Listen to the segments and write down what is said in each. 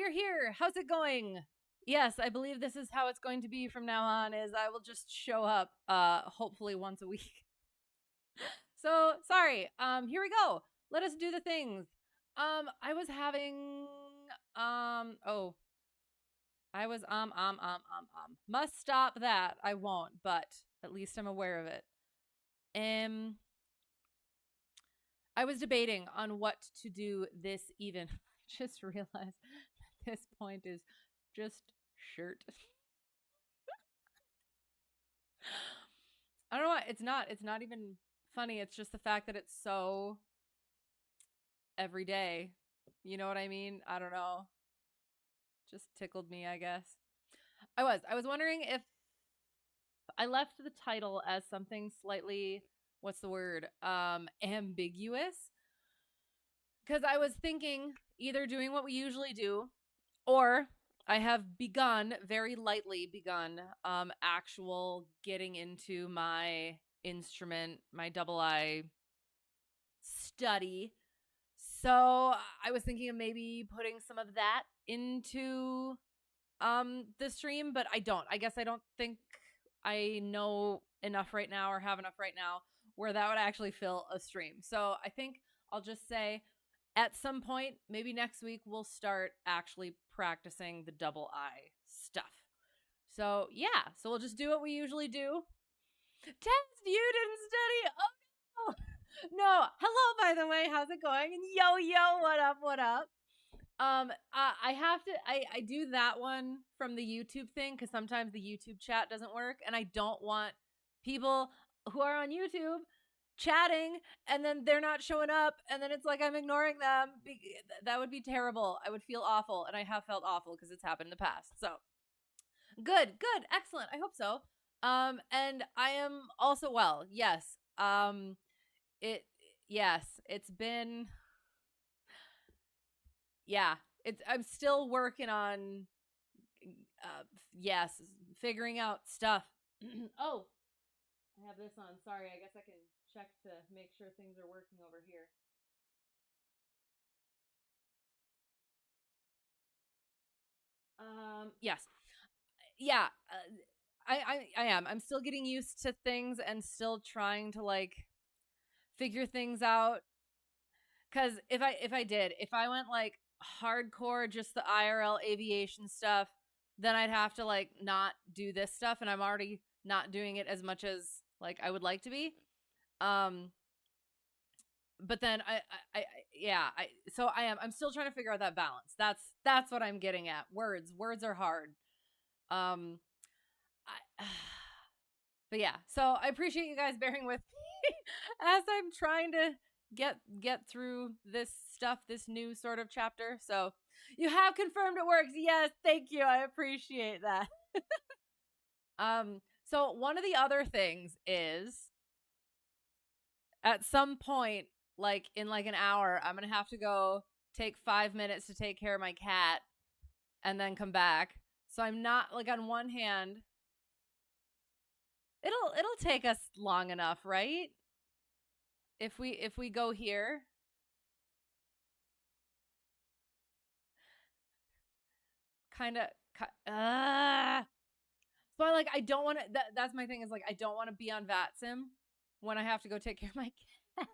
we're here. How's it going? Yes, I believe this is how it's going to be from now on, is I will just show up, hopefully once a week. So, sorry. Here we go. Let us do the things. I was having, oh, I was, must stop that. I won't, but at least I'm aware of it. I was debating on what to do this even. I just realized this point is just shirt. I don't know why. It's not even funny. It's just the fact that it's so every day. You know what I mean? I don't know. Just tickled me, I guess. I was wondering if I left the title as something slightly, what's the word? Ambiguous. Because I was thinking either doing what we usually do, or I have begun, very lightly begun, actual getting into my instrument, my double I study. So I was thinking of maybe putting some of that into the stream, but I don't. I guess I don't think I know enough right now or have enough right now where that would actually fill a stream. So I think I'll just say at some point, maybe next week, we'll start actually practicing the double I stuff. So yeah, so we'll just do what we usually do. Test, you didn't study. Oh no. No. Hello, by the way. How's it going? And yo, what up? What up? I have to, I do that one from the YouTube thing because sometimes the YouTube chat doesn't work, and I don't want people who are on YouTube chatting and then they're not showing up, and then it's like I'm ignoring them. That would be terrible. I would feel awful, and I have felt awful because it's happened in the past. So good, excellent. I hope so. And I am also well. Yes. It's been, yeah, I'm still working on, yes, figuring out stuff. Oh, I have this on. Sorry, I guess I can check to make sure things are working over here. Yes. Yeah, I am. I'm still getting used to things and still trying to like figure things out. Cause if I went like hardcore, just the IRL aviation stuff, then I'd have to like not do this stuff, and I'm already not doing it as much as like I would like to be. But then I'm still trying to figure out that balance. That's what I'm getting at. Words are hard. Um, but yeah, so I appreciate you guys bearing with me as I'm trying to get through this stuff, this new sort of chapter. So you have confirmed it works. Yes, thank you. I appreciate that. So one of the other things is at some point, like in like an hour, I'm gonna have to go take 5 minutes to take care of my cat and then come back. So I'm not like, on one hand, it'll take us long enough, right? If we go here. Kind of so I don't want to, that's my thing, is like I don't want to be on VATSIM when I have to go take care of my cat.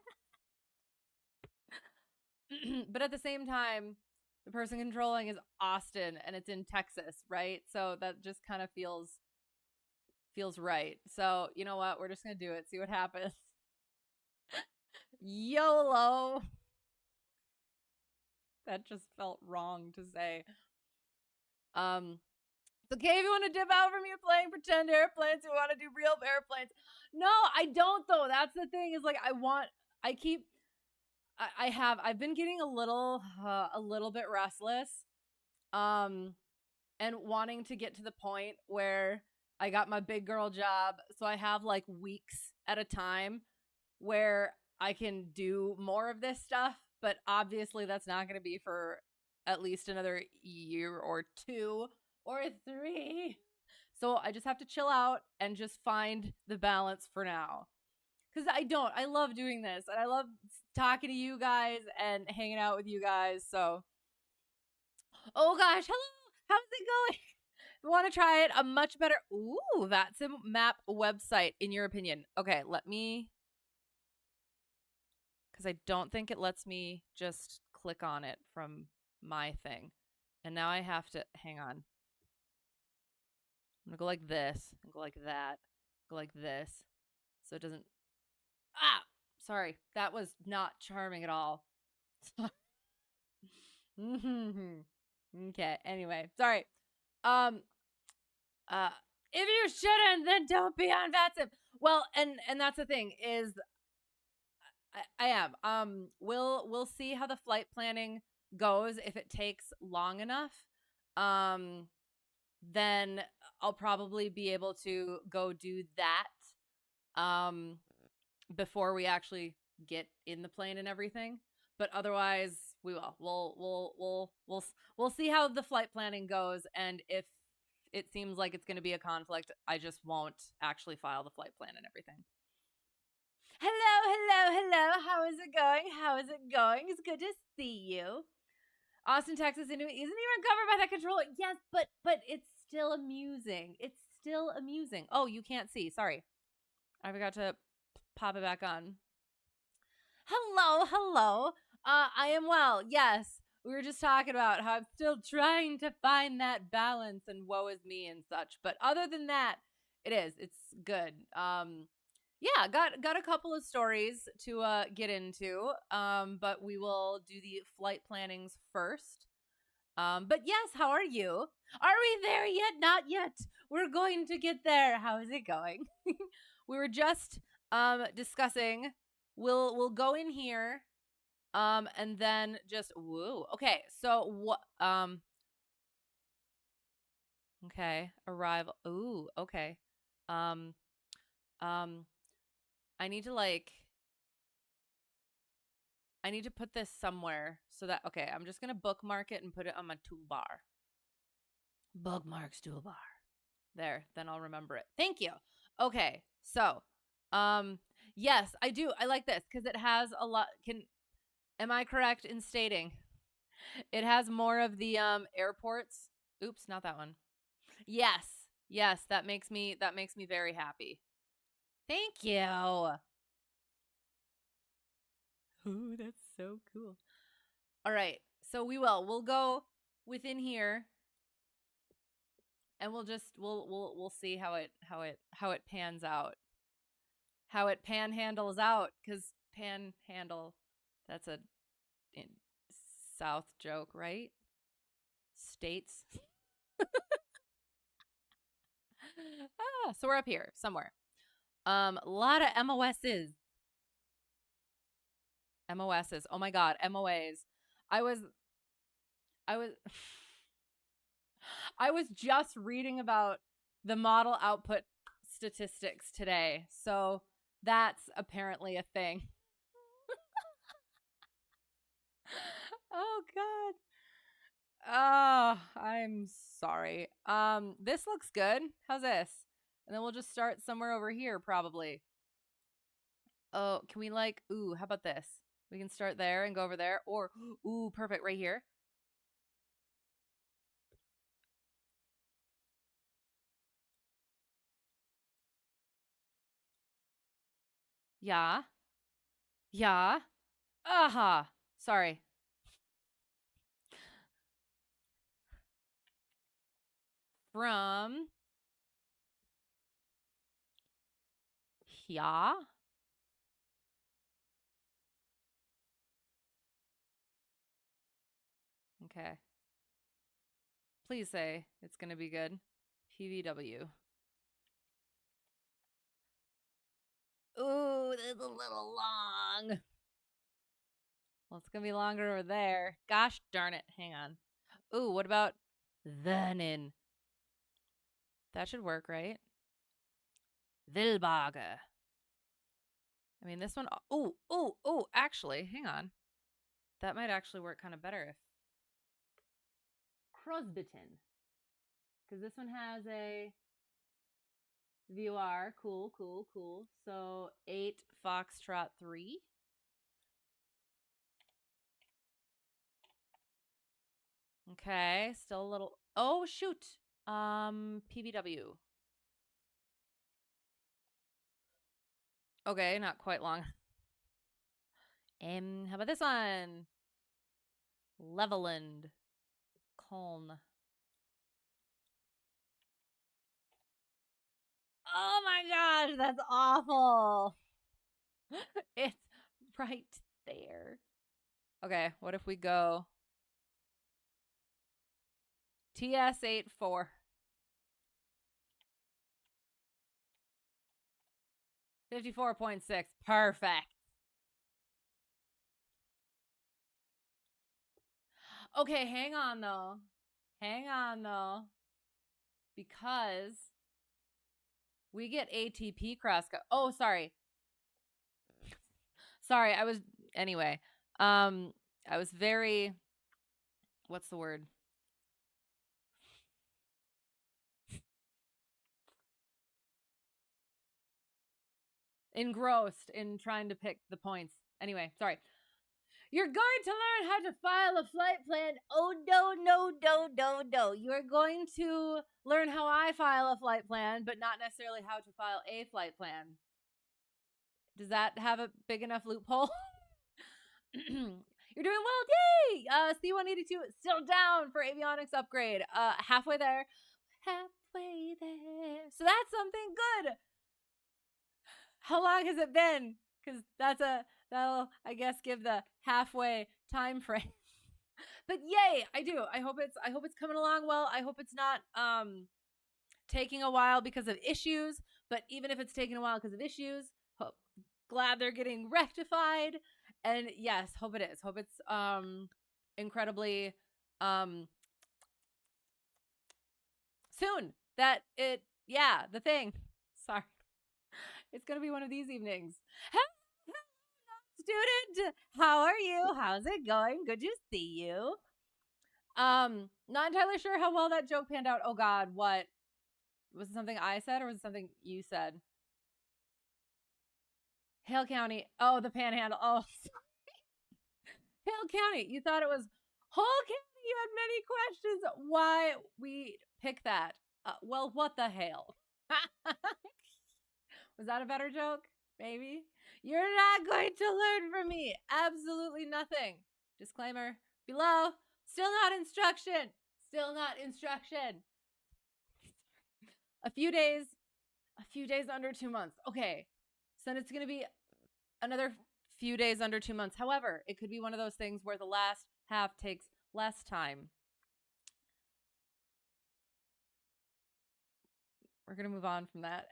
But at the same time, the person controlling is Austin and it's in Texas, right? So that just kind of feels right. So you know what? We're just gonna do it. See what happens. YOLO. That just felt wrong to say. It's okay if you want to dip out from your playing pretend airplanes, you want to do real airplanes. No, I don't though. That's the thing, is like I've been getting a little bit restless. And wanting to get to the point where I got my big girl job, so I have like weeks at a time where I can do more of this stuff, but obviously that's not going to be for at least another year or 2 or 3. So I just have to chill out and just find the balance for now. Because I love doing this, and I love talking to you guys and hanging out with you guys. So Oh gosh, hello. How's it going? Want to try it? A much better. Ooh, that SimMap website, in your opinion. Okay, let me. Because I don't think it lets me just click on it from my thing. And now I have to. Hang on. I'm going to go like this and go like that. Go like this. So it doesn't. Ah! Sorry. That was not charming at all. Okay. Anyway, sorry. Um, Uh, if you shouldn't, then don't be on VATSIM. Well, and that's the thing is, I am. We'll see how the flight planning goes. If it takes long enough, um, then I'll probably be able to go do that. Before we actually get in the plane and everything. But otherwise, we will. We'll see how the flight planning goes, and if it seems like it's going to be a conflict, I just won't actually file the flight plan and everything. Hello. How is it going? How is it going? It's good to see you. Austin, Texas, isn't even covered by that controller. Yes, but it's still amusing. It's still amusing. Oh, you can't see. Sorry, I forgot to pop it back on. Hello. I am well. Yes, we were just talking about how I'm still trying to find that balance and woe is me and such. But other than that, it's good. Yeah, got a couple of stories to get into. But we will do the flight plannings first. But yes, how are you? Are we there yet? Not yet. We're going to get there. How is it going? We were just discussing. We'll go in here, and then just woo. Okay, so what? Okay, arrival. Ooh, okay. Um, um, I need to I need to put this somewhere so that okay. I'm just gonna bookmark it and put it on my toolbar. Bookmarks toolbar. There, then I'll remember it. Thank you. Okay, so, yes, I do. I like this because it has a lot. Am I correct in stating it has more of the airports? Oops, not that one. Yes, that makes me very happy. Thank you. Oh, that's so cool. All right, so we'll go within here, and we'll see how it pans out. How it panhandles out, because panhandle, that's a South joke, right? States. So we're up here somewhere. A lot of MOSs. MOSs. Oh my god, MOAs. I was I was I was just reading about the model output statistics today. So that's apparently a thing. Oh god. Oh, I'm sorry. This looks good. How's this? And then we'll just start somewhere over here, probably. Oh, can we ooh, how about this? We can start there and go over there. Or, ooh, perfect, right here. Yeah. Yeah. Aha. Sorry. From yeah. Okay. Please say it's going to be good. PVW. Ooh, that's a little long. Well, it's going to be longer over there. Gosh darn it. Hang on. Ooh, what about then in? That should work, right? Wilbarge. I mean, this one. Ooh. Actually, hang on. That might actually work kind of better if Crosbyton, because this one has a VOR. Cool. So 8 Foxtrot 3. Okay, still a little. Oh shoot. PVW. Okay, not quite long. How about this one? Leveland. Coln. Oh my gosh, that's awful. It's right there. Okay, what if we go TS84? 54.6. Perfect. Okay, hang on though. Hang on though. Because we get ATP cross. Oh, sorry. Sorry, I was anyway. I was very what's the word? Engrossed in trying to pick the points. Anyway, sorry. You're going to learn how to file a flight plan. Oh, no. You are going to learn how I file a flight plan, but not necessarily how to file a flight plan. Does that have a big enough loophole? You're doing well. Yay! C-182 still down for avionics upgrade. Halfway there. Halfway there. So that's something good. How long has it been? Because that'll I guess give the halfway time frame. But yay, I do. I hope it's coming along well. I hope it's not taking a while because of issues. But even if it's taking a while because of issues, glad they're getting rectified. And yes, hope it is. Hope it's incredibly soon. That it the thing. Sorry. It's gonna be one of these evenings. Student, how are you? How's it going? Good to see you. Not entirely sure how well that joke panned out. Oh God, what? Was it something I said or was it something you said? Hale County. Oh, the Panhandle. Oh, Hale County. You thought it was whole county. You had many questions. Why we pick that? Well, what the hell? Was that a better joke? Maybe. You're not going to learn from me. Absolutely nothing. Disclaimer below. Still not instruction. Still not instruction. A few days under 2 months. Okay. So then it's going to be another few days under 2 months. However, it could be one of those things where the last half takes less time. We're going to move on from that.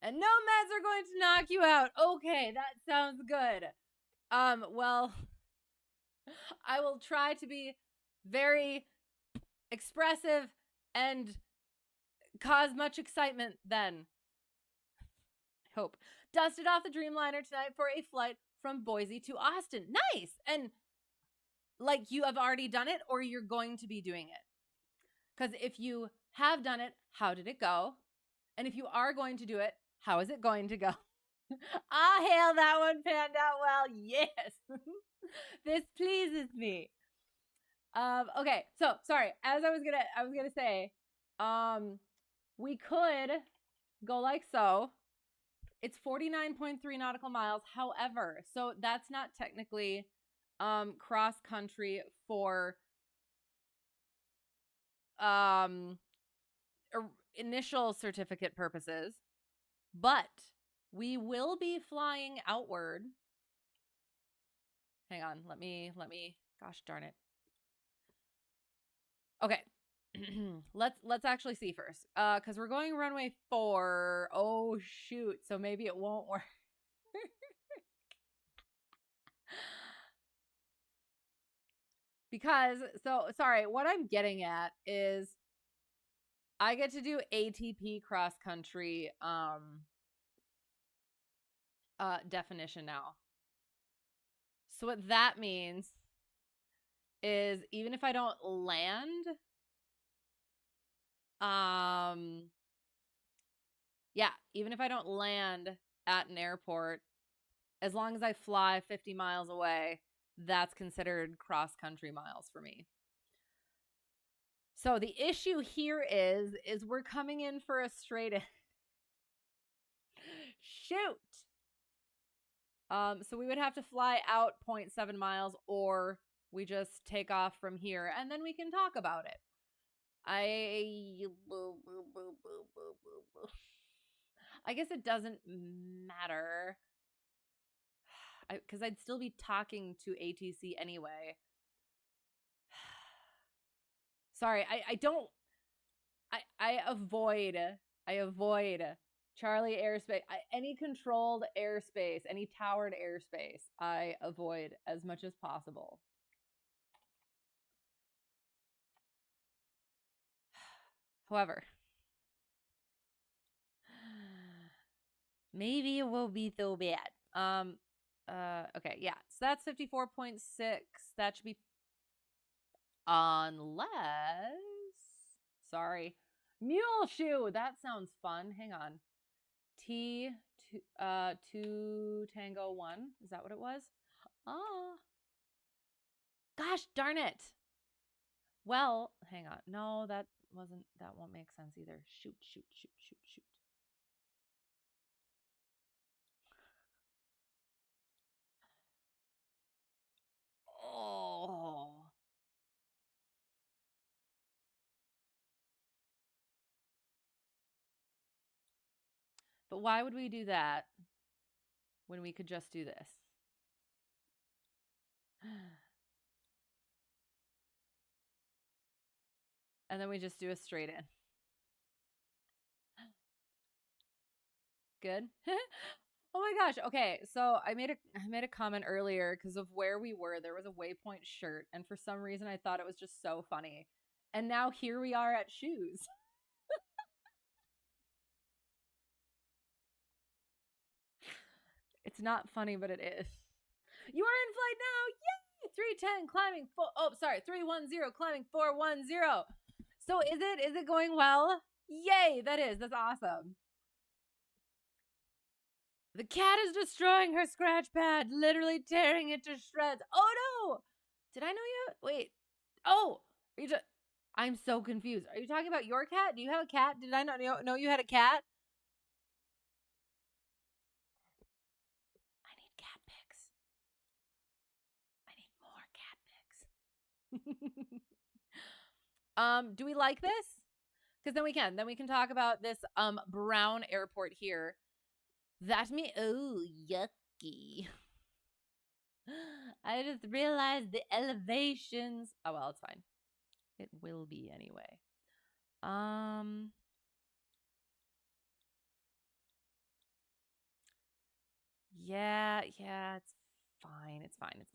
And no meds are going to knock you out. Okay, that sounds good. Well, I will try to be very expressive and cause much excitement then. I hope. Dusted off the Dreamliner tonight for a flight from Boise to Austin. Nice. And like you have already done it or you're going to be doing it. Because if you have done it, how did it go? And if you are going to do it, how is it going to go? Hail, that one panned out well. Yes. This pleases me. Okay, so sorry. As I was gonna say, we could go like so. It's 49.3 nautical miles. However, so that's not technically cross country for initial certificate purposes, but we will be flying outward. Hang on, let me gosh darn it. Okay. let's actually see first. Cuz we're going runway 4. Oh shoot. So maybe it won't work. Because so sorry, what I'm getting at is I get to do ATP cross country definition now. So what that means is even if I don't land even if I don't land at an airport, as long as I fly 50 miles away, that's considered cross country miles for me. So the issue here is we're coming in for a straight in. Shoot. So we would have to fly out 0.7 miles, or we just take off from here and then we can talk about it. I guess it doesn't matter. Because I'd still be talking to ATC anyway. Sorry, I avoid Charlie airspace. Any controlled airspace, any towered airspace, I avoid as much as possible. However, maybe it won't be so bad. Okay, yeah. So that's 54.6. That should be, unless, sorry, mule shoe. That sounds fun. Hang on. T 2 Tango 1. Is that what it was? Oh. Gosh darn it. Well, hang on. No, that won't make sense either. Shoot. Oh. But why would we do that when we could just do this? And then we just do a straight in. Good. Oh my gosh. Okay, so I made a comment earlier because of where we were. There was a Waypoint shirt, and for some reason I thought it was just so funny. And now here we are at shoes. It's not funny, but it is. You are in flight now. Yay! 310 climbing 310 climbing 410. So is it going well? Yay, that is. That's awesome. The cat is destroying her scratch pad, literally tearing it to shreds. Oh no! Did I know you? Wait. Oh, I'm so confused. Are you talking about your cat? Do you have a cat? Did I not know you had a cat? I need cat pics. I need more cat pics. Do we like this? Because then we can talk about this brown airport here. That yucky. I just realized the elevations. Oh well, it's fine. It will be anyway. Yeah, it's fine. It's fine.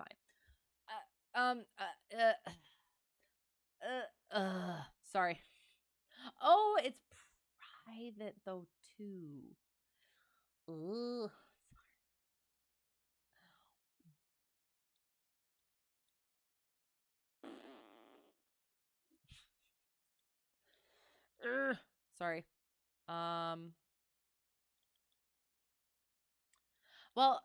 Sorry. Oh, it's private though too. Ugh. Sorry. Well,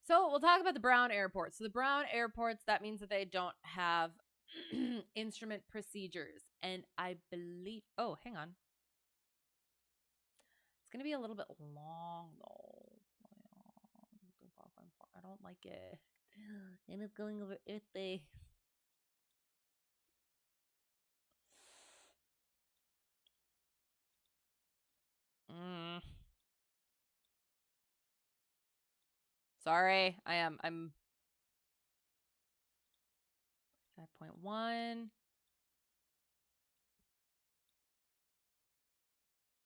so we'll talk about the brown airports. So the brown airports, that means that they don't have instrument procedures. And I believe, oh, hang on. It's going to be a little bit long, though. I don't like it. And it's going over Earth Day. Sorry, I'm 5.1.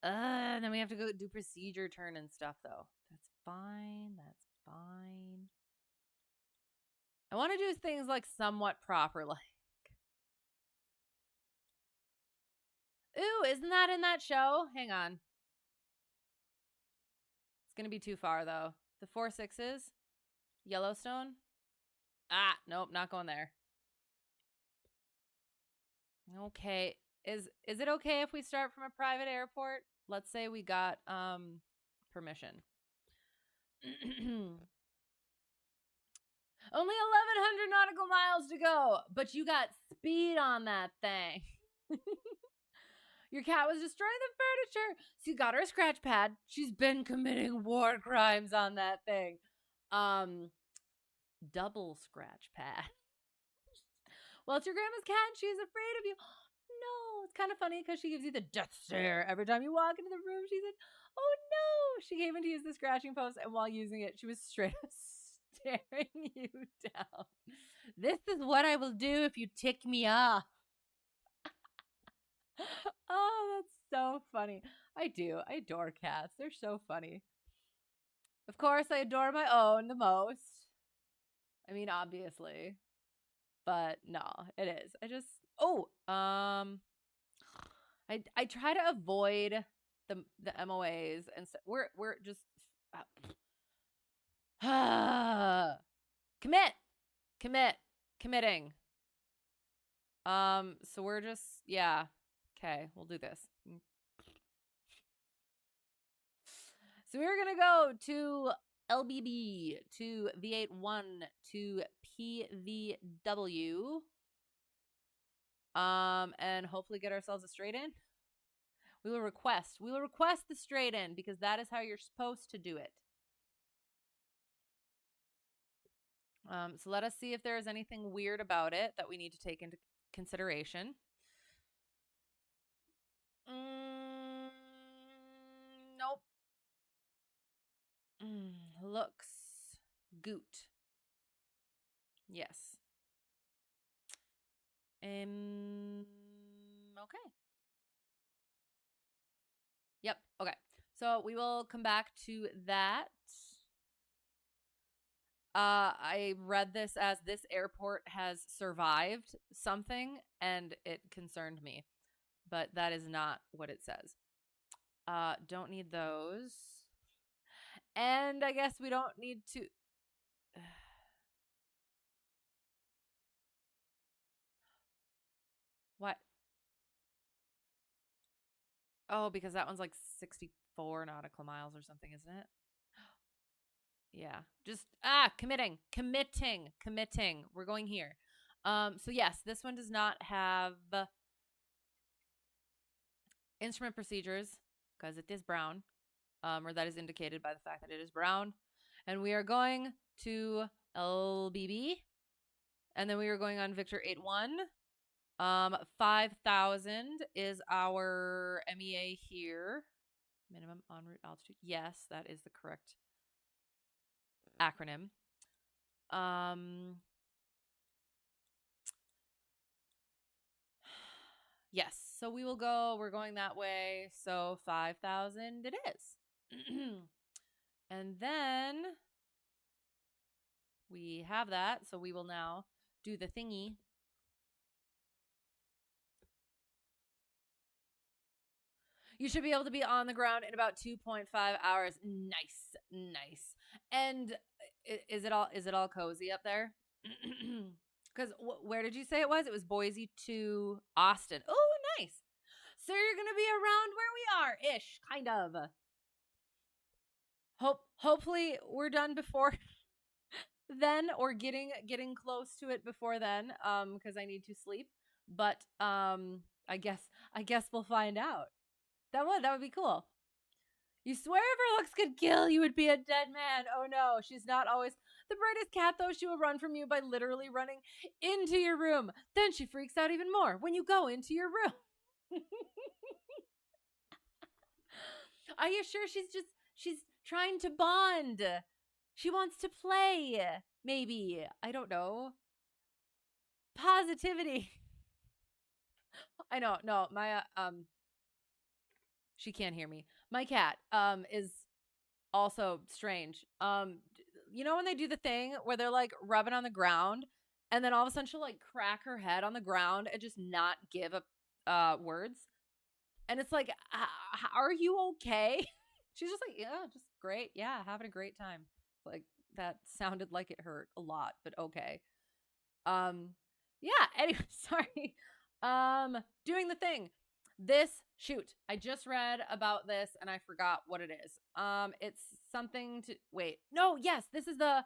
Then we have to go do procedure turn and stuff, though. That's fine. I want to do things like somewhat properly. Ooh, isn't that in that show? Hang on. It's going to be too far, though. The 4 6s? Yellowstone? Ah, nope, not going there. Okay. Is it okay if we start from a private airport? Let's say we got permission. Only 1,100 nautical miles to go, but you got speed on that thing. Your cat was destroying the furniture. So you got her a scratch pad. She's been committing war crimes on that thing. Double scratch pad. Well, it's your grandma's cat and she's afraid of you. No, it's kind of funny because she gives you the death stare every time you walk into the room. She said, oh no. She came in to use the scratching post, and while using it, she was straight up staring you down. This is what I will do if you tick me off. Oh, that's so funny. I do. I adore cats. They're so funny. Of course, I adore my own the most. I mean, obviously. But no, it is. I try to avoid the MOAs, and so we're just committing. So we're just, yeah. Okay, we'll do this. So we're gonna go to LBB, to V81, to PVW, and hopefully get ourselves a straight in. We will request the straight in, because that is how you're supposed to do it. So let us see if there is anything weird about it that we need to take into consideration. Nope. Looks goot. Yes. Okay. Yep. Okay. So we will come back to that. I read this as this airport has survived something, and it concerned me, but that is not what it says. Don't need those. And I guess we don't need to. What? Oh, because that one's like 64 nautical miles or something, isn't it? Yeah. Just committing. We're going here. So yes, this one does not have instrument procedures because it is brown. Or that is indicated by the fact that it is brown. And we are going to LBB. And then we are going on Victor 81. 5,000 is our MEA here. Minimum en route altitude. Yes, that is the correct acronym. Yes, so we will go. We're going that way. So 5,000 it is. And then we have that. So we will now do the thingy. You should be able to be on the ground in about 2.5 hours. Nice. And is it all cozy up there? Because where did you say it was? It was Boise to Austin. Oh, nice. So you're gonna be around where we are, ish, kind of. Hopefully we're done before then, or getting close to it before then. Because I need to sleep. But I guess we'll find out. That would be cool. You swear if her looks could kill, you would be a dead man. Oh no, she's not always the brightest cat, though. She will run from you by literally running into your room. Then she freaks out even more when you go into your room. Are you sure she's trying to bond? She wants to play. Maybe. I don't know. Positivity. I know. No, my she can't hear me. My cat is also strange. You know when they do the thing where they're like rubbing on the ground, and then all of a sudden she'll like crack her head on the ground and just not give up words, and it's like, are you okay? She's just like, yeah, just great, yeah, having a great time. Like that sounded like it hurt a lot, but okay. Yeah. Anyway, sorry. Doing the thing. I just read about this and I forgot what it is. It's something to wait. No, yes, this is the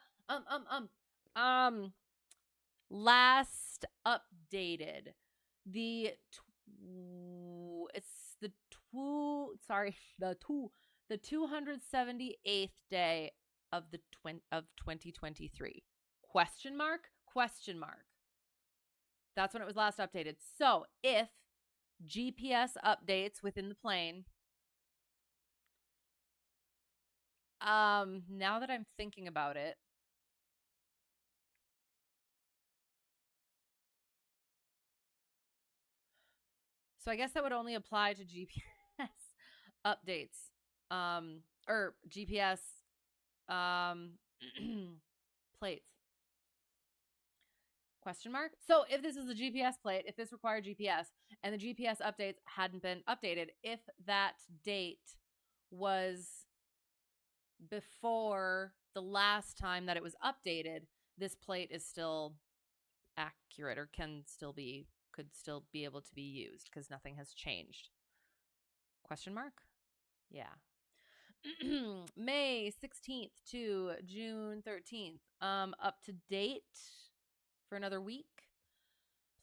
last updated. The It's the 278th day of 2023. Question mark? Question mark. That's when it was last updated. So if GPS updates within the plane, now that I'm thinking about it, so I guess that would only apply to GPS updates, or GPS plates. Question mark. So if this is a GPS plate, if this required GPS and the GPS updates hadn't been updated, if that date was before the last time that it was updated, this plate is still accurate or could still be able to be used because nothing has changed. Question mark? Yeah. May 16th to June 13th. Up to date for another week.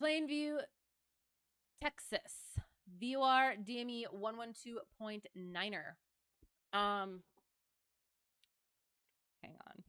Plainview, Texas. VOR DME 112.9er. Hang on.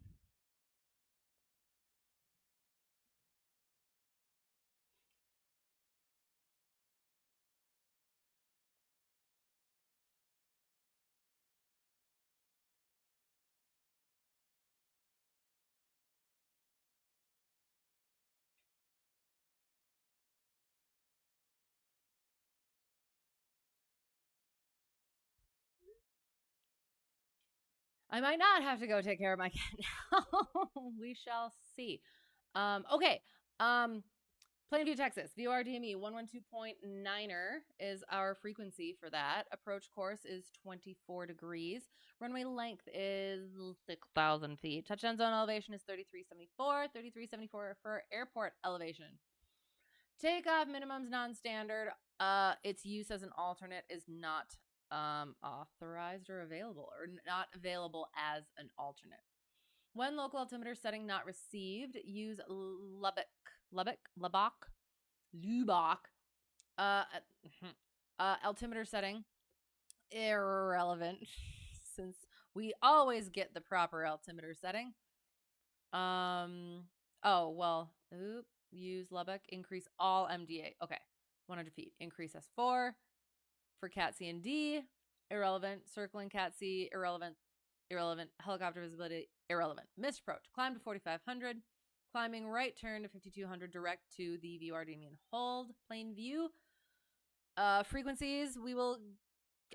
I might not have to go take care of my cat now. We shall see. Okay. Plainview, Texas. VORDME 112.9er is our frequency for that. Approach course is 24 degrees. Runway length is 6,000 feet. Touchdown zone elevation is 3374. 3374 for airport elevation. Takeoff minimums non-standard. Its use as an alternate is not authorized or available, or not available as an alternate. When local altimeter setting not received, use Lubbock. Altimeter setting irrelevant since we always get the proper altimeter setting. Use Lubbock. Increase all MDA. Okay, 100 feet. Increase S4 for Cat C and D. Irrelevant. Circling Cat C. Irrelevant. Helicopter visibility. Irrelevant. Missed approach. Climb to 4,500. Climbing right turn to 5,200. Direct to the VORDME and hold. Plainview. Frequencies. We will,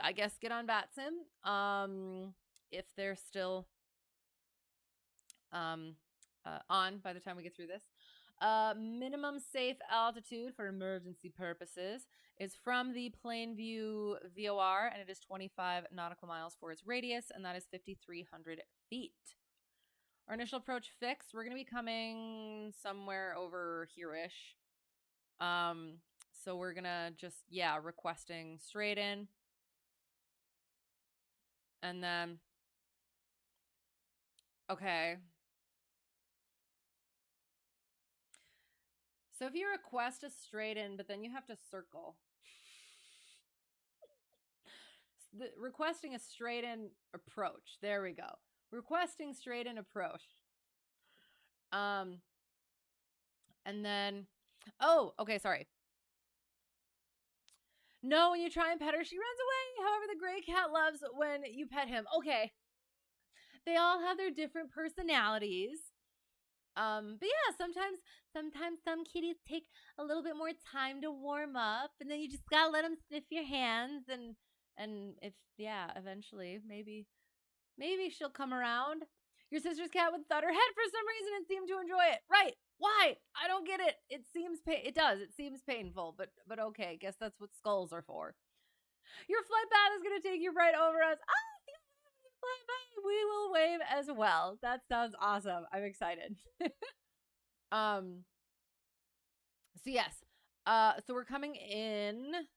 I guess, get on BatSim. If they're still on by the time we get through this. Minimum safe altitude for emergency purposes is from the Plainview VOR, and it is 25 nautical miles for its radius, and that is 5,300 feet. Our initial approach fixed. We're going to be coming somewhere over here-ish. So we're going to just, requesting straight in. And then, okay. So if you request a straight in, but then you have to circle. Requesting a straight in approach. There we go. Requesting straight in approach. And then, sorry. No, when you try and pet her, she runs away. However, the gray cat loves when you pet him. Okay. They all have their different personalities. But yeah, sometimes some kitties take a little bit more time to warm up, and then you just gotta let them sniff your hands, and if eventually maybe she'll come around. Your sister's cat would thud her head for some reason and seem to enjoy it. Right? Why? I don't get it. It seems it seems painful, but okay. Guess that's what skulls are for. Your flight path is gonna take you right over us. Fly by. We will wave as well. That sounds awesome. I'm excited. So yes. So we're coming in,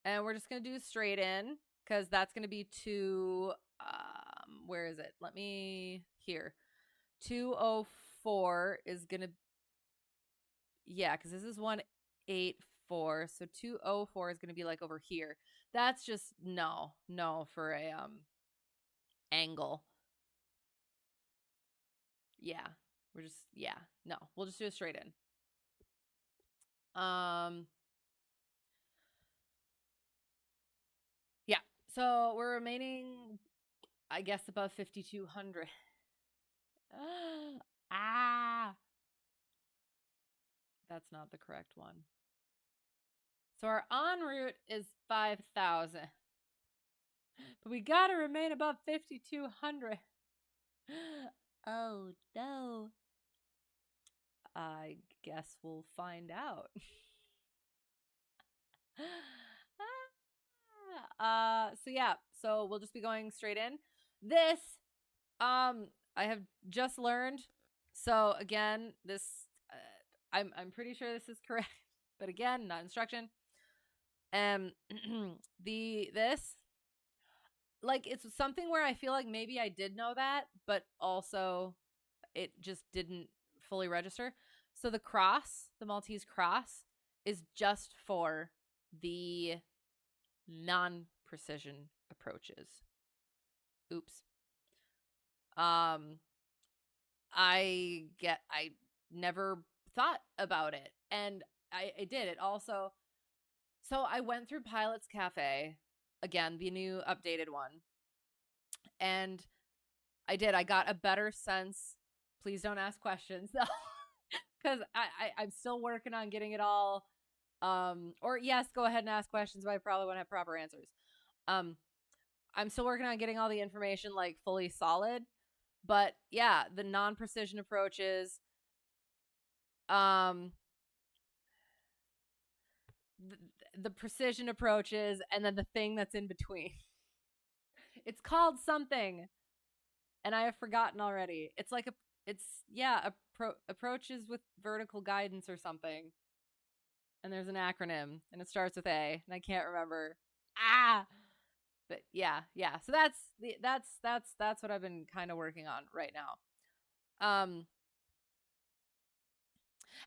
and we're just gonna do straight in because that's gonna be to where is it? Let me here. 204 is gonna because this is 184. 204. So 204 is going to be like over here. That's just no for a angle. Yeah. We're just no. We'll just do it straight in. Yeah. So we're remaining, I guess, above 5,200. That's not the correct one. So our en route is 5,000. But we gotta remain above 5,200. Oh no. I guess we'll find out. So yeah, so we'll just be going straight in. This, I have just learned. So again, this, I'm pretty sure this is correct, but again, not instruction. This, like, it's something where I feel like maybe I did know that, but also it just didn't fully register. So the cross, the Maltese cross, is just for the non-precision approaches. Oops. I never thought about it, and I did it also. So I went through Pilot's Cafe, again, the new updated one, and I got a better sense. Please don't ask questions, because I'm still working on getting it all. Or yes, go ahead and ask questions, but I probably won't have proper answers. I'm still working on getting all the information like fully solid, but yeah, the non-precision approaches, the precision approaches, and then the thing that's in between. It's called something, and I have forgotten already. It's like approaches with vertical guidance or something. And there's an acronym, and it starts with A, and I can't remember. But yeah. So that's what I've been kind of working on right now.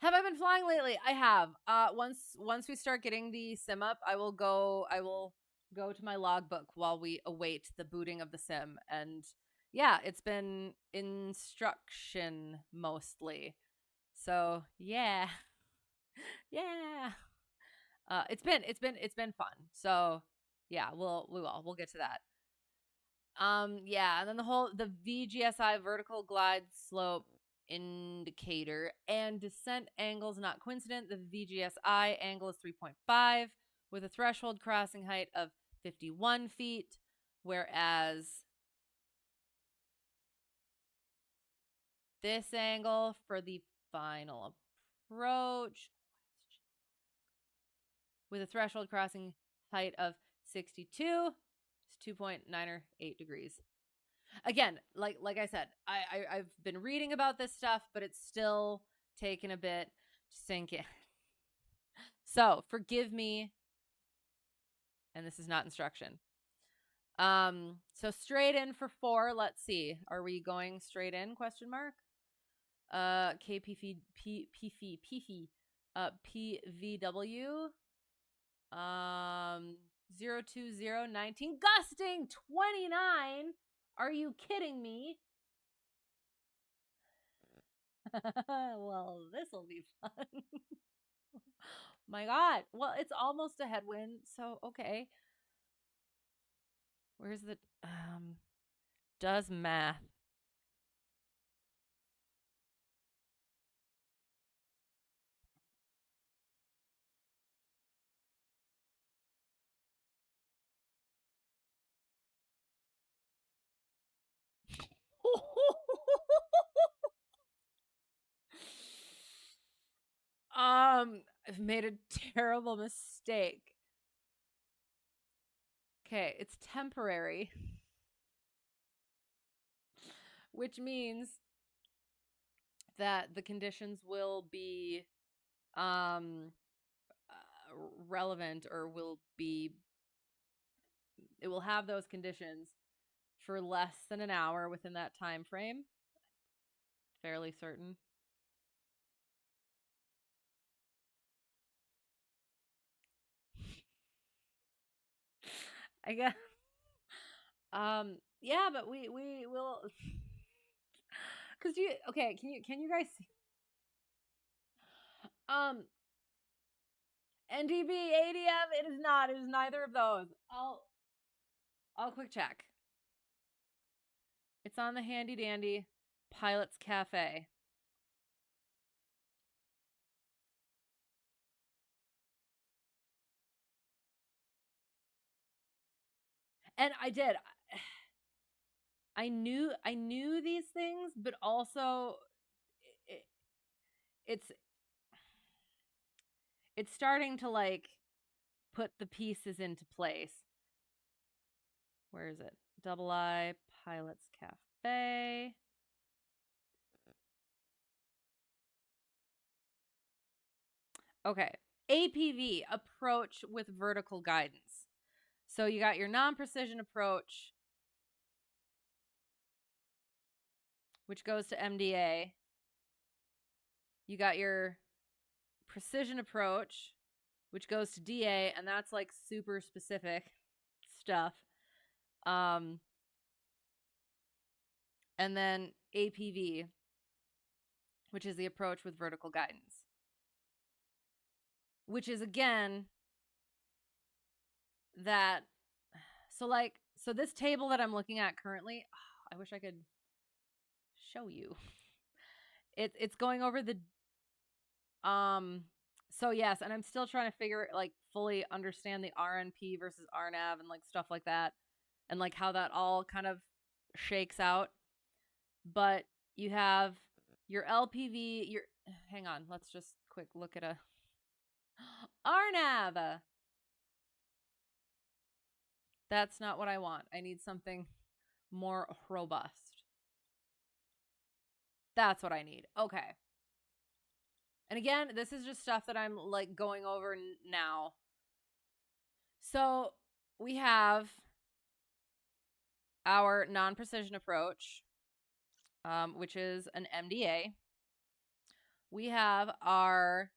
Have I been flying lately? I have. Once we start getting the sim up, I will go to my logbook while we await the booting of the sim. And yeah, it's been instruction mostly. So yeah. Yeah. It's been fun. So yeah, we'll get to that. Yeah, and then the VGSI vertical glide slope indicator and descent angles not coincident. The VGSI angle is 3.5 with a threshold crossing height of 51 feet, whereas this angle for the final approach with a threshold crossing height of 62 is 2.908 degrees. Again, like I said, I've been reading about this stuff, but it's still taken a bit to sink in. So forgive me, and this is not instruction. So straight in for 4. Let's see. Are we going straight in? Question mark. PVW. 02019 gusting 29. Are you kidding me? Well, this will be fun. My God. Well, it's almost a headwind, so okay. Where's the does math? I've made a terrible mistake. Okay, it's temporary, which means that the conditions will be relevant, or it will have those conditions for less than an hour within that time frame. Fairly certain. I guess. Yeah, but we will. Cause can you guys see? NDB, ADM, it is not. It is neither of those. I'll quick check. It's on the handy dandy Pilot's Cafe. And I did. I knew these things, but also it, it's it's starting to like put the pieces into place. Where is it? Double I Pilot's Cafe. Okay. APV, approach with vertical guidance. So you got your non-precision approach, which goes to MDA. You got your precision approach, which goes to DA, and that's like super specific stuff. And then APV, which is the approach with vertical guidance, which is again that. So this table that I'm looking at currently, I wish I could show you. It's going over the so yes, and I'm still trying to fully understand the RNP versus RNAV and like stuff like that, and like how that all kind of shakes out. But you have your LPV, hang on, let's just quick look at a RNAV. That's not what I want. I need something more robust. That's what I need. Okay. And again, this is just stuff that I'm like going over now. So we have our non-precision approach, which is an MDA. We have our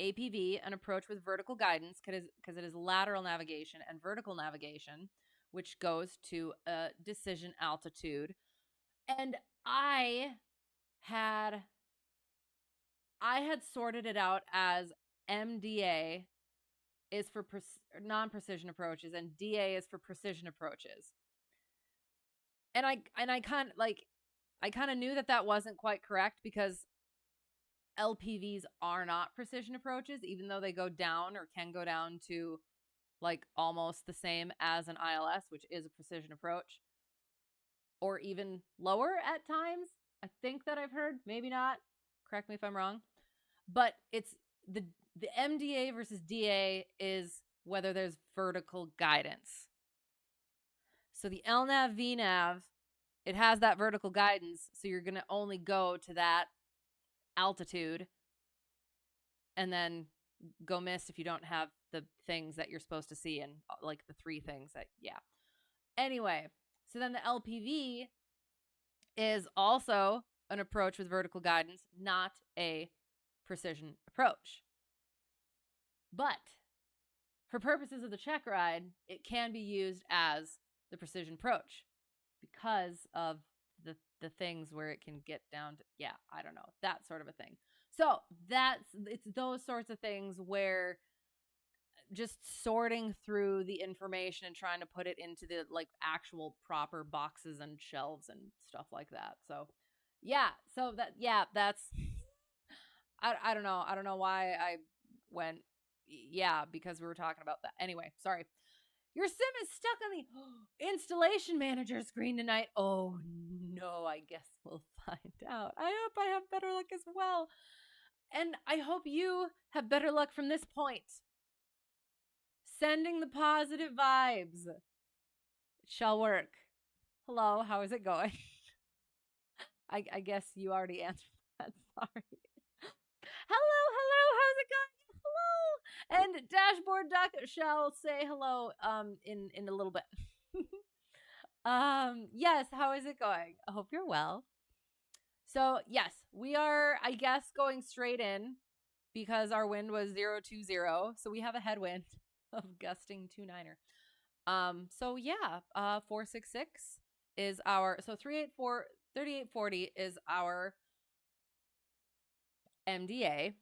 APV, an approach with vertical guidance, because it is lateral navigation and vertical navigation, which goes to a decision altitude. And I had sorted it out as MDA is for non-precision approaches and DA is for precision approaches. And I kind of knew that wasn't quite correct, because LPVs are not precision approaches, even though they go down or can go down to like almost the same as an ILS, which is a precision approach, or even lower at times. I think that I've heard, maybe not. Correct me if I'm wrong. But it's the MDA versus DA is whether there's vertical guidance. So the LNAV, VNAV, it has that vertical guidance, so you're going to only go to that altitude and then go miss if you don't have the things that you're supposed to see, and like the three things that, yeah. Anyway, so then the LPV is also an approach with vertical guidance, not a precision approach. But for purposes of the check ride, it can be used as the precision approach because of the things where it can get down to, yeah, I don't know, that sort of a thing. So it's those sorts of things where just sorting through the information and trying to put it into the like actual proper boxes and shelves and stuff like that. So that's I don't know. I don't know why I went, yeah, because we were talking about that. Anyway, sorry. Your sim is stuck on the installation manager screen tonight. Oh no, I guess we'll find out. I hope I have better luck as well. And I hope you have better luck from this point. Sending the positive vibes. It shall work. Hello, how is it going? I guess you already answered that. Sorry. Hello, how's it going? Hello. And Dashboard Duck shall say hello in a little bit. Yes, how is it going? I hope you're well. So yes, we are, I guess, going straight in because our wind was 020, so we have a headwind. of gusting 2.9er. So yeah, 466 is our, so 3840 is our MDA,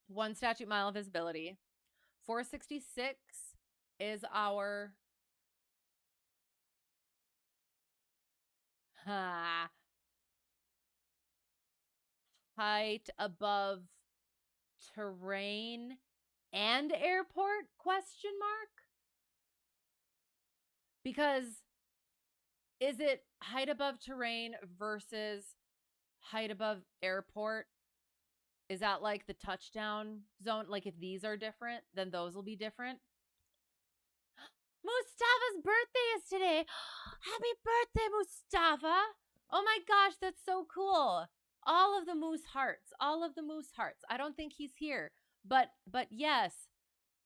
1 statute mile of visibility. 466 is our height above terrain and airport, question mark? Because is it height above terrain versus height above airport? Is that like the touchdown zone? Like if these are different, then those will be different. Mustafa's birthday is today. Happy birthday, Mustafa. Oh my gosh, that's so cool. All of the moose hearts. All of the moose hearts. I don't think he's here. But yes,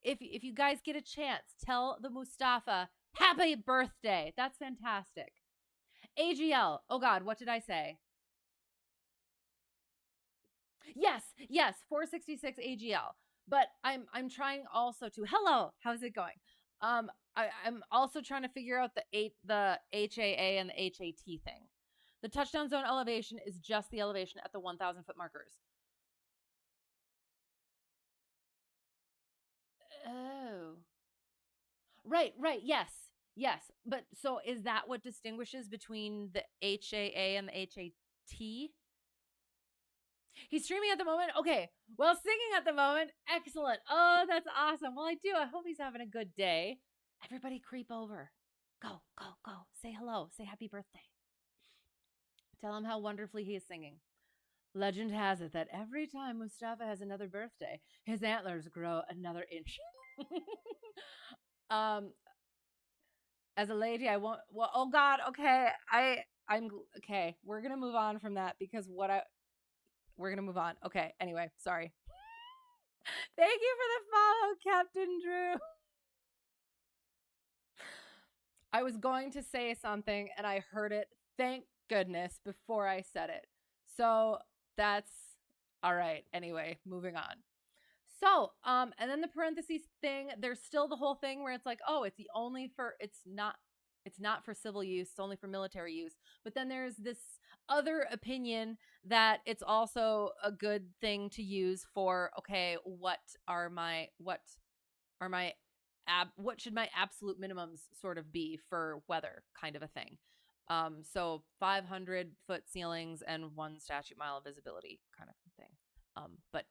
if you guys get a chance, tell the Mustafa happy birthday. That's fantastic. AGL. Oh God, what did I say? Yes, 466 AGL. But I'm trying also to, hello, how's it going? I'm also trying to figure out the HAA and the HAT thing. The touchdown zone elevation is just the elevation at the 1,000 foot markers. Oh. Right, yes. But so is that what distinguishes between the HAA and the HAT? He's streaming at the moment. Okay. Well, singing at the moment. Excellent. Oh, that's awesome. Well, I do. I hope he's having a good day. Everybody creep over. Go. Say hello. Say happy birthday. Tell him how wonderfully he is singing. Legend has it that every time Mustafa has another birthday, his antlers grow another inch. As a lady, I won't. Well, oh God. Okay. I'm okay. We're gonna move on from that because we're gonna move on. Okay. Anyway, sorry. Thank you for the follow, Captain Drew. I was going to say something and I heard it, thank goodness, before I said it. So that's all right. Anyway, moving on. So, and then the parentheses thing, there's still the whole thing where it's like, oh, it's not for civil use, it's only for military use. But then there's this other opinion that it's also a good thing to use for, okay, what should my absolute minimums sort of be for weather, kind of a thing. So 500 foot ceilings and 1 statute mile of visibility kind of thing. But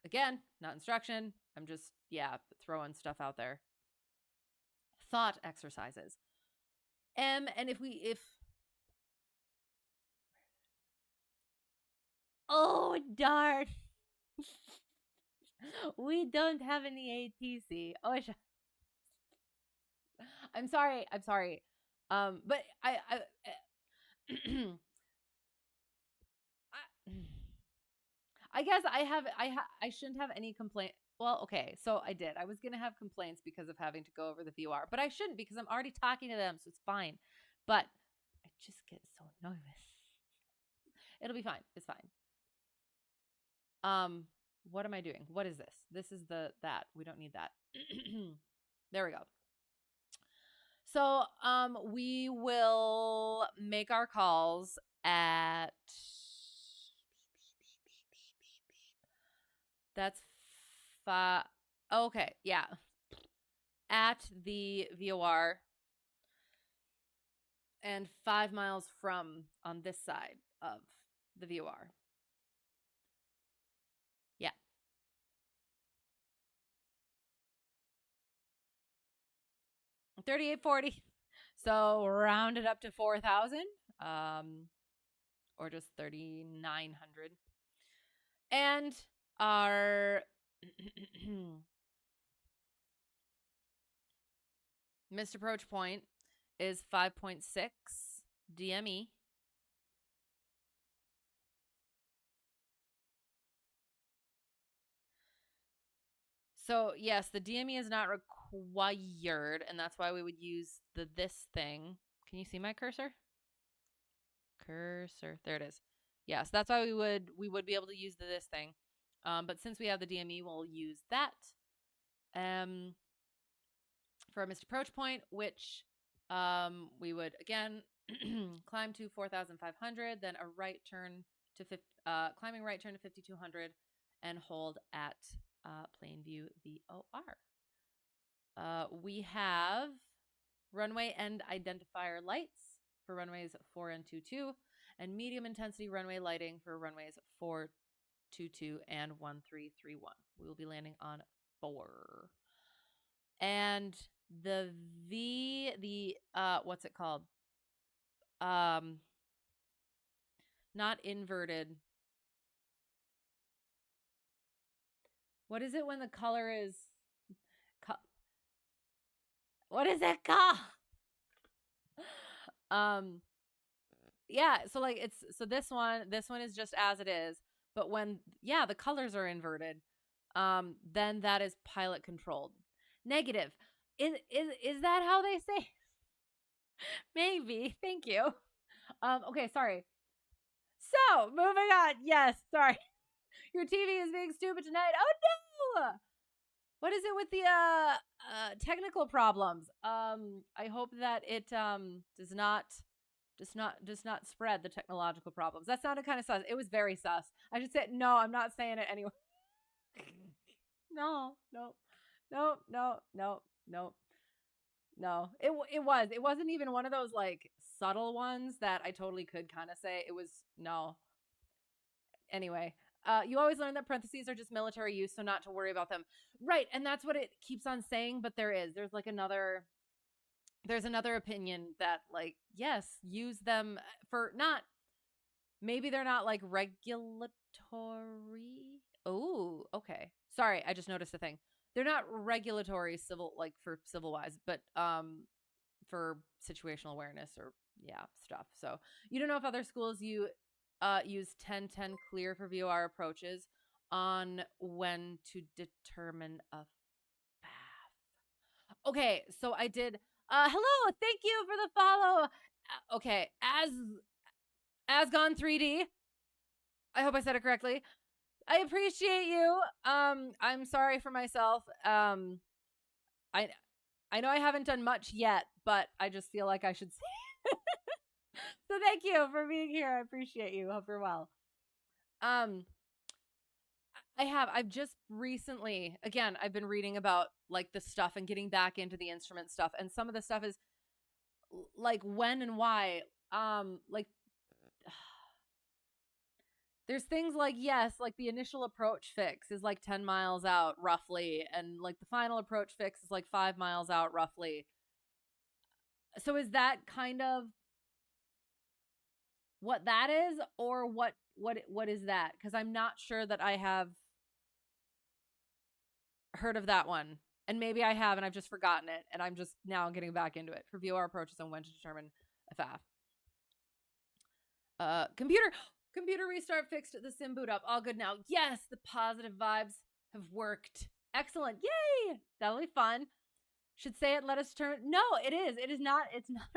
again, not instruction. I'm just, throwing stuff out there. Thought exercises. And oh, darn. We don't have any ATC. Oh, I'm sorry. But I guess I shouldn't have any complaint. Well, okay, so I did. I was gonna have complaints because of having to go over the VOR, but I shouldn't because I'm already talking to them, so it's fine. But I just get so nervous. It'll be fine. It's fine. What am I doing? What is this? This is that. We don't need that. There we go. So, we will make our calls at, that's okay, yeah. At the VOR and 5 miles from on this side of the VOR. Yeah. $38.40. So round it up to 4,000, or just 3,900. And our missed approach point is 5.6 DME. So yes, the DME is not required, and that's why we would use this thing. Can you see my cursor? There it is. Yes, that's why we would be able to use this thing. But since we have the DME, we'll use that. for a missed approach point, which we would again climb to 4,500, then a right turn to climbing right turn to 5,200, and hold at Plainview VOR. We have runway end identifier lights for runways 4 and 22, and medium intensity runway lighting for runways 422 and 1331. We will be landing on 4. And the what's it called? Not inverted. What is it when the color is what is it called? Yeah, so like this one is just as it is, but when the colors are inverted, then that is pilot controlled. Negative. Is that how they say? Maybe. Thank you. Okay, sorry. So, moving on. Yes, sorry. Your TV is being stupid tonight. Oh no! What is it with the technical problems? I hope that it does not spread the technological problems. That sounded kind of sus. It was very sus. I should say no. I'm not saying it anyway. No. It wasn't even one of those like subtle ones that I totally could kind of say. It was no. Anyway, you always learn that parentheses are just military use, so not to worry about them. Right, and that's what it keeps on saying, but there's like another opinion that like, yes, use them for not, maybe they're not like regulatory. Oh, okay. Sorry, I just noticed a thing. They're not regulatory civil, like for civil wise, but for situational awareness or stuff. So you don't know if other schools use 10-10 clear for VOR approaches on when to determine a FAF. Okay, so I did. Hello, thank you for the follow. Okay, as gone 3D. I hope I said it correctly. I appreciate you. I'm sorry for myself. I know I haven't done much yet, but I just feel like I should say. So thank you for being here. I appreciate you. Hope you're well. I've just recently, again, I've been reading about like the stuff and getting back into the instrument stuff, and some of the stuff is like when and why. Like there's things like, yes, like the initial approach fix is like 10 miles out roughly, and like the final approach fix is like 5 miles out roughly. So is that kind of what that is, or what is that? Because I'm not sure that I have heard of that one, and maybe I have and I've just forgotten it, and I'm just now getting back into it for VOR approaches on when to determine a FAF. Computer restart fixed the sim boot up. All good now. Yes, the positive vibes have worked. Excellent. Yay! That'll be fun. Should say it. Let us turn. No, it is. It is not. It's not.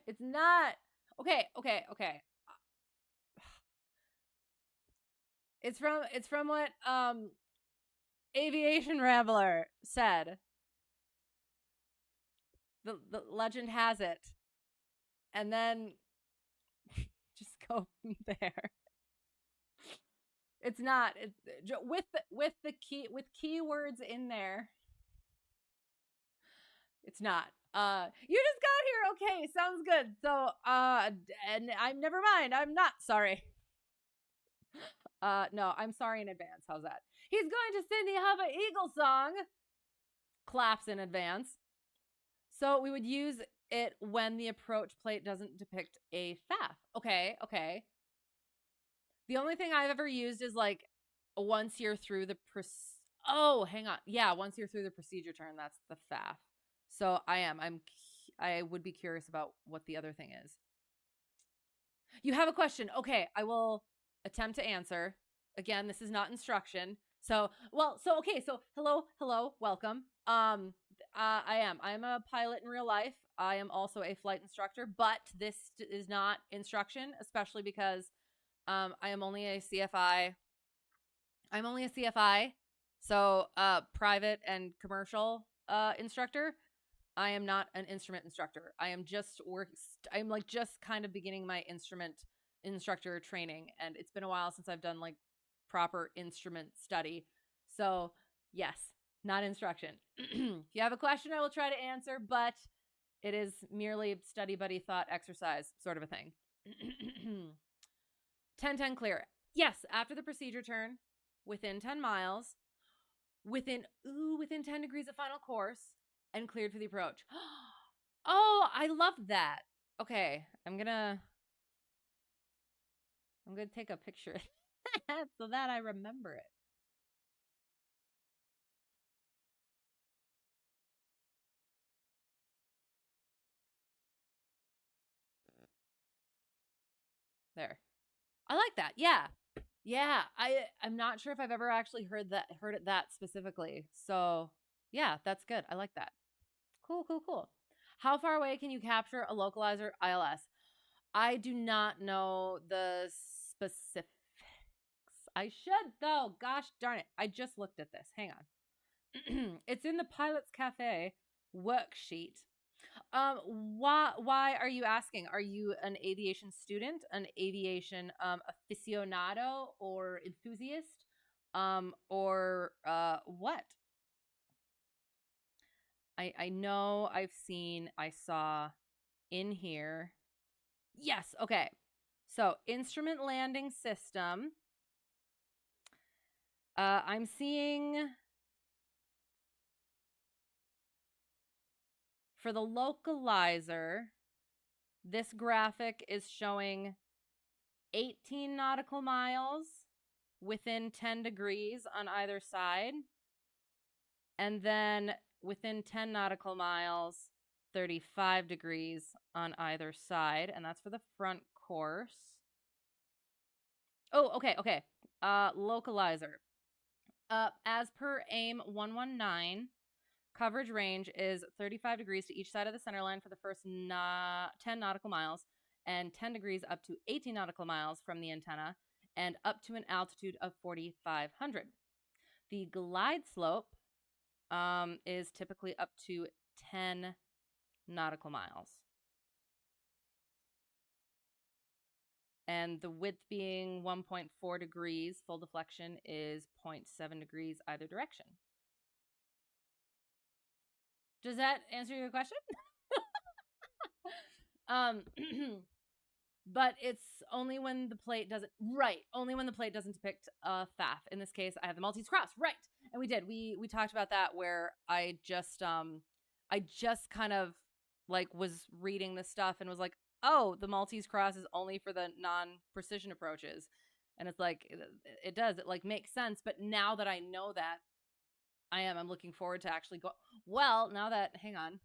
It's not. Okay. It's from what Aviation Rambler said. The legend has it. And then just go from there. It's not. It's with keywords in there. It's not. You just got here. Okay, sounds good. So and I'm never mind. I'm not sorry. No, I'm sorry in advance. How's that? He's going to sing the Hava Eagle song. Claps in advance. So we would use it when the approach plate doesn't depict a FAF. Okay. The only thing I've ever used is like once you're through the hang on. Yeah, once you're through the procedure turn, that's the FAF. So I would be curious about what the other thing is. You have a question. Okay, I will attempt to answer. Again, this is not instruction. So hello, welcome. I'm a pilot in real life. I am also a flight instructor, but this is not instruction, especially because I am only a CFI. I'm only a CFI, So, private and commercial instructor. I am not an instrument instructor. I am just I'm like just kind of beginning my instrument instructor training, and it's been a while since I've done like proper instrument study. So, yes, not instruction. If you have a question, I will try to answer, but it is merely study buddy thought exercise sort of a thing. 10-10 clear. Yes, after the procedure turn, within 10 miles, within 10 degrees of final course, and cleared for the approach. Oh, I love that. Okay, I'm gonna take a picture so that I remember it. There. I like that. Yeah. Yeah, I'm not sure if I've ever actually heard it that specifically. So, yeah, that's good. I like that. Cool, cool, cool. How far away can you capture a localizer ILS? I do not know the specifics. I should though. Gosh darn it. I just looked at this. Hang on. It's in the Pilot's Cafe worksheet. Why are you asking? Are you an aviation student, an aviation aficionado or enthusiast? Or what? I know I saw in here. Yes, okay. So, instrument landing system. I'm seeing for the localizer, this graphic is showing 18 nautical miles within 10 degrees on either side. And then within 10 nautical miles, 35 degrees on either side. And that's for the front course. Oh, okay, okay. Localizer. As per AIM 119, coverage range is 35 degrees to each side of the center line for the first 10 nautical miles, and 10 degrees up to 18 nautical miles from the antenna, and up to an altitude of 4,500. The glide slope is typically up to 10 nautical miles. And the width being 1.4 degrees, full deflection is 0.7 degrees either direction. Does that answer your question? But it's only when the plate doesn't depict a FAF. In this case, I have the Maltese cross, right? And we talked about that where I just kind of like was reading this stuff and was like, oh, the Maltese cross is only for the non-precision approaches, and it's like it does, it like makes sense. But now that I know that, I'm looking forward to actually go. Well, now that hang on.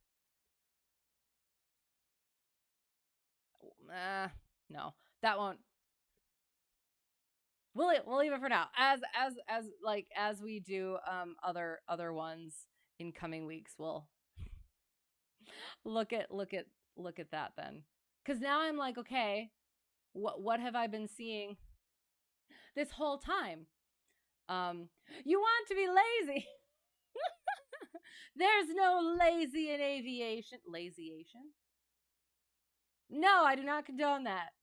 No, that won't. We'll leave it for now. As we do other ones in coming weeks, we'll look at that then. Because now I'm like, okay, what have I been seeing this whole time? You want to be lazy. There's no lazy in aviation. Lazyation? No, I do not condone that.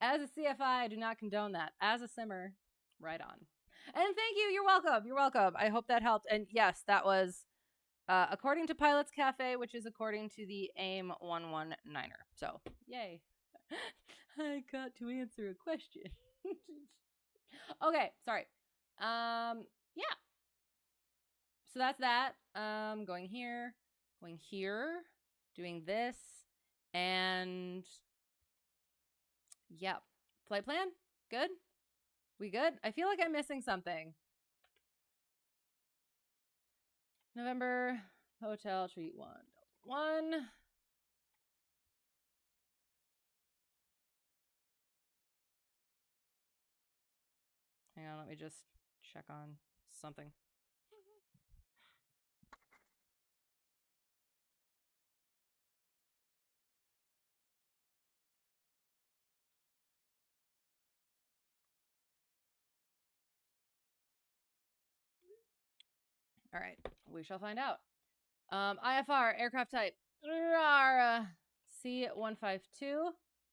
As a CFI, I do not condone that. As a simmer, right on. And thank you. You're welcome. You're welcome. I hope that helped. And yes, that was according to Pilot's Cafe, which is according to the AIM 119er. So, yay. I got to answer a question. Okay, sorry. Yeah. So that's that. Going here, doing this, and yep. Flight plan? Good? We good? I feel like I'm missing something. November, hotel, treat 1. Hang on, let me just check on something. All right, we shall find out. IFR, aircraft type, rawr, C152.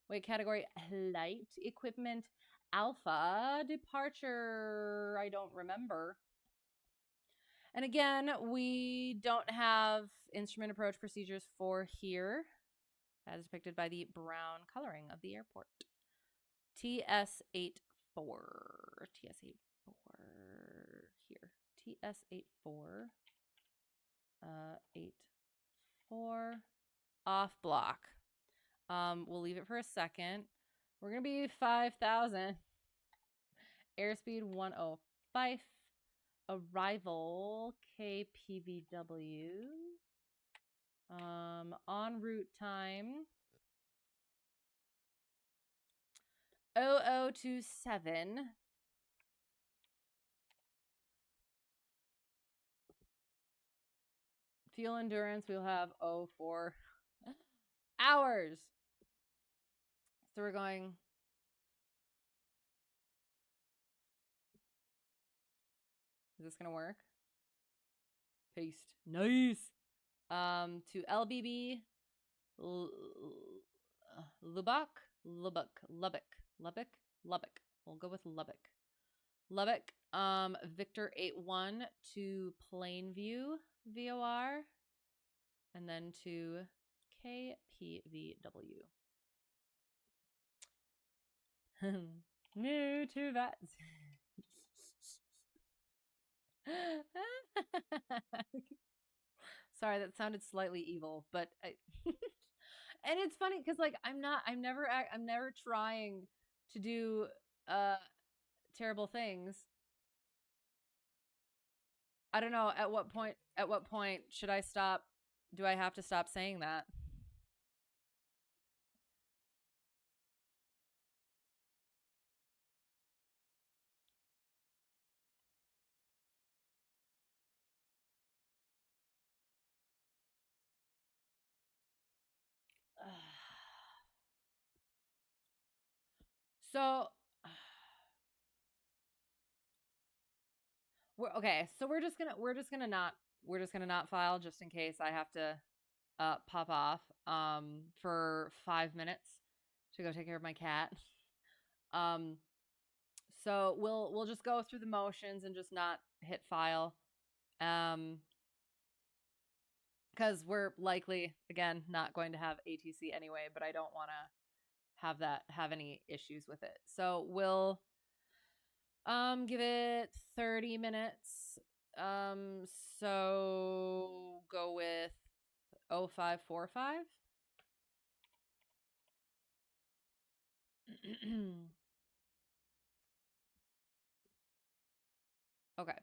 Weight category, light equipment, alpha, departure, I don't remember. And again, we don't have instrument approach procedures for here, as depicted by the brown coloring of the airport. TS84. TS84 here. TS84. 84. Off block. We'll leave it for a second. We're going to be 5,000. Airspeed 105. Arrival KPVW. En route time 0027. Fuel endurance, we'll have 04 hours. So we're going. Is this going to work? Paste. Nice. To LBB, Lubbock. We'll go with Lubbock. Victor 81 to Plainview VOR, and then to KPVW. New to that. Sorry, that sounded slightly evil, but and it's funny because like I'm never trying to do terrible things. I don't know at what point should I stop? Do I have to stop saying that? So we're just gonna not file just in case I have to pop off for 5 minutes to go take care of my cat. So we'll just go through the motions and just not hit file. Because we're likely again not going to have ATC anyway, but I don't want to have any issues with it. So we'll give it 30 minutes. So go with 0545. Okay.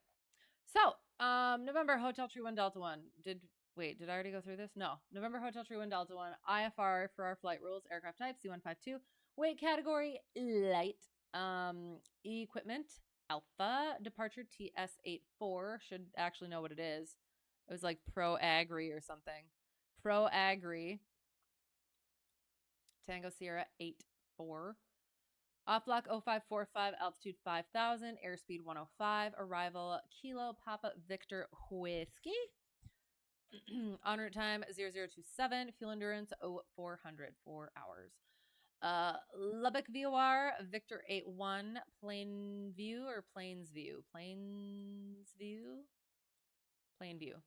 So, November Hotel Tree 1 Delta 1. Did I already go through this? No. November Hotel Tree 1 Delta 1. IFR for our flight rules. Aircraft type C152. Weight category light. Equipment alpha. Departure TS84. Should actually know what it is. It was like Pro Agri or something. Pro Agri. Tango Sierra 84. Off block 0545, altitude 5,000, airspeed 105, arrival Kilo Papa Victor Whiskey. En route time 0027, fuel endurance 0400, 4 hours. Lubbock VOR Victor 81, Plainview or Plainsview? Plainview.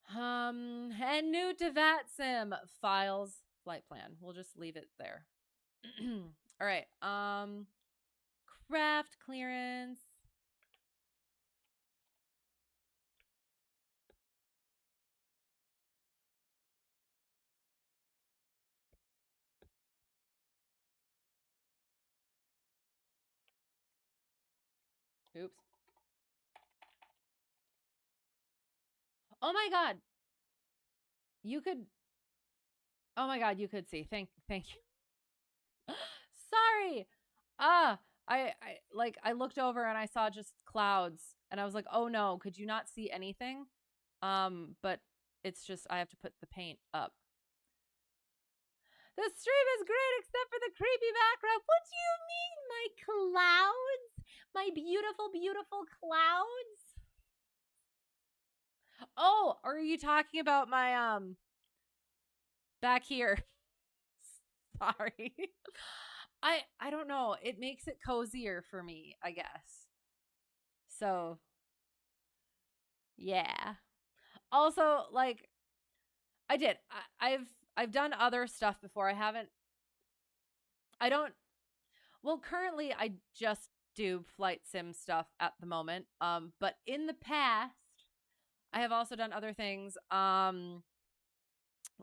And new to VATSIM files flight plan. We'll just leave it there. All right. Craft clearance. Oops. Oh my God. You could. Oh my God, you could see. Thank you. Sorry. I looked over and I saw just clouds and I was like, "Oh no, could you not see anything?" But it's just I have to put the paint up. The stream is great except for the creepy background. What do you mean, my clouds? My beautiful, beautiful clouds. Oh, are you talking about my back here? Sorry. I don't know. It makes it cozier for me, I guess. So, yeah. Also, like I did. I've done other stuff before. I don't well, currently I just do flight sim stuff at the moment. But in the past, I have also done other things.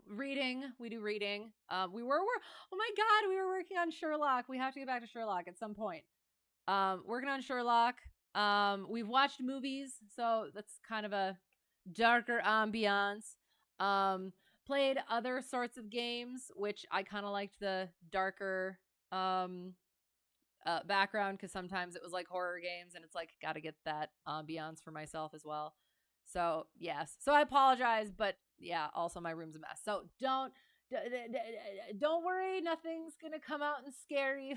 Reading, we do reading. Oh my god, we were working on Sherlock. We have to get back to Sherlock at some point. Working on Sherlock. We've watched movies, so that's kind of a darker ambiance. Played other sorts of games, which I kind of liked the darker background, because sometimes it was like horror games, and it's like got to get that ambiance for myself as well. So yes, so I apologize, but yeah, also my room's a mess. So don't worry, nothing's gonna come out and scare you.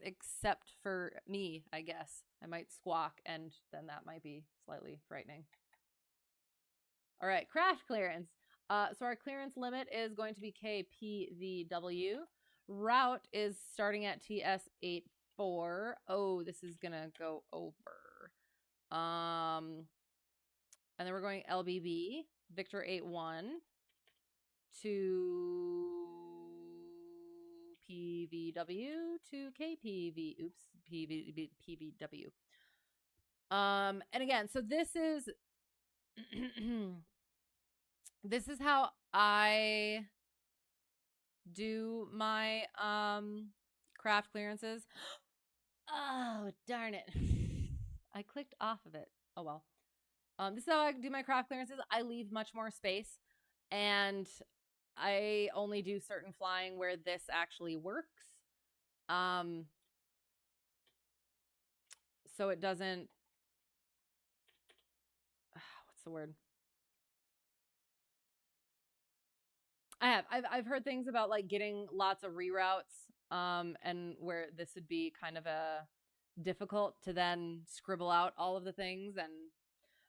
Except for me, I guess. I might squawk, and then that might be slightly frightening. All right, craft clearance. So our clearance limit is going to be KPVW. Route is starting at TS84. Oh, this is gonna go over. And then we're going LBB, Victor 81 to PVW to PVW. And again, so this is this is how I do my craft clearances. Oh, darn it. I clicked off of it. Oh well. This is how I do my craft clearances. I leave much more space, and I only do certain flying where this actually works. So it doesn't what's the word? I've heard things about like getting lots of reroutes, and where this would be kind of a difficult to then scribble out all of the things,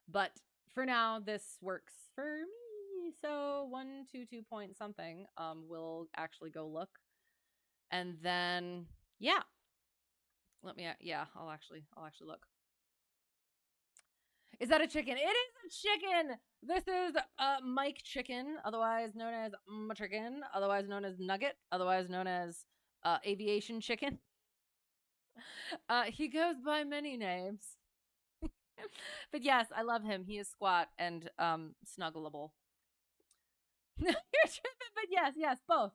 but for now this works for me. So 122 point something, we'll actually go look, and then yeah, I'll actually look. Is that a chicken? It is a chicken. This is Mike Chicken, otherwise known as Chicken, otherwise known as Nugget, otherwise known as Aviation Chicken. He goes by many names. But yes, I love him. He is squat and snuggleable. You're tripping, but yes, both.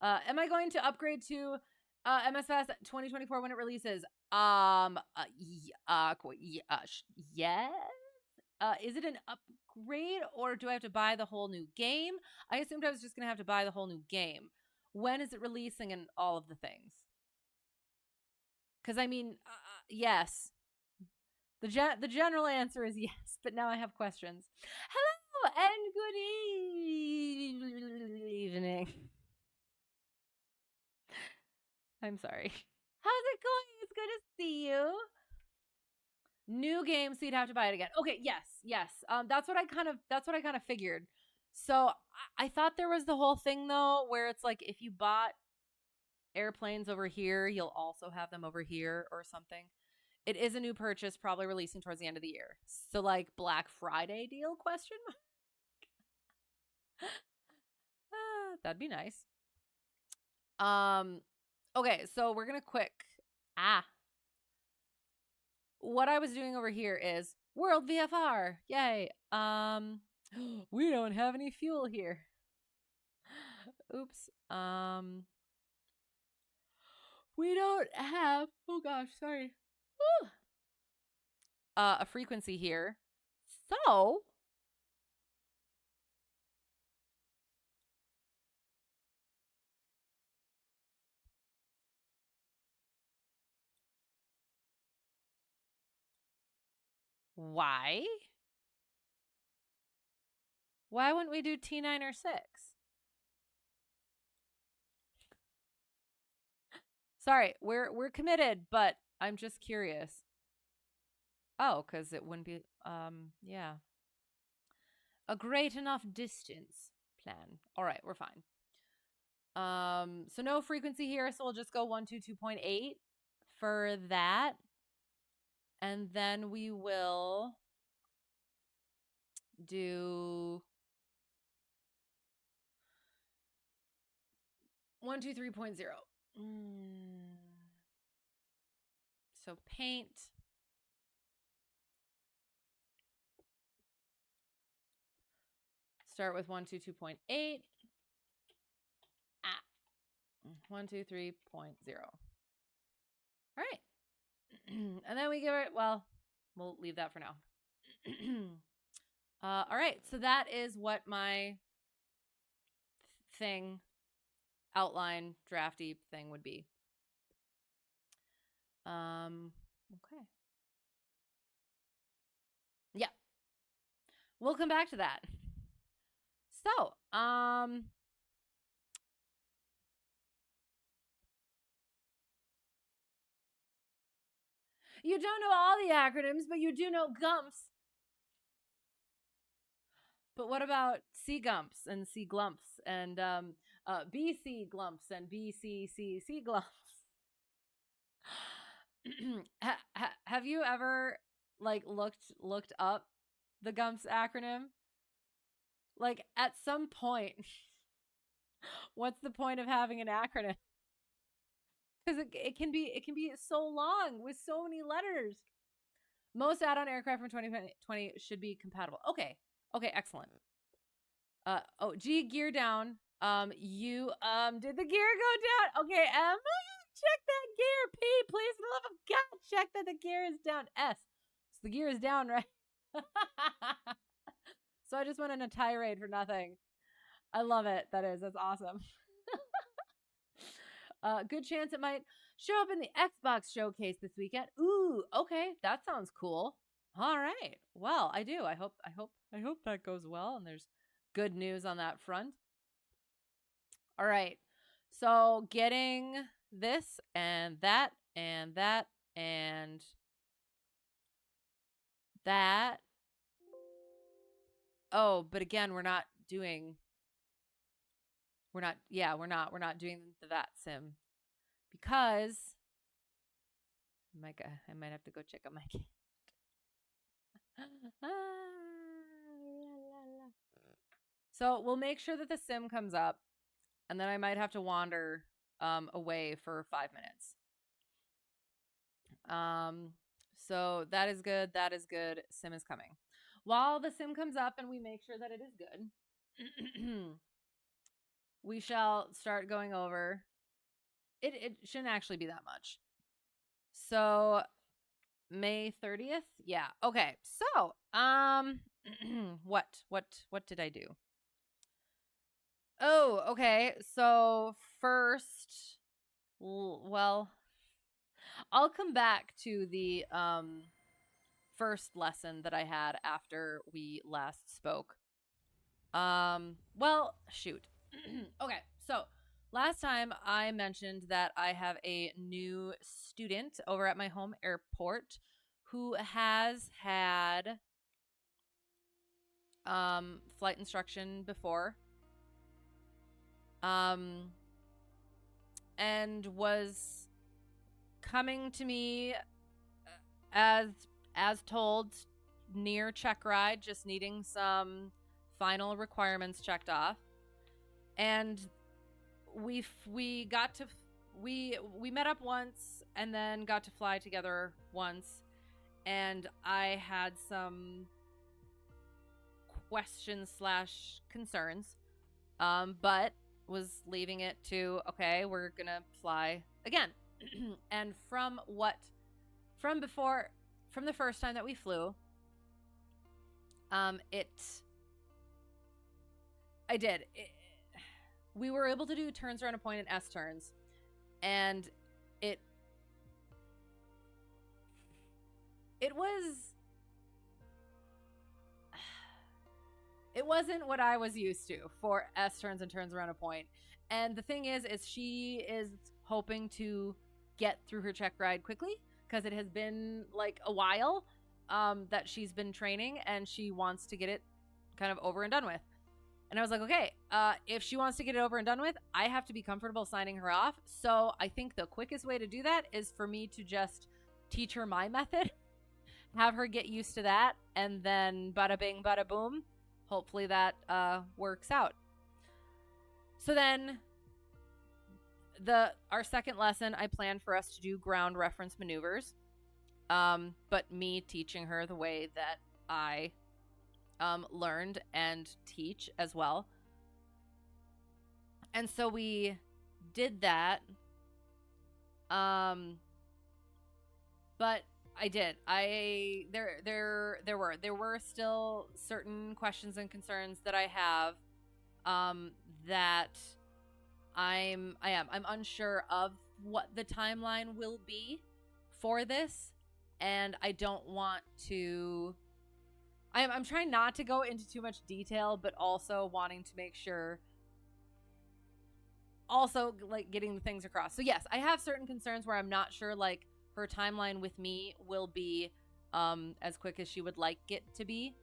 Am I going to upgrade to MSFS 2024 when it releases? Yes. Is it an upgrade, or do I have to buy the whole new game? I assumed I was just gonna have to buy the whole new game. When is it releasing, and all of the things? Because I mean, yes. The general answer is yes, but now I have questions. Hello and good evening. I'm sorry. How's it going? It's good to see you. New game, so you'd have to buy it again. Okay, yes. That's what I kind of figured. So I thought there was the whole thing though, where it's like if you bought airplanes over here, you'll also have them over here or something. It is a new purchase, probably releasing towards the end of the year. So like Black Friday deal question? That'd be nice. Okay, so we're gonna quick what I was doing over here is World VFR. Yay. We don't have any fuel here. Oops. We don't have, oh gosh, sorry. Woo. A frequency here. So why? Why wouldn't we do T9 or 6? Sorry, we're committed, but I'm just curious. Oh, because it wouldn't be yeah. A great enough distance plan. All right, we're fine. So no frequency here, so we'll just go 122.8 for that. And then we will do 123.0. So paint. Start with 122.8. 123.0. All right. And then we give it, well, we'll leave that for now. All right. So that is what my thing, outline, drafty thing would be. Okay. Yeah. We'll come back to that. So, you don't know all the acronyms, but you do know GUMPS. But what about C GUMPS and C GLUMPS and BC GLUMPS and BCCC GLUMPS? Have you ever like looked up the GUMPS acronym? Like at some point, what's the point of having an acronym? Because it can be so long with so many letters. Most add-on aircraft from 2020 should be compatible. Okay, excellent. G, gear down. You did the gear go down? Okay, M, check that gear. P, please, for the love of God, check that the gear is down. S, so the gear is down, right? So I just went on a tirade for nothing. I love it. That's awesome. Good chance it might show up in the Xbox showcase this weekend. Ooh, okay, that sounds cool. All right. Well, I do. I hope that goes well and there's good news on that front. All right. So getting this and that and that and that. Oh, but again, we're not doing the VAT sim because I might have to go check on my cat. So we'll make sure that the sim comes up, and then I might have to wander away for 5 minutes. So that is good. That is good. Sim is coming. While the sim comes up and we make sure that it is good, we shall start going over. It shouldn't actually be that much. So May 30th? Yeah. Okay. So, what did I do? Oh, okay. So first, well, I'll come back to the first lesson that I had after we last spoke. Well, shoot. Okay. So, last time I mentioned that I have a new student over at my home airport who has had flight instruction before. And was coming to me as told, near check ride, just needing some final requirements checked off. And we met up once and then got to fly together once, and I had some questions / concerns, but was leaving it to, okay, we're gonna fly again. And from the first time that we flew, we were able to do turns around a point and S turns, and it wasn't what I was used to for S turns and turns around a point. And the thing is she is hoping to get through her check ride quickly, because it has been like a while that she's been training, and she wants to get it kind of over and done with. And I was like, okay, if she wants to get it over and done with, I have to be comfortable signing her off. So I think the quickest way to do that is for me to just teach her my method, have her get used to that, and then bada bing, bada boom. Hopefully that works out. So then our second lesson, I planned for us to do ground reference maneuvers, but me teaching her the way that I learned and teach as well. And so we did that. But I did. There were still certain questions and concerns that I have that I'm unsure of what the timeline will be for this, and I don't want to. I'm trying not to go into too much detail, but also wanting to make sure, also like getting the things across. So yes, I have certain concerns where I'm not sure like her timeline with me will be as quick as she would like it to be.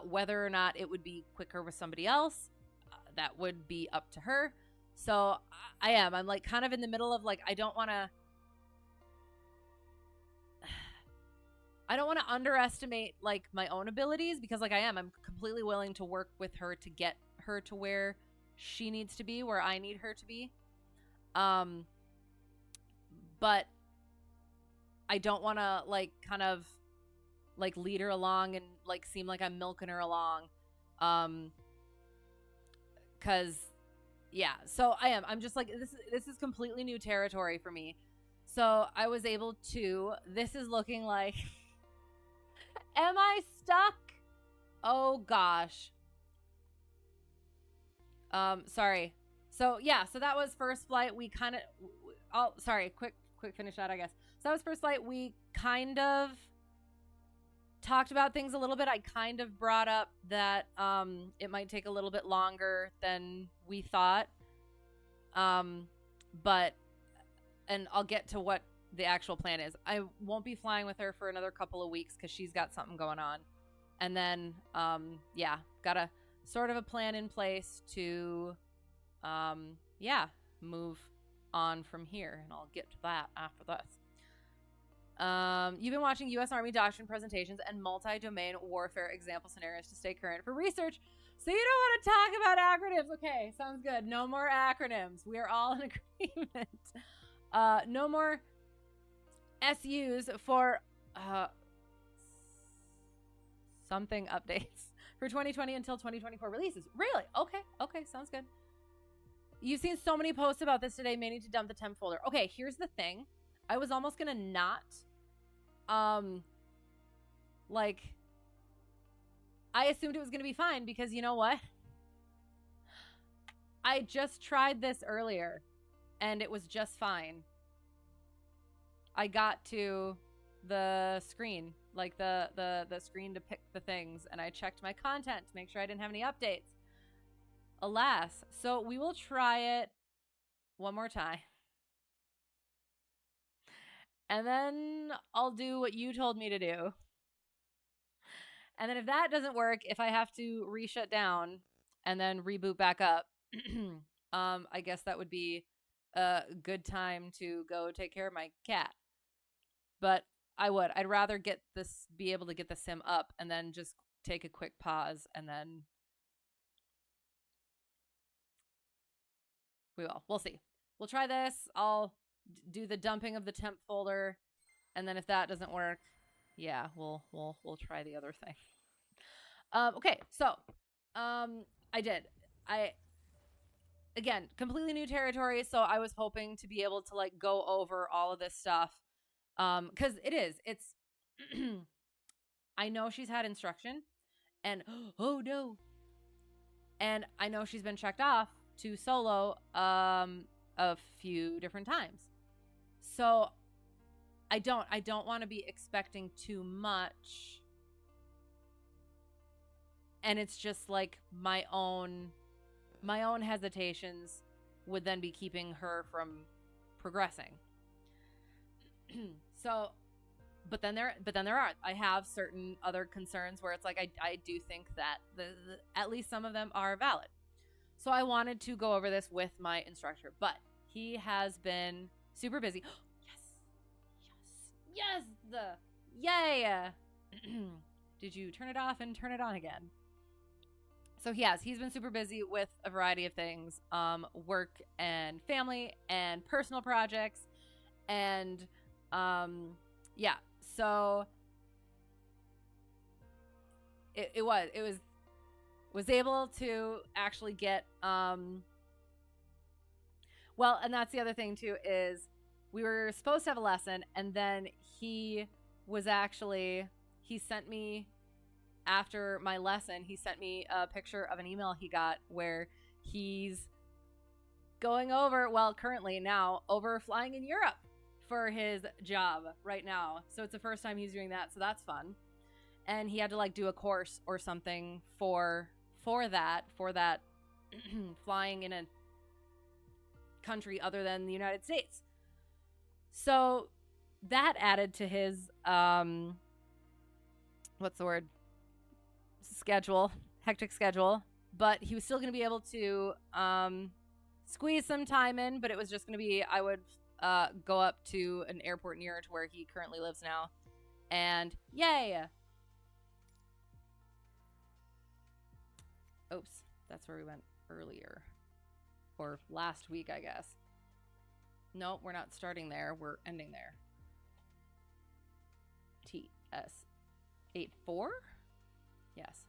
Whether or not it would be quicker with somebody else, that would be up to her. So I'm like kind of in the middle of like, I don't want to underestimate like my own abilities, because like I'm completely willing to work with her to get her to where she needs to be, where I need her to be. But I don't want to like kind of like lead her along and like seem like I'm milking her along. Cause yeah, so I'm just like, this is completely new territory for me. So I was able to, this is looking like, am I stuck? Oh gosh. Sorry. So yeah, so that was first flight. We kind of, quick finish that, I guess. So that was first flight. We kind of talked about things a little bit. I kind of brought up that it might take a little bit longer than we thought. But, and I'll get to what the actual plan is. I won't be flying with her for another couple of weeks because she's got something going on. And then, got a sort of a plan in place to, move on from here. And I'll get to that after this. You've been watching U.S. Army doctrine presentations and multi-domain warfare example scenarios to stay current for research. So you don't want to talk about acronyms. Okay, sounds good. No more acronyms. We are all in agreement. No more SUs for something updates for 2020 until 2024 releases. Really? Okay, sounds good. You've seen so many posts about this today. May need to dump the temp folder. Okay, here's the thing. I was almost gonna not, I assumed it was gonna be fine because you know what? I just tried this earlier and it was just fine. I got to the screen, like the screen to pick the things, and I checked my content to make sure I didn't have any updates. Alas, so we will try it one more time. And then I'll do what you told me to do. And then if that doesn't work, if I have to re-shut down and then reboot back up, I guess that would be a good time to go take care of my cat. But I'd rather be able to get the sim up and then just take a quick pause, and then we'll see. We'll try this. I'll do the dumping of the temp folder, and then if that doesn't work, yeah, we'll try the other thing. Okay, so again, completely new territory, so I was hoping to be able to like go over all of this stuff, because it's I know she's had instruction, and oh no, and I know she's been checked off to solo a few different times. So I don't want to be expecting too much. And it's just like my own hesitations would then be keeping her from progressing. So, but then there are, I have certain other concerns where it's like, I do think that at least some of them are valid. So I wanted to go over this with my instructor, but he has been super busy. Yes, yay. Did you turn it off and turn it on again? So he's been super busy with a variety of things, work and family and personal projects. And, so it was able to actually get, well, and that's the other thing too, is we were supposed to have a lesson, and then he sent me, after my lesson, he sent me a picture of an email he got where he's going over, currently now, over flying in Europe for his job right now. So it's the first time he's doing that, so that's fun. And he had to do a course or something for that flying in a country other than the United States. So that added to his hectic schedule, but he was still going to be able to squeeze some time in, but it was just going to be, I would go up to an airport near to where he currently lives now, and yay. Oops, that's where we went earlier, or last week, I guess. No, we're not starting there, we're ending there. TS84? Yes.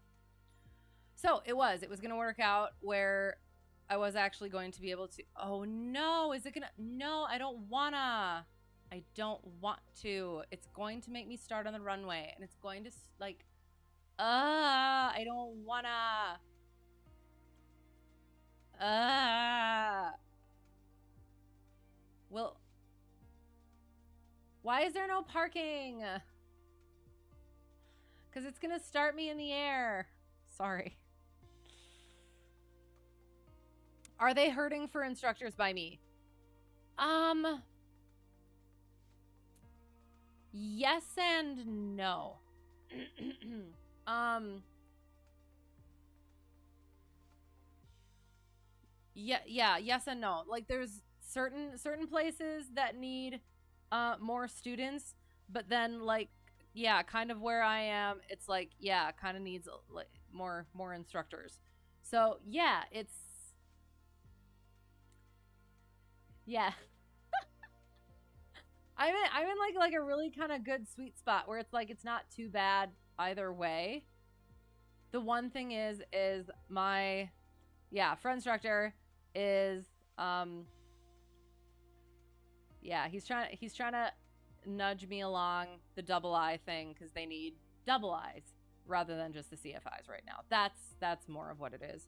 So it was going to work out where I was actually going to be able to, oh no, no, I don't want to. It's going to make me start on the runway, and it's going to I don't wanna. Well, why is there no parking? Because it's gonna start me in the air. Sorry. Are they hurting for instructors by me? Yes and no. Yeah, yes and no. There's certain places that need more students, but then kind of where I am, it's kind of needs more instructors. So yeah, I'm in a really kind of good sweet spot where it's not too bad either way. The one thing is my friendstructor is he's trying to nudge me along the double I thing, because they need double I's rather than just the CFIs right now. That's more of what it is.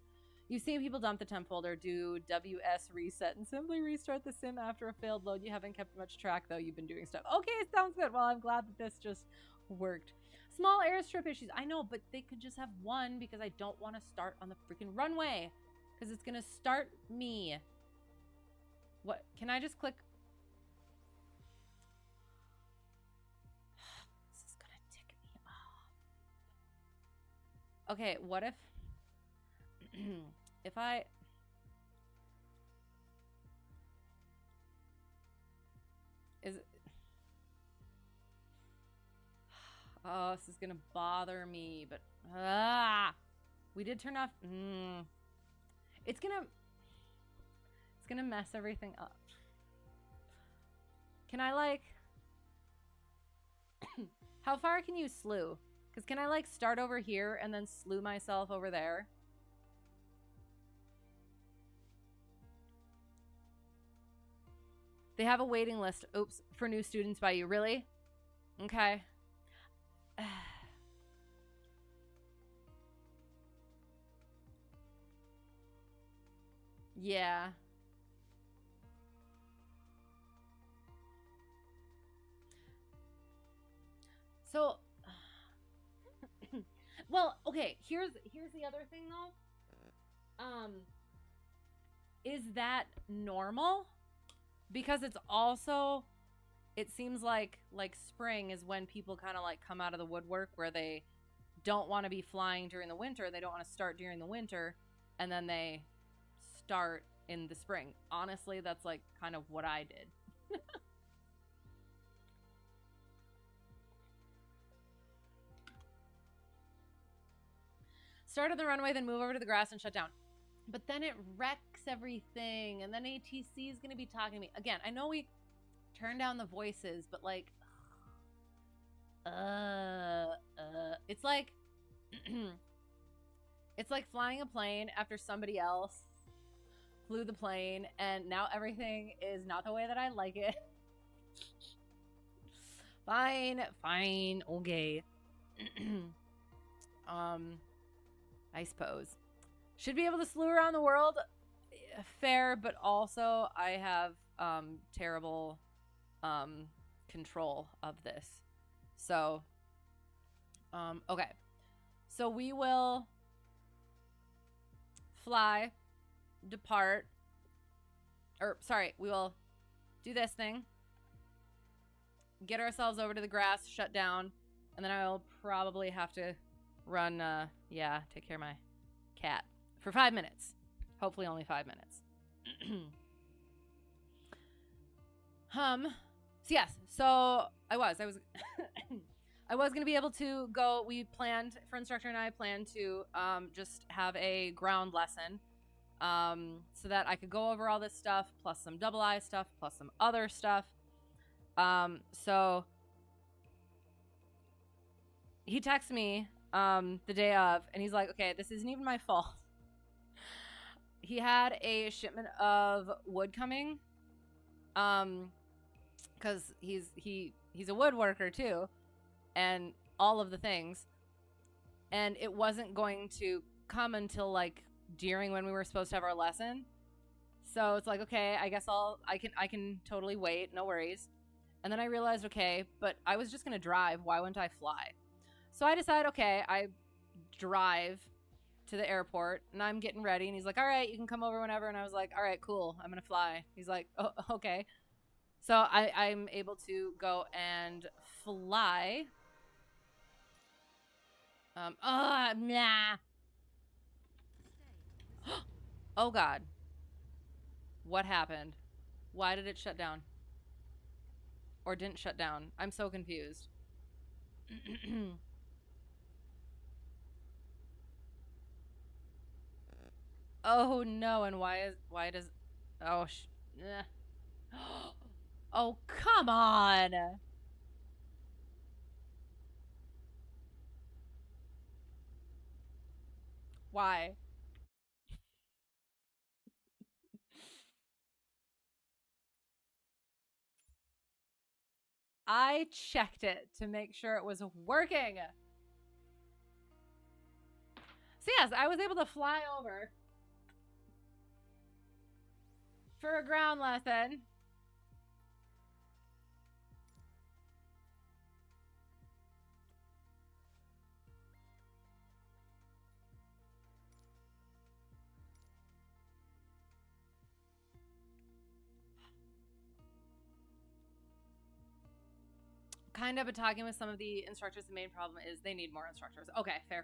You've seen people dump the temp folder, do WS reset, and simply restart the sim after a failed load. You haven't kept much track, though. You've been doing stuff. Okay, sounds good. Well, I'm glad that this just worked. Small airstrip issues. I know, but they could just have one, because I don't want to start on the freaking runway, because it's going to start me. What? Can I just click? This is going to tick me off. Okay, what if... if I... Oh, this is gonna bother me, but we did turn off. It's gonna mess everything up. Can I how far can you slew? Because can I start over here and then slew myself over there? They have a waiting list. Oops, for new students by you. Really? Okay. Yeah. So, well, okay. Here's the other thing though. Is that normal? Because it's also it seems like spring is when people kind of like come out of the woodwork where they don't want to be flying during the winter. They don't want to start during the winter, and then they start in the spring. Honestly, that's like kind of what I did. Start at the runway, then move over to the grass and shut down. But then it wrecks everything, and then ATC is going to be talking to me. Again, I know we turned down the voices, but like, it's like, it's like flying a plane after somebody else flew the plane, and now everything is not the way that I like it. Fine, okay. I suppose. Should be able to slew around the world. Fair, but also I have terrible control of this. So, okay. So we will fly, depart, or sorry, we will do this thing, get ourselves over to the grass, shut down, and then I will probably have to run, take care of my cat for 5 minutes. Hopefully only 5 minutes. So yes, so I was I was going to be able to go. We planned, friendstructor and I planned to just have a ground lesson so that I could go over all this stuff, plus some double I stuff, plus some other stuff. So he texted me the day of, and he's like, okay, this isn't even my fault. He had a shipment of wood coming, because he's a woodworker too, and all of the things, and it wasn't going to come until like during when we were supposed to have our lesson. So it's like, okay, I guess I can totally wait, no worries. And then I realized, okay, but I was just gonna drive. Why wouldn't I fly? So I decided, okay, I drive to the airport, and I'm getting ready, and he's like, all right, you can come over whenever. And I was like, all right, cool, I'm gonna fly. He's like, oh, okay. So I'm able to go and fly. Nah. Oh God. What happened? Why did it shut down? Or didn't shut down? I'm so confused. Oh no, and why does, oh oh, come on. Why? I checked it to make sure it was working. So yes, I was able to fly over for a ground lesson. Kind of, but talking with some of the instructors, the main problem is they need more instructors. Okay, fair.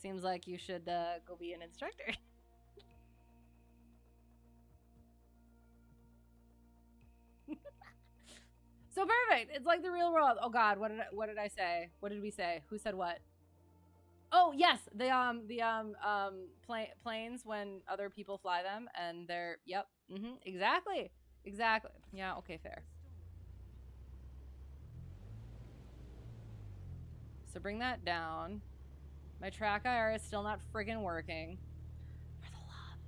Seems like you should go be an instructor. So perfect. It's like the real world. Oh God, what did I say? What did we say? Who said what? Oh yes, the planes when other people fly them, and they're exactly. Yeah, okay, fair. So bring that down. My track IR is still not friggin' working. For the love.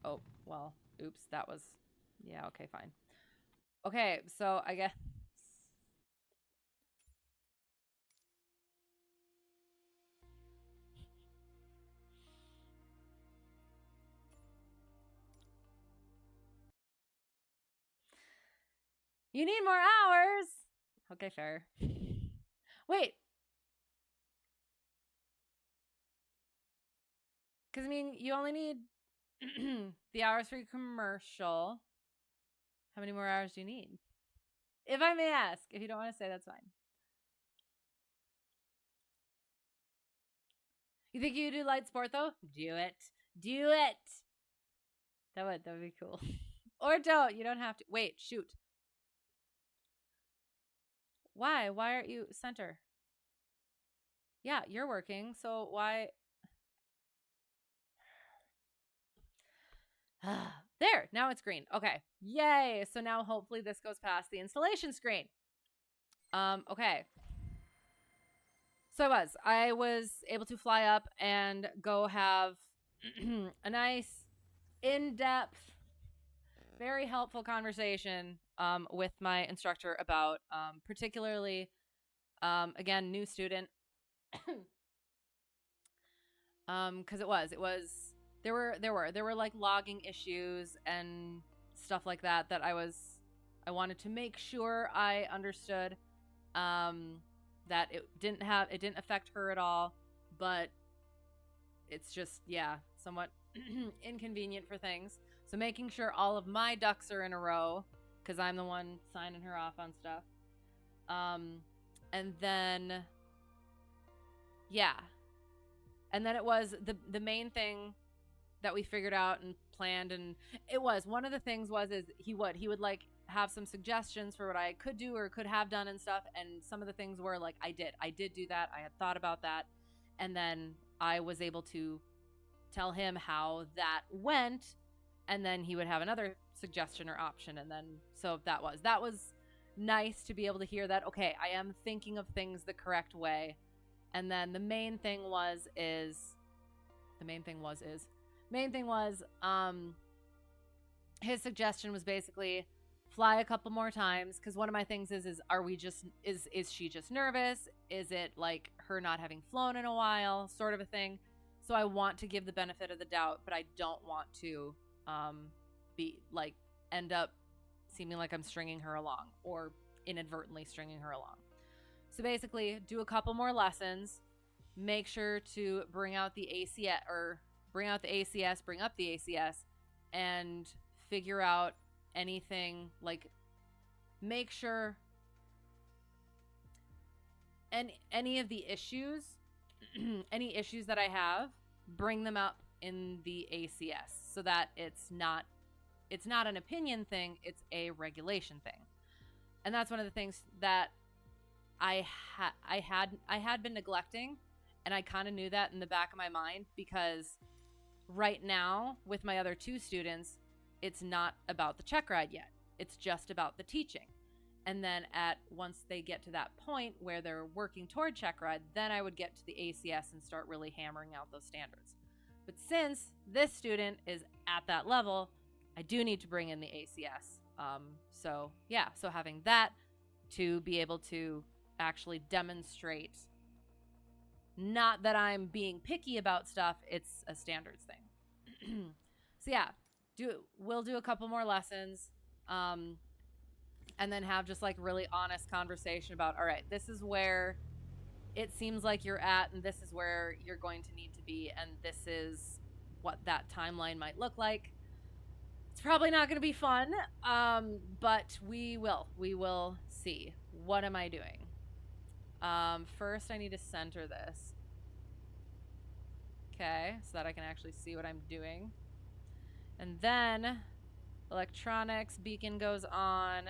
Oh, well, oops, that was, yeah, okay, fine. Okay, so I guess. You need more hours. Okay, fair. Wait, Because, I mean, you only need the hours for your commercial. How many more hours do you need? If I may ask. If you don't want to say, that's fine. You think you do light sport, though? Do it. Do it. That would be cool. Or don't. You don't have to. Wait, shoot. Why? Why aren't you center? Yeah, you're working, so why? There, now it's green. Okay, yay. So now hopefully this goes past the installation screen. Okay. So I was able to fly up and go have a nice, in-depth, very helpful conversation with my instructor about particularly, again, new student. Because it was there were like logging issues and stuff like that I wanted to make sure I understood that it didn't affect her at all, but it's just, yeah, somewhat inconvenient for things. So making sure all of my ducks are in a row, because I'm the one signing her off on stuff. And then, yeah. And then it was the main thing that we figured out and planned, and it was one of the things is he would like have some suggestions for what I could do or could have done and stuff, and some of the things were like I did do that, I had thought about that, and then I was able to tell him how that went, and then he would have another suggestion or option, and then so that was nice to be able to hear that, okay, I am thinking of things the correct way. And then the main thing was his suggestion was basically fly a couple more times, because one of my things is she just nervous? Is it like her not having flown in a while, sort of a thing? So I want to give the benefit of the doubt, but I don't want to be like end up seeming like I'm stringing her along or inadvertently stringing her along. So basically, do a couple more lessons, make sure to bring out the ACS, bring up the ACS, and figure out anything, like make sure any of the issues, any issues that I have, bring them up in the ACS so that it's not an opinion thing, it's a regulation thing. And that's one of the things that I had been neglecting, and I kind of knew that in the back of my mind, because right now with my other two students, it's not about the check ride yet. It's just about the teaching. And then once they get to that point where they're working toward check ride, then I would get to the ACS and start really hammering out those standards. But since this student is at that level, I do need to bring in the ACS. So having that to be able to actually demonstrate, not that I'm being picky about stuff, it's a standards thing. So yeah, we'll do a couple more lessons, and then have just like really honest conversation about, all right, this is where it seems like you're at, and this is where you're going to need to be, and this is what that timeline might look like. It's probably not going to be fun, but we will see. What am I doing? First I need to center this. Okay, so that I can actually see what I'm doing. And then electronics beacon goes on.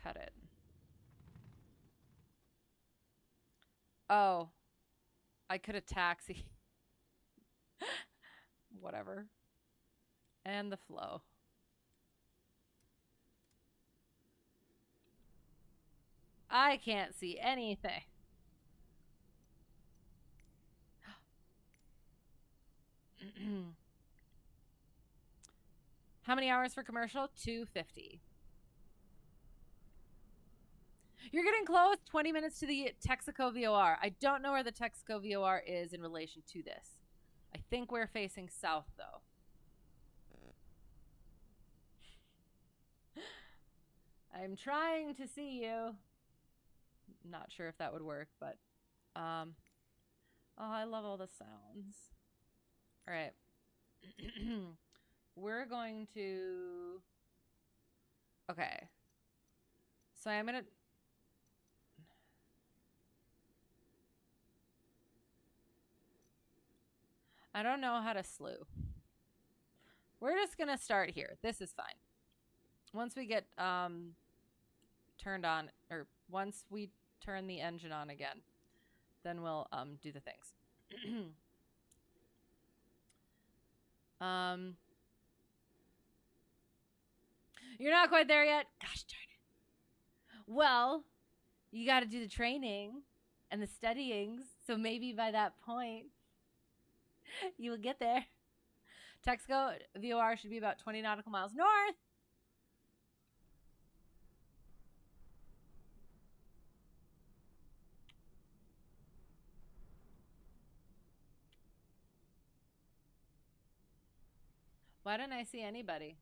Cut it. Oh, I could have taxi. Whatever. And the flow. I can't see anything. How many hours for commercial? 250. You're getting close. 20 minutes to the Texaco VOR. I don't know where the Texaco VOR is in relation to this. I think we're facing south, though. I'm trying to see you. Not sure if that would work, but Oh, I love all the sounds. All right. We're going to... Okay. So I'm going to... I don't know how to slew. We're just going to start here. This is fine. Once we get turned on, or once we turn the engine on again, then we'll do the things. You're not quite there yet? Gosh darn it. Well, you got to do the training and the studyings, so maybe by that point, you will get there. Texaco VOR should be about 20 nautical miles north. Why don't I see anybody?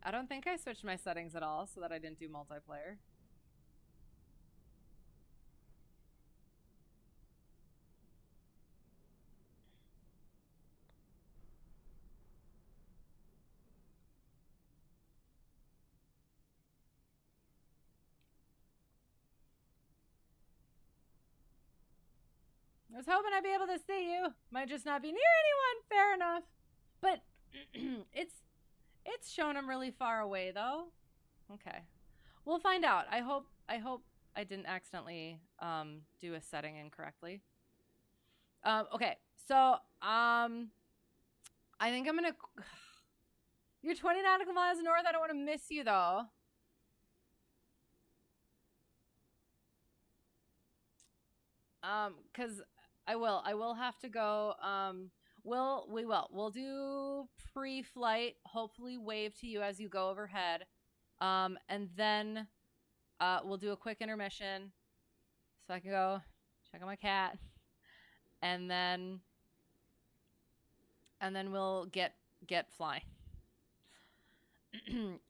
I don't think I switched my settings at all so that I didn't do multiplayer. I was hoping I'd be able to see you. Might just not be near anyone. Fair enough. But it's shown I'm really far away though. Okay. We'll find out. I hope I didn't accidentally do a setting incorrectly. Okay. So I think I'm gonna... You're 20 nautical miles north. I don't want to miss you though. Because I will have to go. We'll do pre-flight, hopefully wave to you as you go overhead. And then we'll do a quick intermission so I can go check on my cat. And then we'll get flying.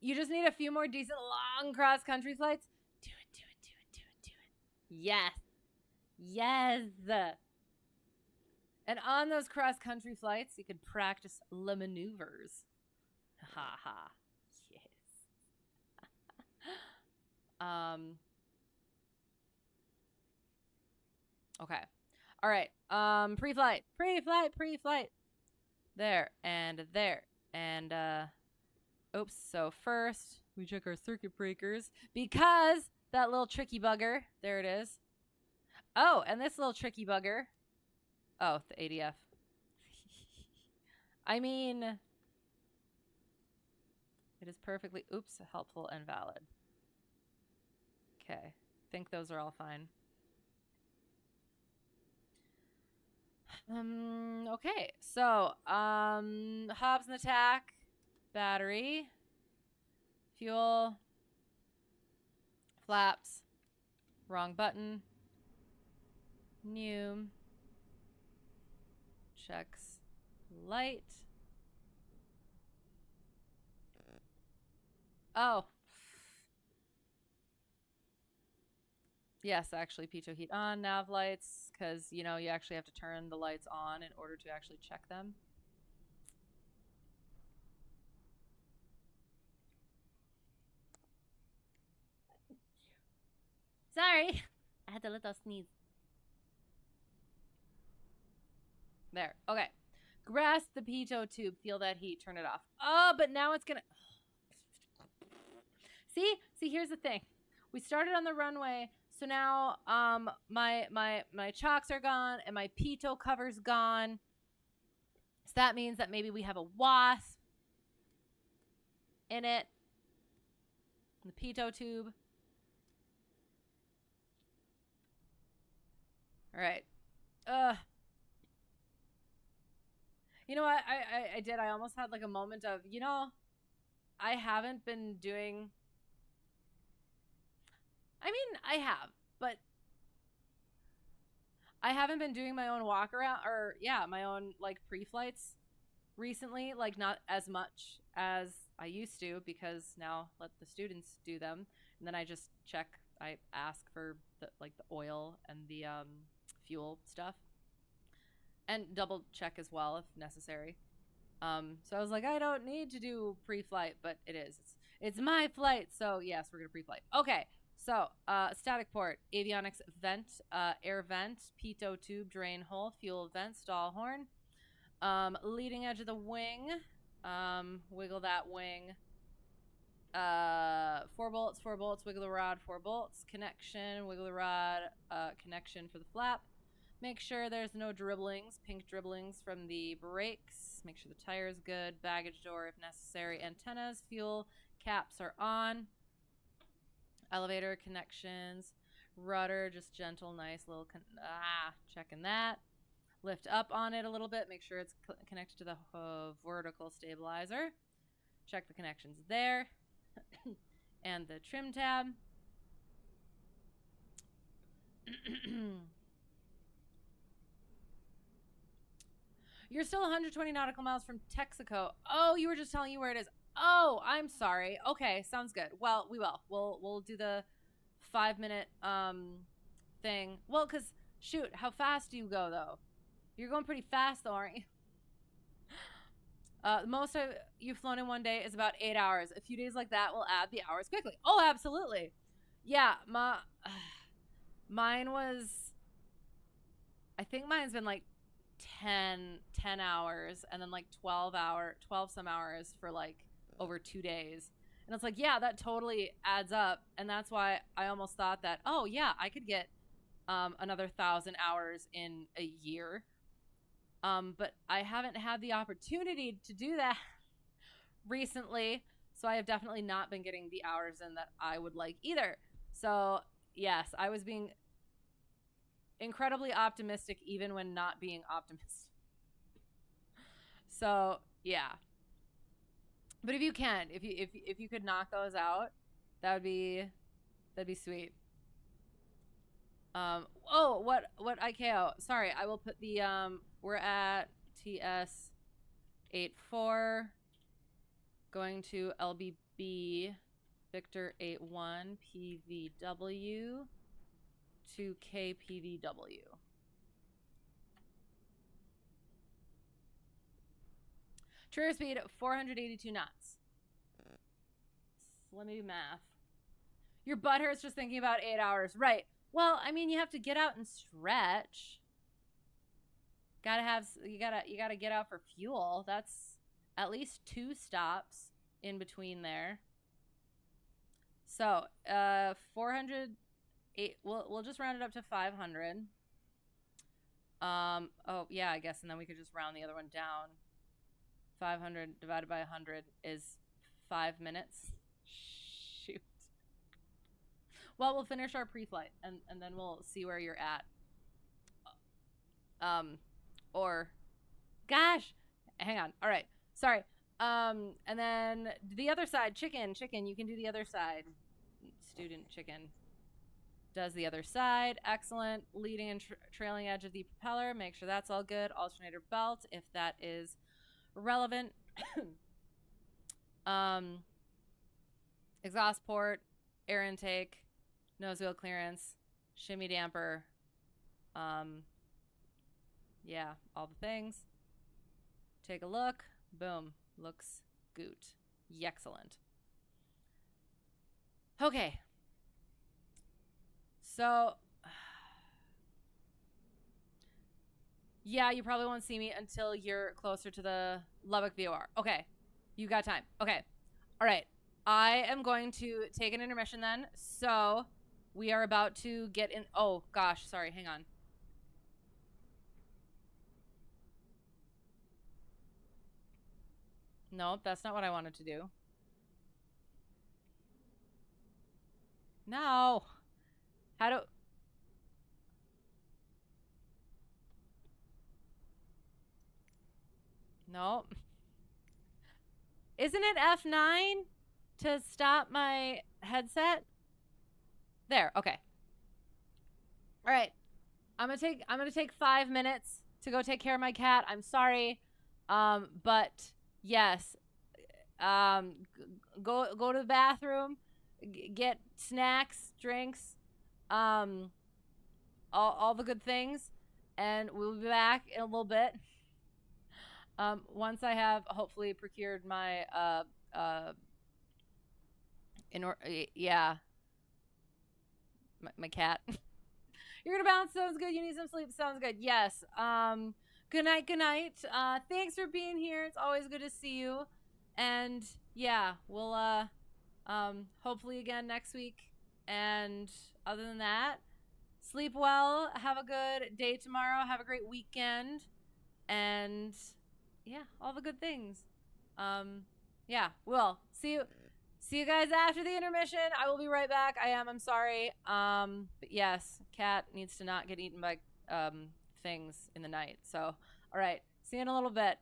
You just need a few more decent long cross-country flights. Do it. Yes. And on those cross-country flights, you could practice the maneuvers. Ha ha. Yes. Okay. All right. Pre-flight. There. And oops. So first, we check our circuit breakers because that little tricky bugger. There it is. Oh, and this little tricky bugger. Oh, the ADF. I mean, it is perfectly, oops, helpful and valid. Okay. Think those are all fine. Okay. So, hobs and attack, battery, fuel, flaps, wrong button, new, checks light. Oh. Yes, actually, pitot heat on, nav lights, because, you know, you actually have to turn the lights on in order to actually check them. Sorry. I had a little sneeze. There. Okay. Grasp the pitot tube. Feel that heat. Turn it off. Oh, but now it's gonna... See, here's the thing. We started on the runway, so now my chocks are gone and my pitot cover's gone. So that means that maybe we have a wasp in it. In the pitot tube. All right. You know what? I did. I almost had like a moment of, you know, I haven't been doing... I mean, I have, but I haven't been doing my own walk around, or yeah, my own like pre-flights recently, like not as much as I used to, because now let the students do them, and then I just check. I ask for the oil and the fuel stuff, and double check as well if necessary. So I was like, I don't need to do pre-flight, but it is. It's my flight, so yes, we're gonna pre-flight. Okay, so static port, avionics vent, air vent, pitot tube, drain hole, fuel vent, stall horn, leading edge of the wing, wiggle that wing. 4 bolts, 4 bolts, wiggle the rod, 4 bolts, connection, wiggle the rod, connection for the flap. Make sure there's no dribblings, pink dribblings from the brakes. Make sure the tire is good. Baggage door if necessary. Antennas, fuel, caps are on. Elevator connections. Rudder, just gentle, nice little, checking that. Lift up on it a little bit. Make sure it's connected to the vertical stabilizer. Check the connections there. And the trim tab. You're still 120 nautical miles from Texaco. Oh, you were just telling you where it is. Oh, I'm sorry. Okay, sounds good. Well, we will. We'll do the 5-minute thing. Well, because shoot, how fast do you go though? You're going pretty fast though, aren't you? The most you've flown in one day is about 8 hours. A few days like that will add the hours quickly. Oh, absolutely. Yeah, mine was, I think mine's been like 10 hours and then like 12 some hours for like over 2 days. And it's like, yeah, that totally adds up. And that's why I almost thought that, oh yeah, I could get another 1,000 hours in a year. But I haven't had the opportunity to do that recently. So I have definitely not been getting the hours in that I would like either. So yes, I was being incredibly optimistic even when not being optimistic. So yeah. But if you can, if you could knock those out, that'd be sweet. Oh, what ICAO? Sorry, I will put the we're at TS 84 going to LBB Victor 81 PVW to KPVW. Trigger speed 482 knots. Let me do math. Your butt hurts just thinking about 8 hours. Right. Well, I mean, you have to get out and stretch. You gotta get out for fuel. That's at least 2 stops in between there. So 408. We'll just round it up to 500. Oh yeah, I guess, and then we could just round the other one down. 500 divided by 100 is 5 minutes. Shoot. Well, we'll finish our pre-flight and then we'll see where you're at. Or gosh, hang on. All right. Sorry. And then the other side, chicken, you can do the other side. Student chicken does the other side. Excellent. Leading and trailing edge of the propeller. Make sure that's all good. Alternator belt, if that is relevant. Exhaust port, air intake, nose wheel clearance, shimmy damper. Yeah, all the things. Take a look. Boom. Looks good. Excellent. Okay. So, yeah, you probably won't see me until you're closer to the Lubbock VOR. Okay. You got time. Okay. All right. I am going to take an intermission then. So, we are about to get in. Oh, gosh. Sorry. Hang on. Nope, that's not what I wanted to do. No. How do... Nope. Isn't it F9 to stop my headset? There, okay. All right. I'm gonna take 5 minutes to go take care of my cat. I'm sorry, but yes, go to the bathroom, get snacks, drinks, all the good things, and we'll be back in a little bit. Once I have hopefully procured my yeah, my cat. You're gonna bounce. Sounds good. You need some sleep. Sounds good. Yes. Good night. Good night. Thanks for being here. It's always good to see you. And yeah, we'll hopefully again next week. And other than that, sleep well. Have a good day tomorrow. Have a great weekend. And yeah, all the good things. Yeah, we'll see you guys after the intermission. I will be right back. I'm sorry. But yes, cat needs to not get eaten by things in the night. So, all right. See you in a little bit.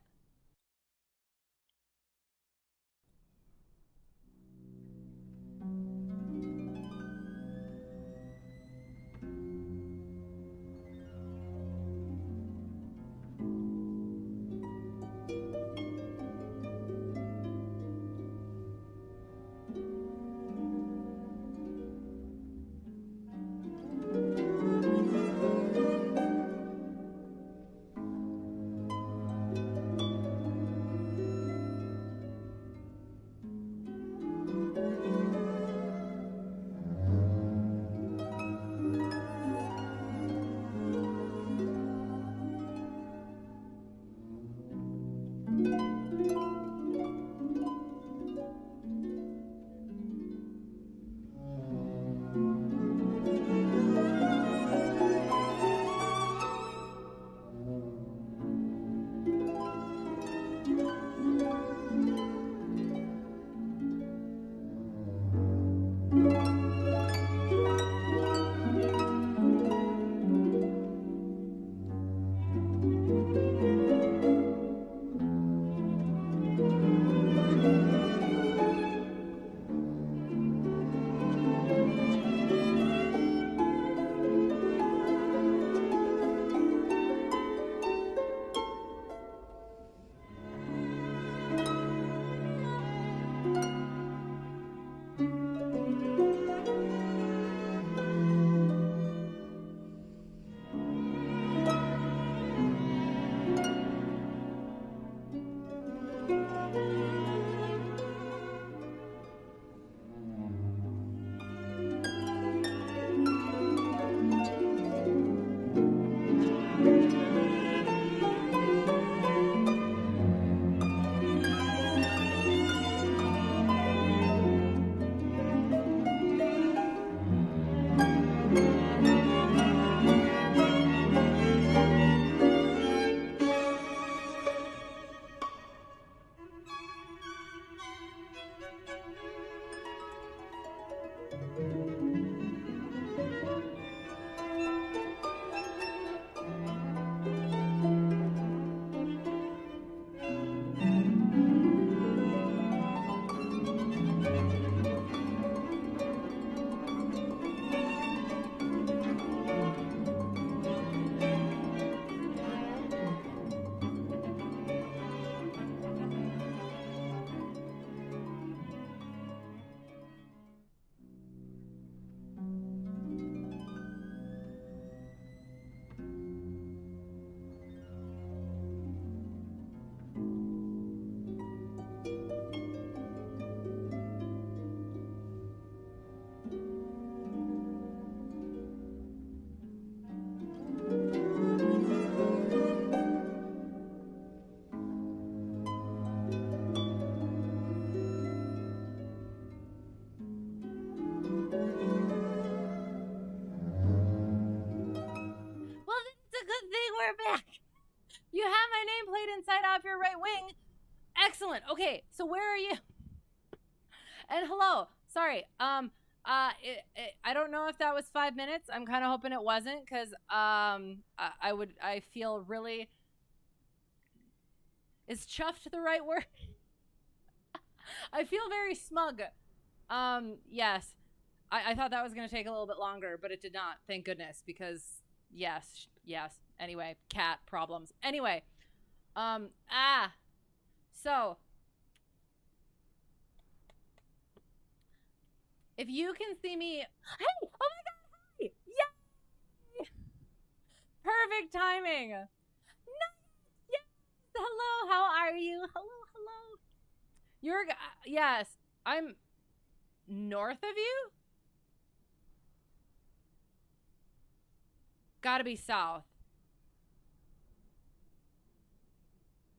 We're back. You have my nameplate inside off your right wing. Excellent. Okay, so where are you? And hello. Sorry. I don't know if that was 5 minutes. I'm kind of hoping it wasn't, because I feel really. Is chuffed the right word? I feel very smug. Yes. I thought that was going to take a little bit longer, but it did not. Thank goodness, because Yes. Anyway, cat problems. Anyway, so if you can see me, hey, oh my God, hi, yay! Perfect timing. No, yes, hello, how are you? Hello. You're, yes, I'm north of you? Gotta be south.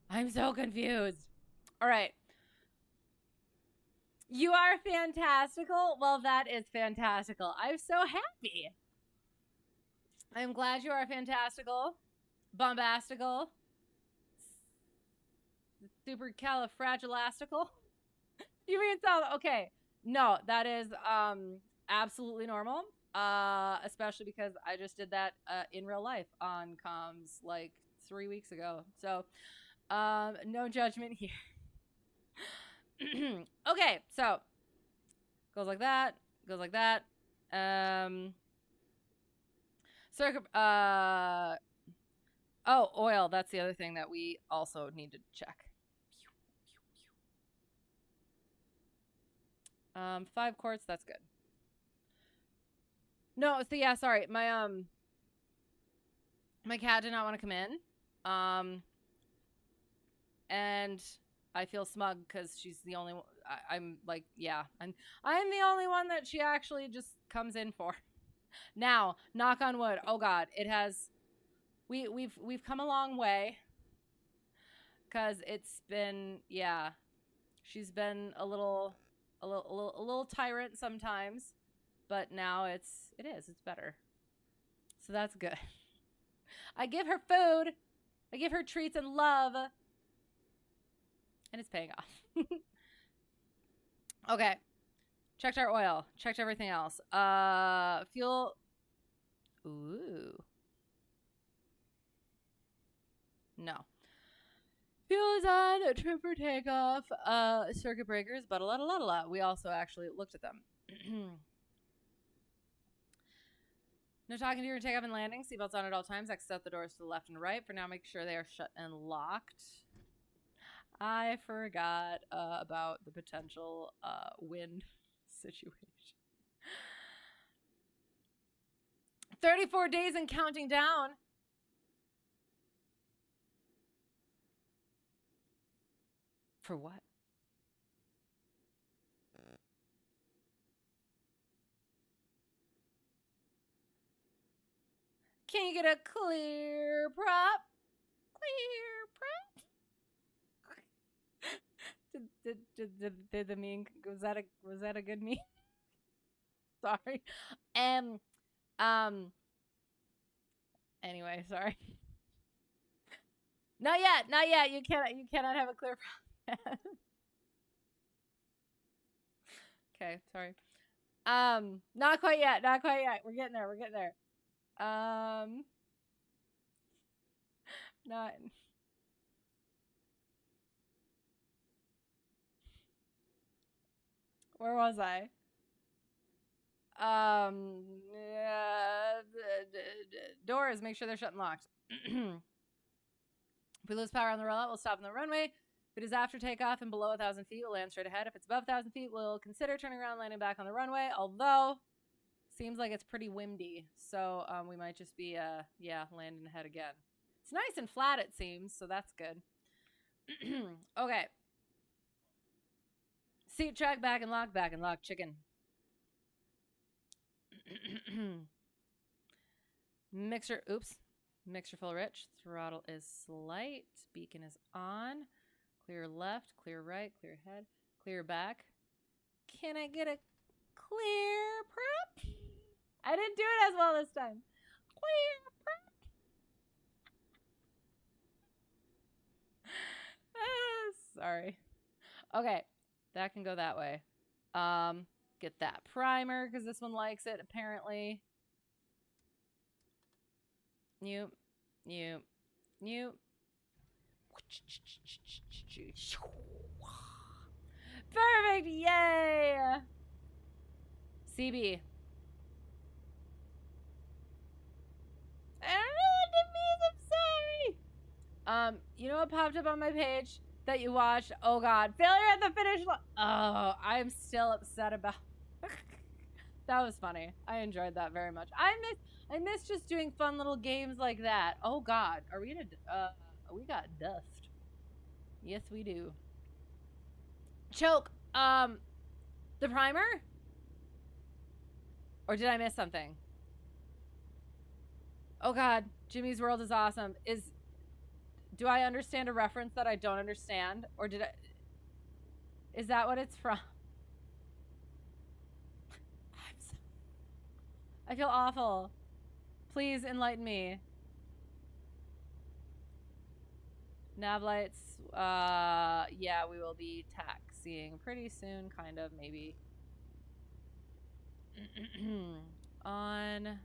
I'm so confused. All right. You are fantastical. Well, that is fantastical. I'm so happy. I'm glad you are fantastical, bombastical, supercalifragilastical. You mean south? Okay. No, that is absolutely normal. Especially because I just did that in real life on comms like 3 weeks ago. So, no judgment here. Okay, so goes like that, goes like that. Oh, oil. That's the other thing that we also need to check. 5 quarts. That's good. No, so yeah, sorry. My cat did not want to come in. And I feel smug because she's the only one. I'm like, yeah, I'm the only one that she actually just comes in for. Now, knock on wood. Oh God, it has. We've come a long way. Cause it's been, yeah, she's been a little tyrant sometimes, but now it's better. So that's good. I give her food, I give her treats and love, and it's paying off. Okay. Checked our oil. Checked everything else. Fuel. Ooh. No. Fuel is on. Trim for takeoff. Circuit breakers. But a lot. We also actually looked at them. No talking during takeoff and landing. Seatbelts on at all times. Exit out the doors to the left and right. For now, make sure they are shut and locked. I forgot about the potential wind situation. 34 days and counting down. For what? Can you get a clear prop? Did the meme, was that a good meme? Sorry. Anyway, sorry. Not yet. You cannot have a clear prop. Okay, sorry. Not quite yet. We're getting there. Not. Where was I? Doors, make sure they're shut and locked. If we lose power on the rollout, we'll stop on the runway. If it is after takeoff and below 1,000 feet, we'll land straight ahead. If it's above 1,000 feet, we'll consider turning around, landing back on the runway. Although, seems like it's pretty windy, so we might just be, landing ahead again. It's nice and flat, it seems, so that's good. Okay. Seat track, back and lock, chicken. Mixture full rich. Throttle is slight. Beacon is on. Clear left, clear right, clear head, clear back. Can I get a clear prop? I didn't do it as well this time. Clear prop. Sorry. Okay, that can go that way. Get that primer because this one likes it apparently. New. Perfect! Yay! CB. I don't know what it means. I'm sorry. You know what popped up on my page that you watched? Oh God, failure at the finish line. Oh, I'm still upset about. That was funny. I enjoyed that very much. I miss just doing fun little games like that. Oh God, are we in a? We got dust. Yes, we do. Choke. The primer. Or did I miss something? Oh God, Jimmy's World is awesome. Do I understand a reference that I don't understand? Or is that what it's from? I feel awful. Please enlighten me. Nav lights, yeah, we will be taxiing pretty soon, kind of, maybe. On.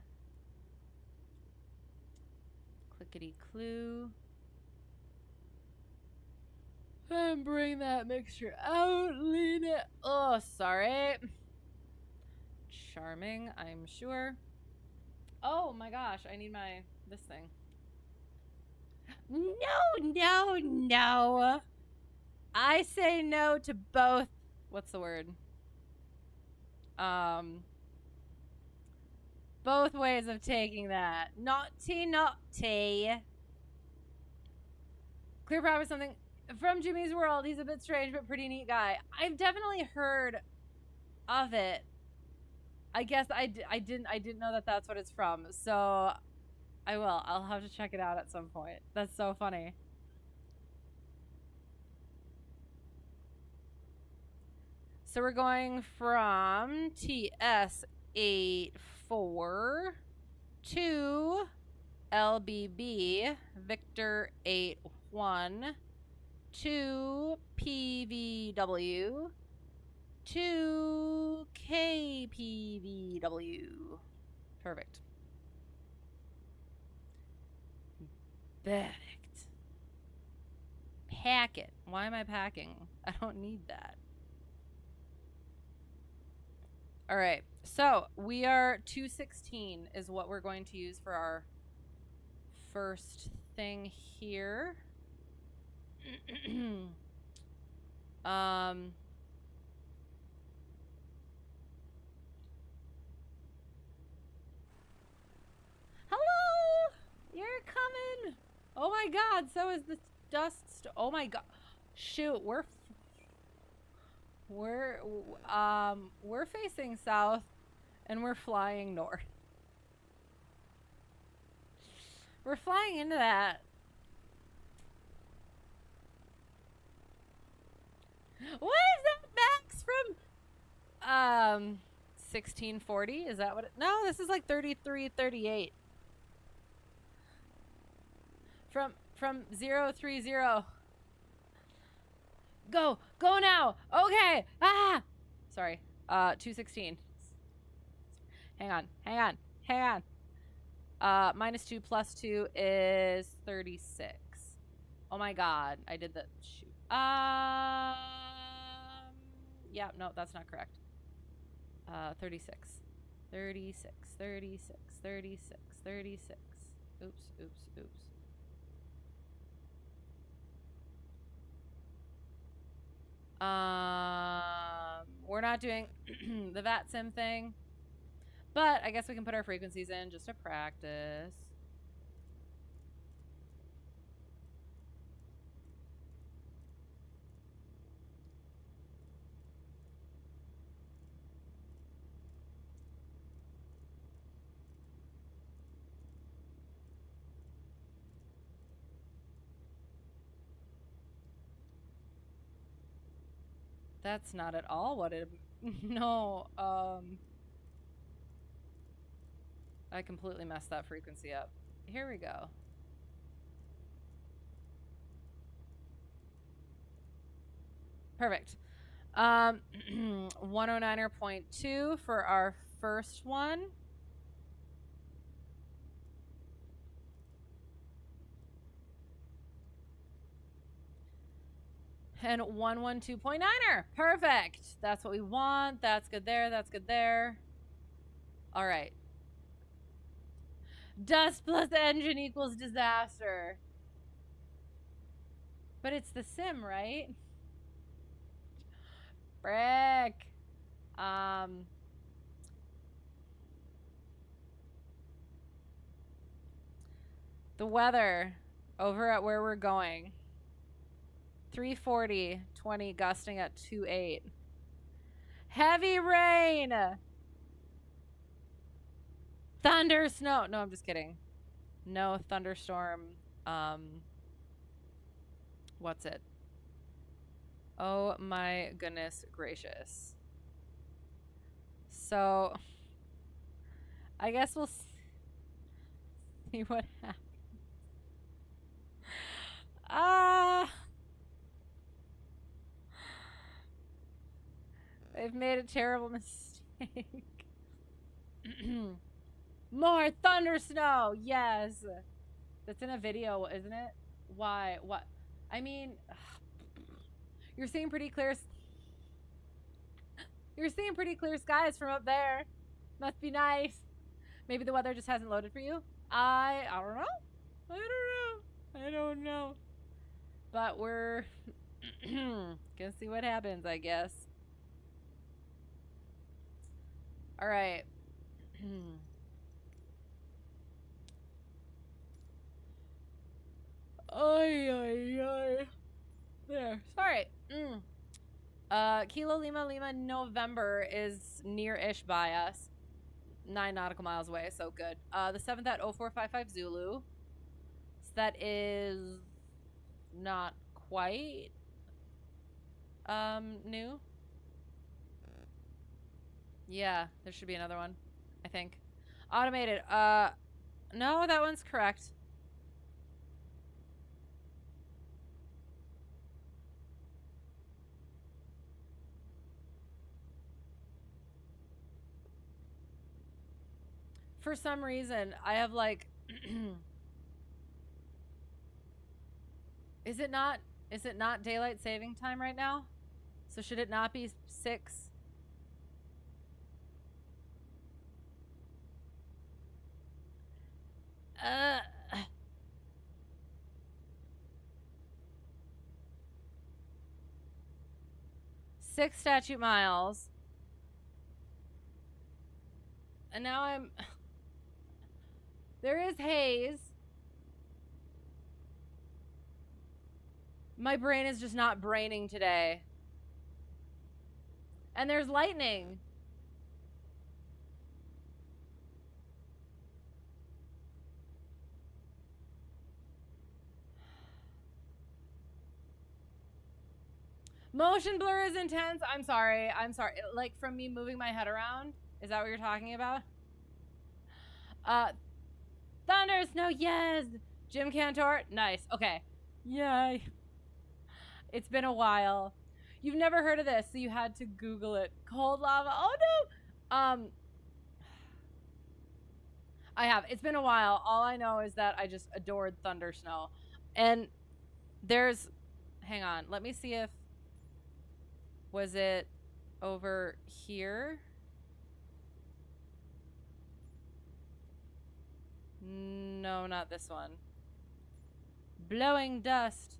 Clickety clue. And bring that mixture out, lean it. Oh, sorry. Charming, I'm sure. Oh my gosh, I need this thing. No. I say no to both. What's the word? Both ways of taking that. Naughty. Clear promise something from Jimmy's World. He's a bit strange, but pretty neat guy. I've definitely heard of it. I guess I didn't know that that's what it's from. So I will. I'll have to check it out at some point. That's so funny. So we're going from TS84 to LBB Victor 81 to PVW to KPVW. Perfect. Perfect. Pack it. Why am I packing? I don't need that. All right. So we are 216 is what we're going to use for our first thing here. Hello, you're coming. Oh my God, so is the dust. Oh my God, shoot, we're facing south and we're flying north. We're flying into that. What is that, Max, from 1640? Is that what it, no, this is like 3338. From 030. Go now. Okay. Sorry. 216. Hang on. -2 + 2 is 36. Oh my God, I did the shoot. Yeah, no, that's not correct. 36. Oops. We're not doing the VAT sim thing, but I guess we can put our frequencies in just to practice. That's not at all what it... No, I completely messed that frequency up. Here we go. Perfect. 109.2 for our first one. And 112.9er. Perfect. That's what we want. That's good there. All right. Dust plus engine equals disaster. But it's the sim, right? Frick. The weather over at where we're going. 340, 20, gusting at 28. Heavy rain. Thunder, snow. No, I'm just kidding. No thunderstorm. What's it? Oh my goodness gracious. So, I guess we'll see what happens. They've made a terrible mistake. More thunder snow. Yes. That's in a video, isn't it? Why? What? I mean, you're seeing pretty clear. You're seeing pretty clear skies from up there. Must be nice. Maybe the weather just hasn't loaded for you. I don't know. I don't know. But we're gonna see what happens, I guess. All right. Ay. There. Sorry. Kilo Lima November is near-ish by us. 9 nautical miles away, so good. The 7th at 0455 Zulu. So that is not quite new. Yeah, there should be another one, I think. Automated. No, that one's correct. For some reason, I have like Is it not daylight saving time right now? So should it not be 6? Six statute miles. And now I'm there is haze. My brain is just not braining today. And there's lightning. Motion blur is intense. I'm sorry. Like from me moving my head around? Is that what you're talking about? Thunder, snow, yes. Jim Cantor, nice. Okay. Yay. It's been a while. You've never heard of this, so you had to Google it. Cold lava. Oh no. I have. It's been a while. All I know is that I just adored thunder snow. And there's hang on. Let me see if was it over here? No, not this one. Blowing dust.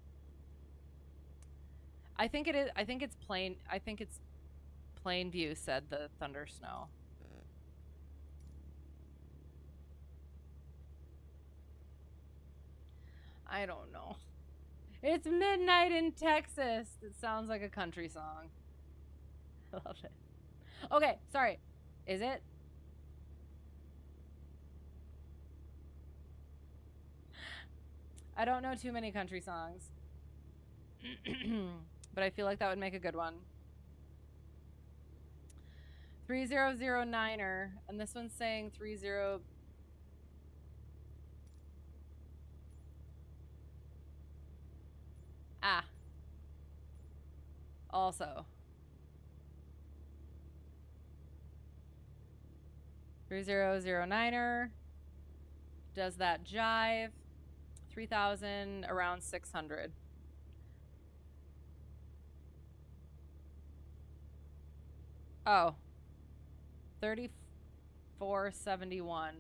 I think it is. I think it's Plainview said the thunder snow. I don't know. It's midnight in Texas. It sounds like a country song. I love it. Okay, sorry. Is it? I don't know too many country songs. But I feel like that would make a good one. 3009er, and this one's saying 30. Also. 3009er. Does that jive? 3,000, around 600. Oh. 3471.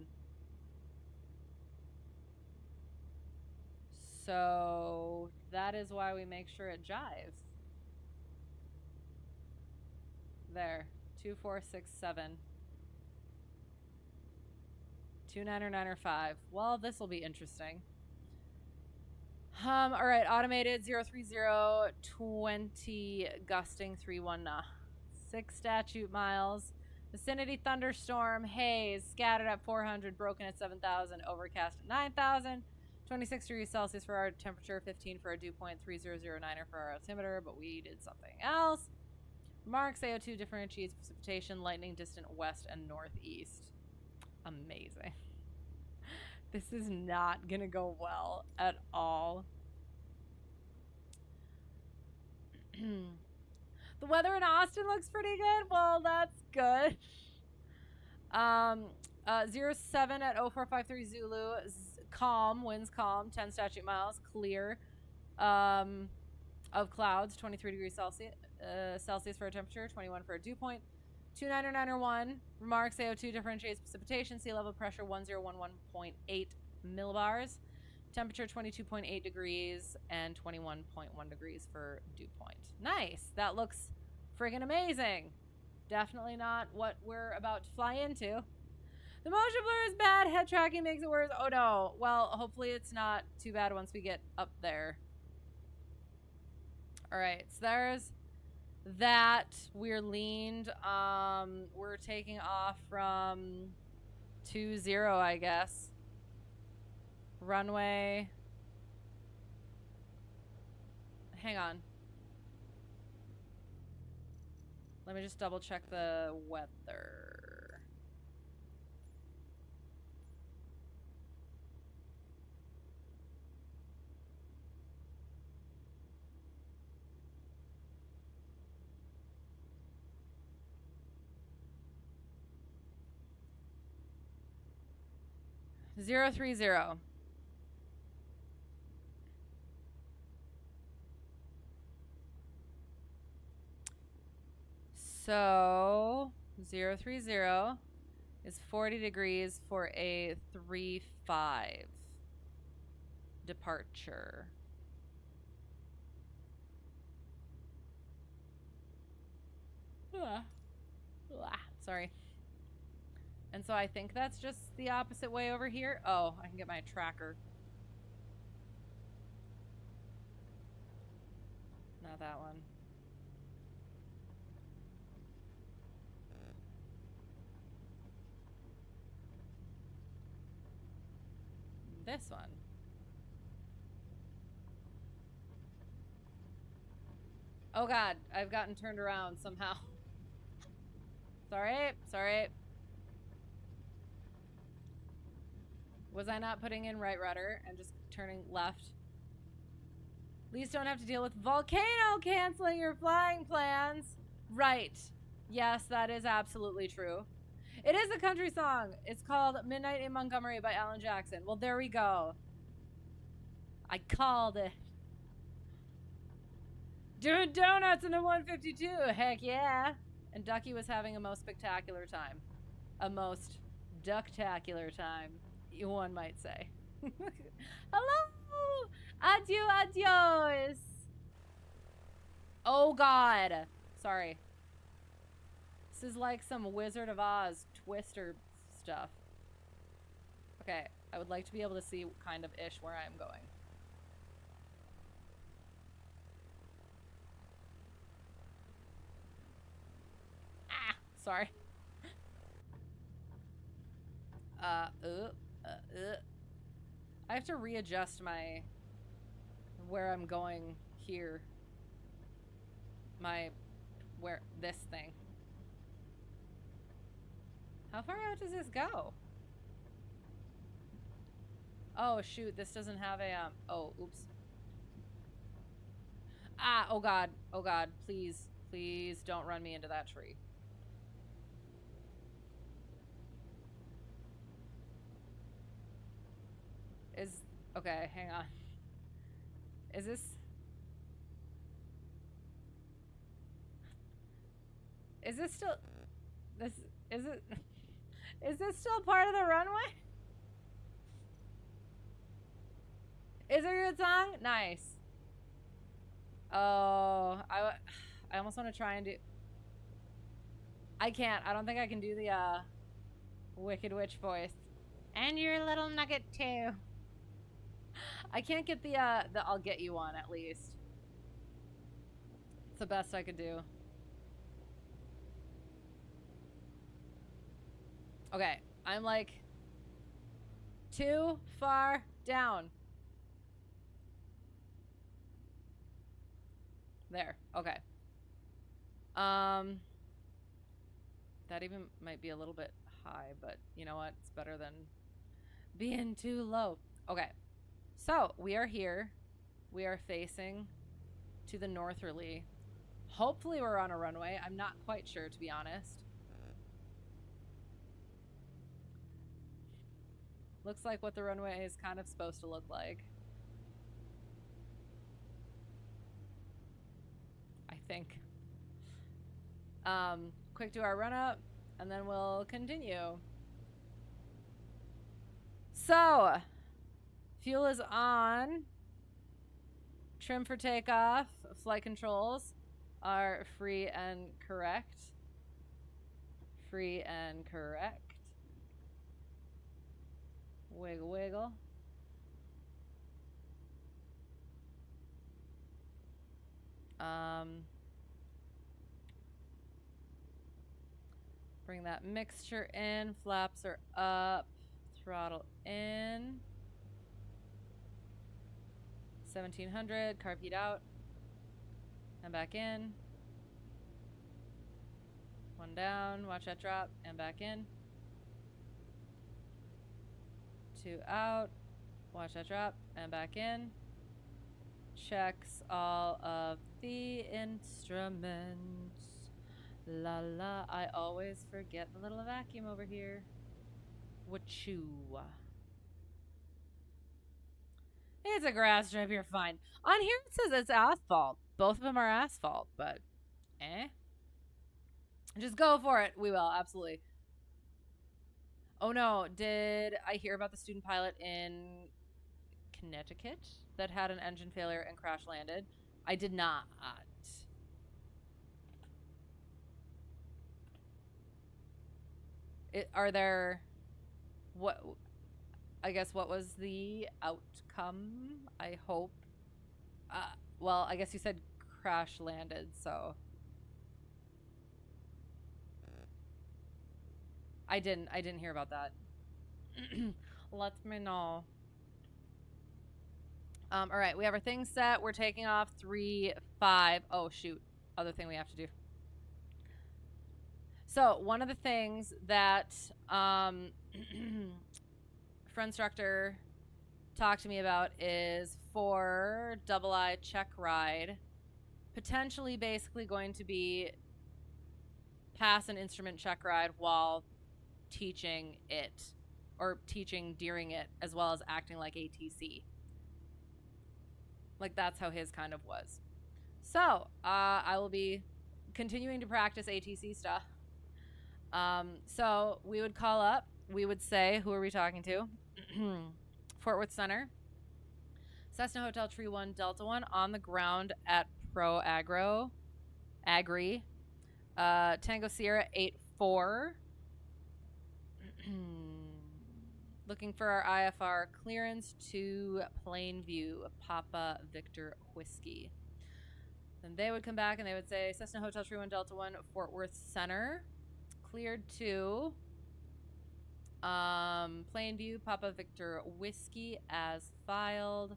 So that is why we make sure it jives. There. 2, 4, 6, 7. 2, 9, or 9, or 5. Well, this will be interesting. All right, automated 030 20 gusting 31 6 statute miles. Vicinity thunderstorm haze scattered at 400, broken at 7,000, overcast at 9,000. 26 degrees Celsius for our temperature, 15 for our dew point, 3009er for our altimeter, but we did something else. Marks AO2 differentiates precipitation, lightning distant west and northeast. Amazing. This is not gonna go well at all. The weather in Austin looks pretty good. Well, that's good. 07 at 0453 Zulu. Calm, winds calm, 10 statute miles, clear. Of clouds, 23 degrees Celsius for a temperature, 21 for a dew point. 29901. Remarks AO2 differentiates precipitation, sea level pressure 1011.8 millibars. Temperature 22.8 degrees and 21.1 degrees for dew point. Nice. That looks friggin' amazing. Definitely not what we're about to fly into. The motion blur is bad. Head tracking makes it worse. Oh no. Well, hopefully it's not too bad once we get up there. All right. So there's that. We're leaned. We're taking off from 20, I guess. Runway. Hang on. Let me just double check the weather. Zero 030. So 030 is 40 degrees for a 35 departure. Sorry. And so I think that's just the opposite way over here. Oh, I can get my tracker. Not that one. This one. Oh god, I've gotten turned around somehow. Sorry. Was I not putting in right rudder and just turning left? Please don't have to deal with volcano canceling your flying plans. Right. Yes, that is absolutely true. It is a country song. It's called Midnight in Montgomery by Alan Jackson. Well, there we go. I called it. Doing donuts in a 152. Heck yeah. And Ducky was having a most spectacular time. A most ducktacular time, one might say. Hello. Adios. Oh, God. Sorry. This is like some Wizard of Oz twister stuff. Okay, I would like to be able to see kind of ish where I am going. Ah, sorry. I have to readjust my where I'm going here. Where this thing. How far out does this go? Oh shoot, this doesn't have a oh, oops. Ah, oh god, please don't run me into that tree. Okay, hang on. Is this still is this still part of the runway? Is there good song? Nice. Oh, I almost want to try and do... I can't. I don't think I can do the Wicked Witch voice. And your little nugget too. I can't get the I'll get you one at least. It's the best I could do. Okay, I'm like too far down. There. Okay. That even might be a little bit high, but you know what? It's better than being too low. Okay. So, we are here. We are facing to the northerly. Hopefully we're on a runway. I'm not quite sure, to be honest. Looks like what the runway is kind of supposed to look like. I think. Quick do our run up, and then we'll continue. So, fuel is on. Trim for takeoff. Flight controls are free and correct. Free and correct. Wiggle, wiggle. Bring that mixture in. Flaps are up. Throttle in. 1700. Carpet out. And back in. One down. Watch that drop. And back in. Two out. Watch that drop. And back in. Checks all of the instruments. La la, I always forget the little vacuum over here. Wachoo. It's a grass strip, you're fine. On here it says it's asphalt. Both of them are asphalt, but just go for it. We will, absolutely. Oh no, did I hear about the student pilot in Connecticut that had an engine failure and crash landed? I did not. Are there, what, I guess, what was the outcome? I hope. Well, I guess you said crash landed, so. I didn't hear about that. Let me know. All right, we have our things set. We're taking off 3, 5. Oh, shoot. Other thing we have to do. So, one of the things that friendstructor talked to me about is for double I check ride, potentially basically going to be pass an instrument check ride while teaching it, or teaching during it, as well as acting like ATC. Like, that's how his kind of was. So, I will be continuing to practice ATC stuff. So we would call up, we would say, who are we talking to? Fort Worth Center. Cessna Hotel Tree 1 Delta 1 on the ground at Agri. Tango Sierra 84. Looking for our IFR clearance to Plainview, Papa Victor Whiskey. Then they would come back and they would say, Cessna Hotel Tree 1 Delta 1 Fort Worth Center. Cleared to Plainview, Papa Victor Whiskey as filed.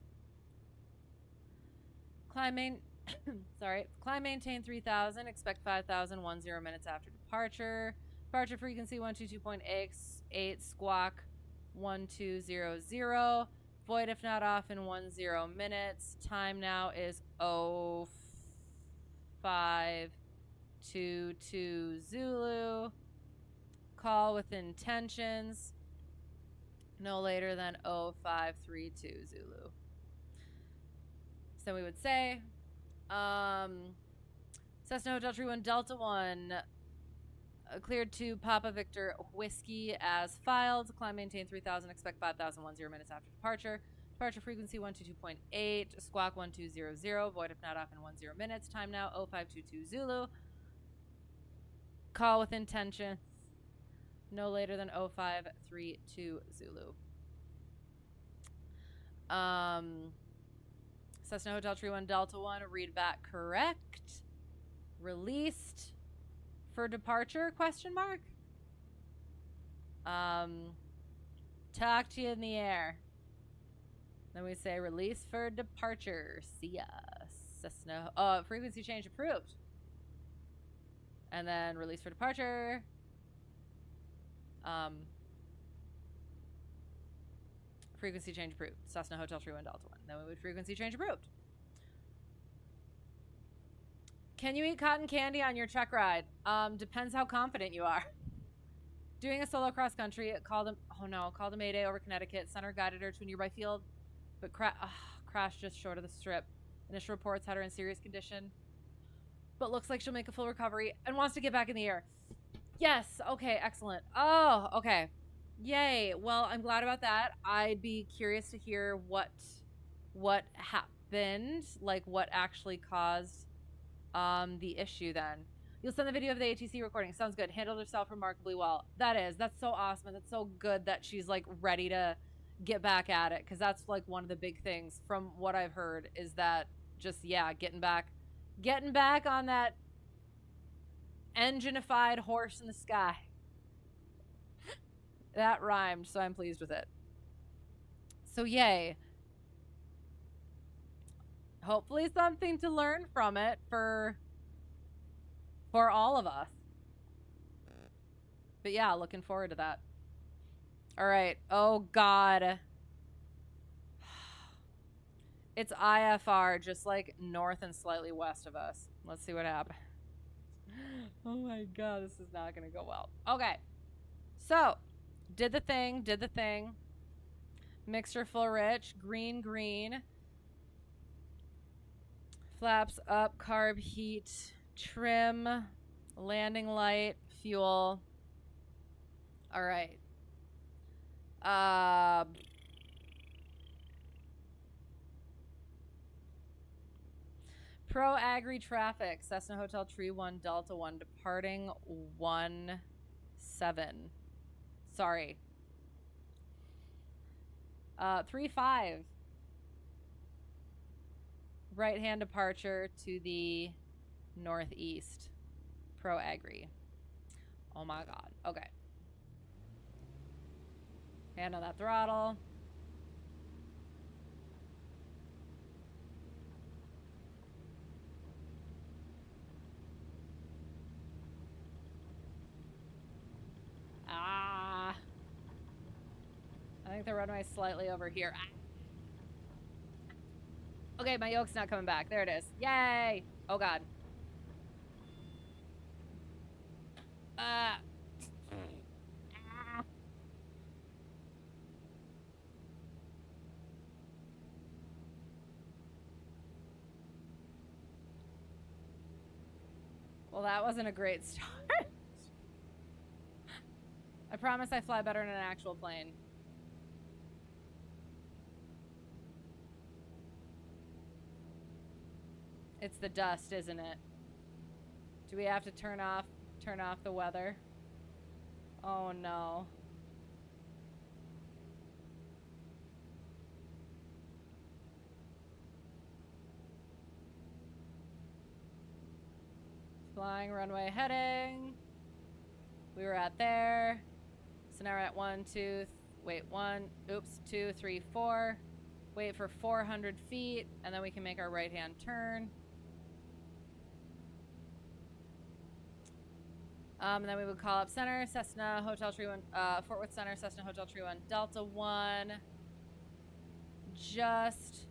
Climb maintain 3000, expect 5000, 10 minutes after departure. Departure frequency 122.8, squawk 1200. Void if not off in 10 minutes. Time now is 0522 Zulu. Call with intentions no later than 0532 Zulu. So we would say Cessna Hotel Tree 1 Delta 1 cleared to Papa Victor Whiskey as filed. Climb maintain 3000, expect 5000, 10 minutes after departure. Departure frequency 122.8, squawk 1200, void if not off in 10 minutes. Time now 0522 Zulu. Call with intention no later than 0532 Zulu. Cessna Hotel Tree 1 Delta 1, read back correct. Released for departure, question mark? Talk to you in the air. Then we say release for departure. See ya. Cessna. Frequency change approved. And then release for departure. Frequency change approved. Cessna Hotel Tree 1 Delta 1. Then we would frequency change approved. Can you eat cotton candy on your check ride? Depends how confident you are. Doing a solo cross country, called a mayday over Connecticut. Center guided her to a nearby field, but crashed just short of the strip. Initial reports had her in serious condition, but looks like she'll make a full recovery and wants to get back in the air. Yes. Okay. Excellent. Oh, okay. Yay. Well, I'm glad about that. I'd be curious to hear what happened, like what actually caused the issue then. You'll send the video of the ATC recording. Sounds good. Handled herself remarkably well. That's so awesome. That's so good that she's like ready to get back at it, because that's like one of the big things from what I've heard is that just, yeah, getting back on that engine-ified horse in the sky. That rhymed, so I'm pleased with it. So yay. Hopefully something to learn from it for all of us. But yeah, looking forward to that. All right. Oh, God. It's IFR, just like north and slightly west of us. Let's see what happens. Oh, my God. This is not going to go well. Okay. So, did the thing. Mixture full rich. Green. Flaps up, carb heat, trim, landing light, fuel. All right. Pro Agri traffic, Cessna Hotel Tree 1 Delta 1 departing 1-7. Sorry. 3-5. Right hand departure to the northeast. Pro Agri. Oh my God. Okay. Hand on that throttle. I think the runway's slightly over here. Okay, my yoke's not coming back. There it is. Yay! Oh, God. Well, that wasn't a great start. I promise I fly better in an actual plane. It's the dust, isn't it? Do we have to turn off the weather? Oh no. Flying runway heading. We were at there. So now we're at 2, 3, 4. Wait for 400 feet, and then we can make our right-hand turn. And then we would call up center, Cessna Hotel Tree 1, Fort Worth Center, Cessna Hotel Tree 1, Delta 1. Just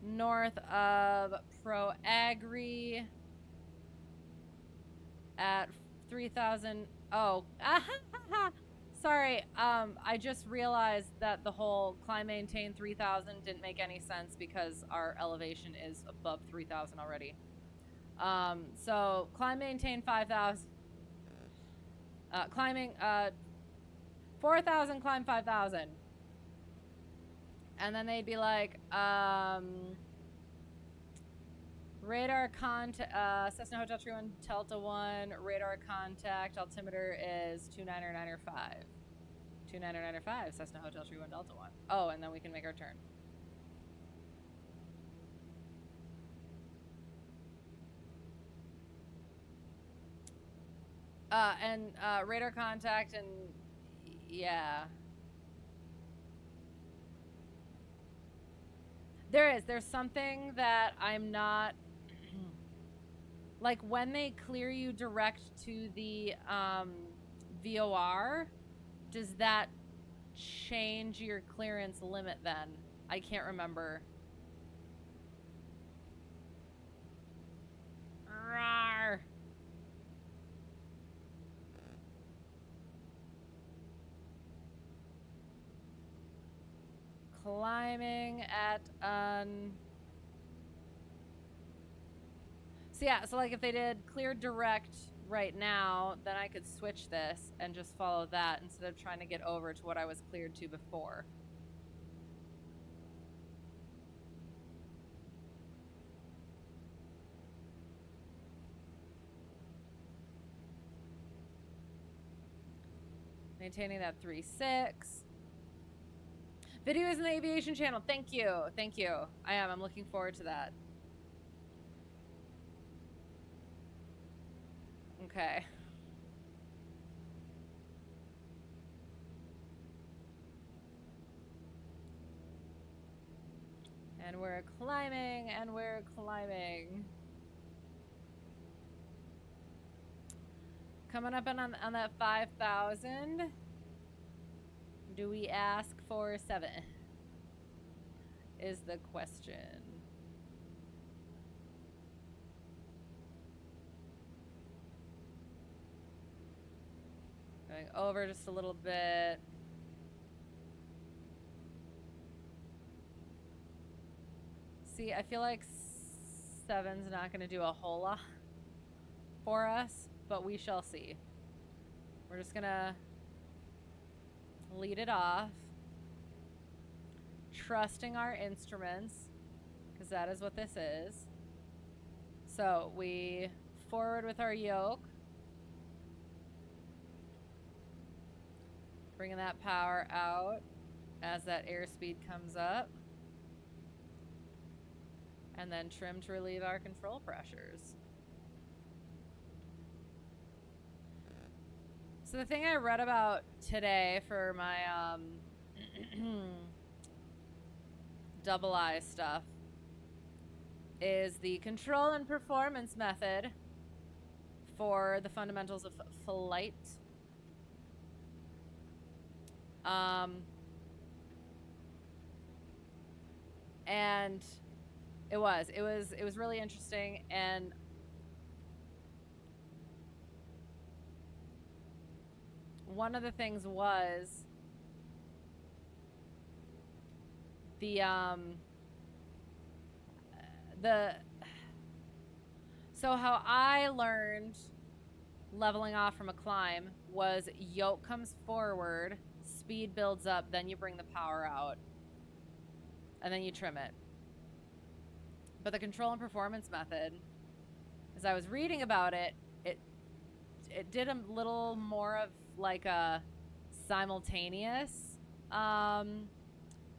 north of Pro Agri at 3,000. Oh, sorry. I just realized that the whole climb maintain 3,000 didn't make any sense because our elevation is above 3,000 already. So climb maintain 5,000. Climbing 4,000, climb 5,000. And then they'd be like, radar contact, Cessna Hotel Tree 1, Delta 1, radar contact, altimeter is 29905. 29905, Cessna Hotel Tree 1, Delta 1. Oh, and then we can make our turn. And radar contact, and yeah. There's something that I'm not, like when they clear you direct to the VOR, does that change your clearance limit then? I can't remember. Rawr. Climbing at so yeah, so like if they did clear direct right now, then I could switch this and just follow that instead of trying to get over to what I was cleared to before. Maintaining that 3.6. Videos in the aviation channel. Thank you. Thank you. I'm looking forward to that. Okay. And we're climbing, and we're climbing. Coming up on that 5,000. Do we ask for 7? Is the question. Going over just a little bit. See, I feel like 7's not going to do a whole lot for us, but we shall see. We're just going to lead it off, trusting our instruments, because that is what this is. So we forward with our yoke, bringing that power out as that airspeed comes up, and then trim to relieve our control pressures. So the thing I read about today for my double I stuff is the control and performance method for the fundamentals of flight. And it was really interesting, and one of the things was so how I learned leveling off from a climb was yoke comes forward, speed builds up, then you bring the power out, and then you trim it. But the control and performance method, as I was reading about it, it did a little more of like a simultaneous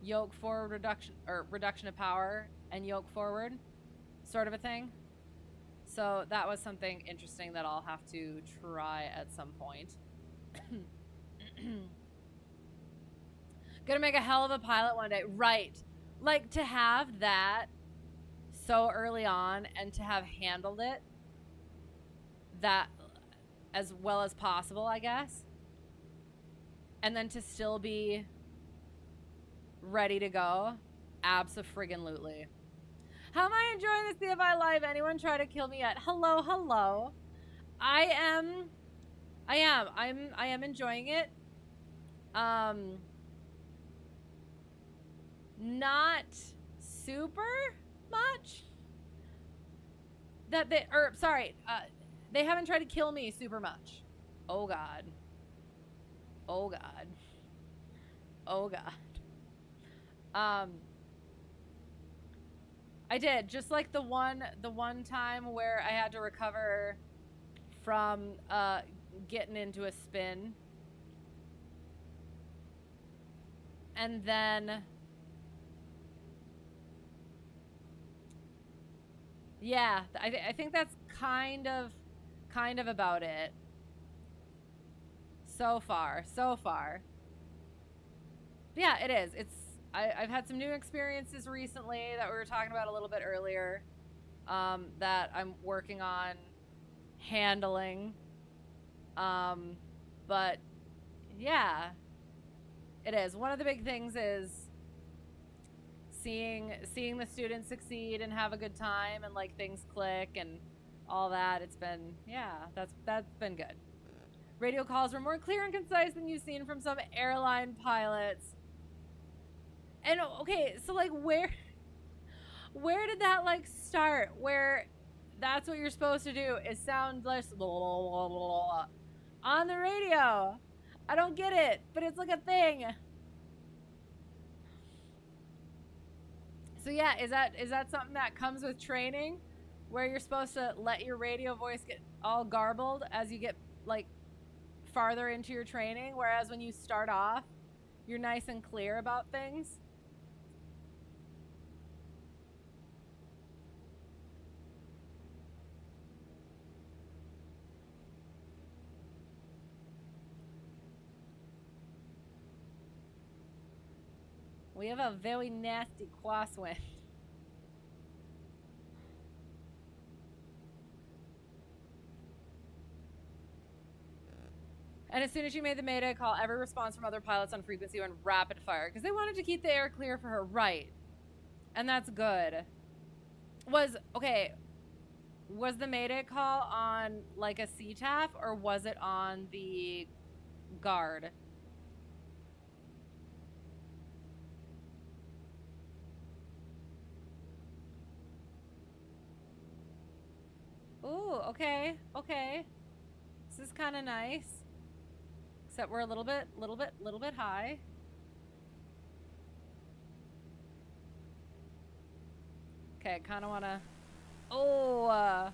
yoke forward reduction, or reduction of power and yoke forward sort of a thing. So that was something interesting that I'll have to try at some point. Gonna make a hell of a pilot one day. Right. Like, to have that so early on and to have handled it that as well as possible, I guess. And then to still be ready to go. Abso-friggin-lutely. How am I enjoying this CFI Live? Anyone try to kill me yet? Hello, hello. I am enjoying it. Not super much. They haven't tried to kill me super much. Oh God. Oh God. Oh God. I did, just like the one time where I had to recover from getting into a spin. And then yeah, I think that's kind of about it. So far. Yeah, it is. I've had some new experiences recently that we were talking about a little bit earlier, that I'm working on handling. But yeah, it is. One of the big things is seeing the students succeed and have a good time and like things click and all that. It's been, yeah, that's been good. Radio calls were more clear and concise than you've seen from some airline pilots. And okay, so like where did that like start? Where that's what you're supposed to do is sound less blah, blah, blah, blah, on the radio. I don't get it, but it's like a thing. So yeah, is that something that comes with training, where you're supposed to let your radio voice get all garbled as you get like farther into your training, whereas when you start off, you're nice and clear about things? We have a very nasty crosswind. And as soon as she made the Mayday call, every response from other pilots on frequency went rapid fire because they wanted to keep the air clear for her, right? And that's good. Was the Mayday call on like a CTAF or was it on the guard? Ooh, okay. This is kind of nice. Except we're a little bit high. Okay, kind of want to... Oh!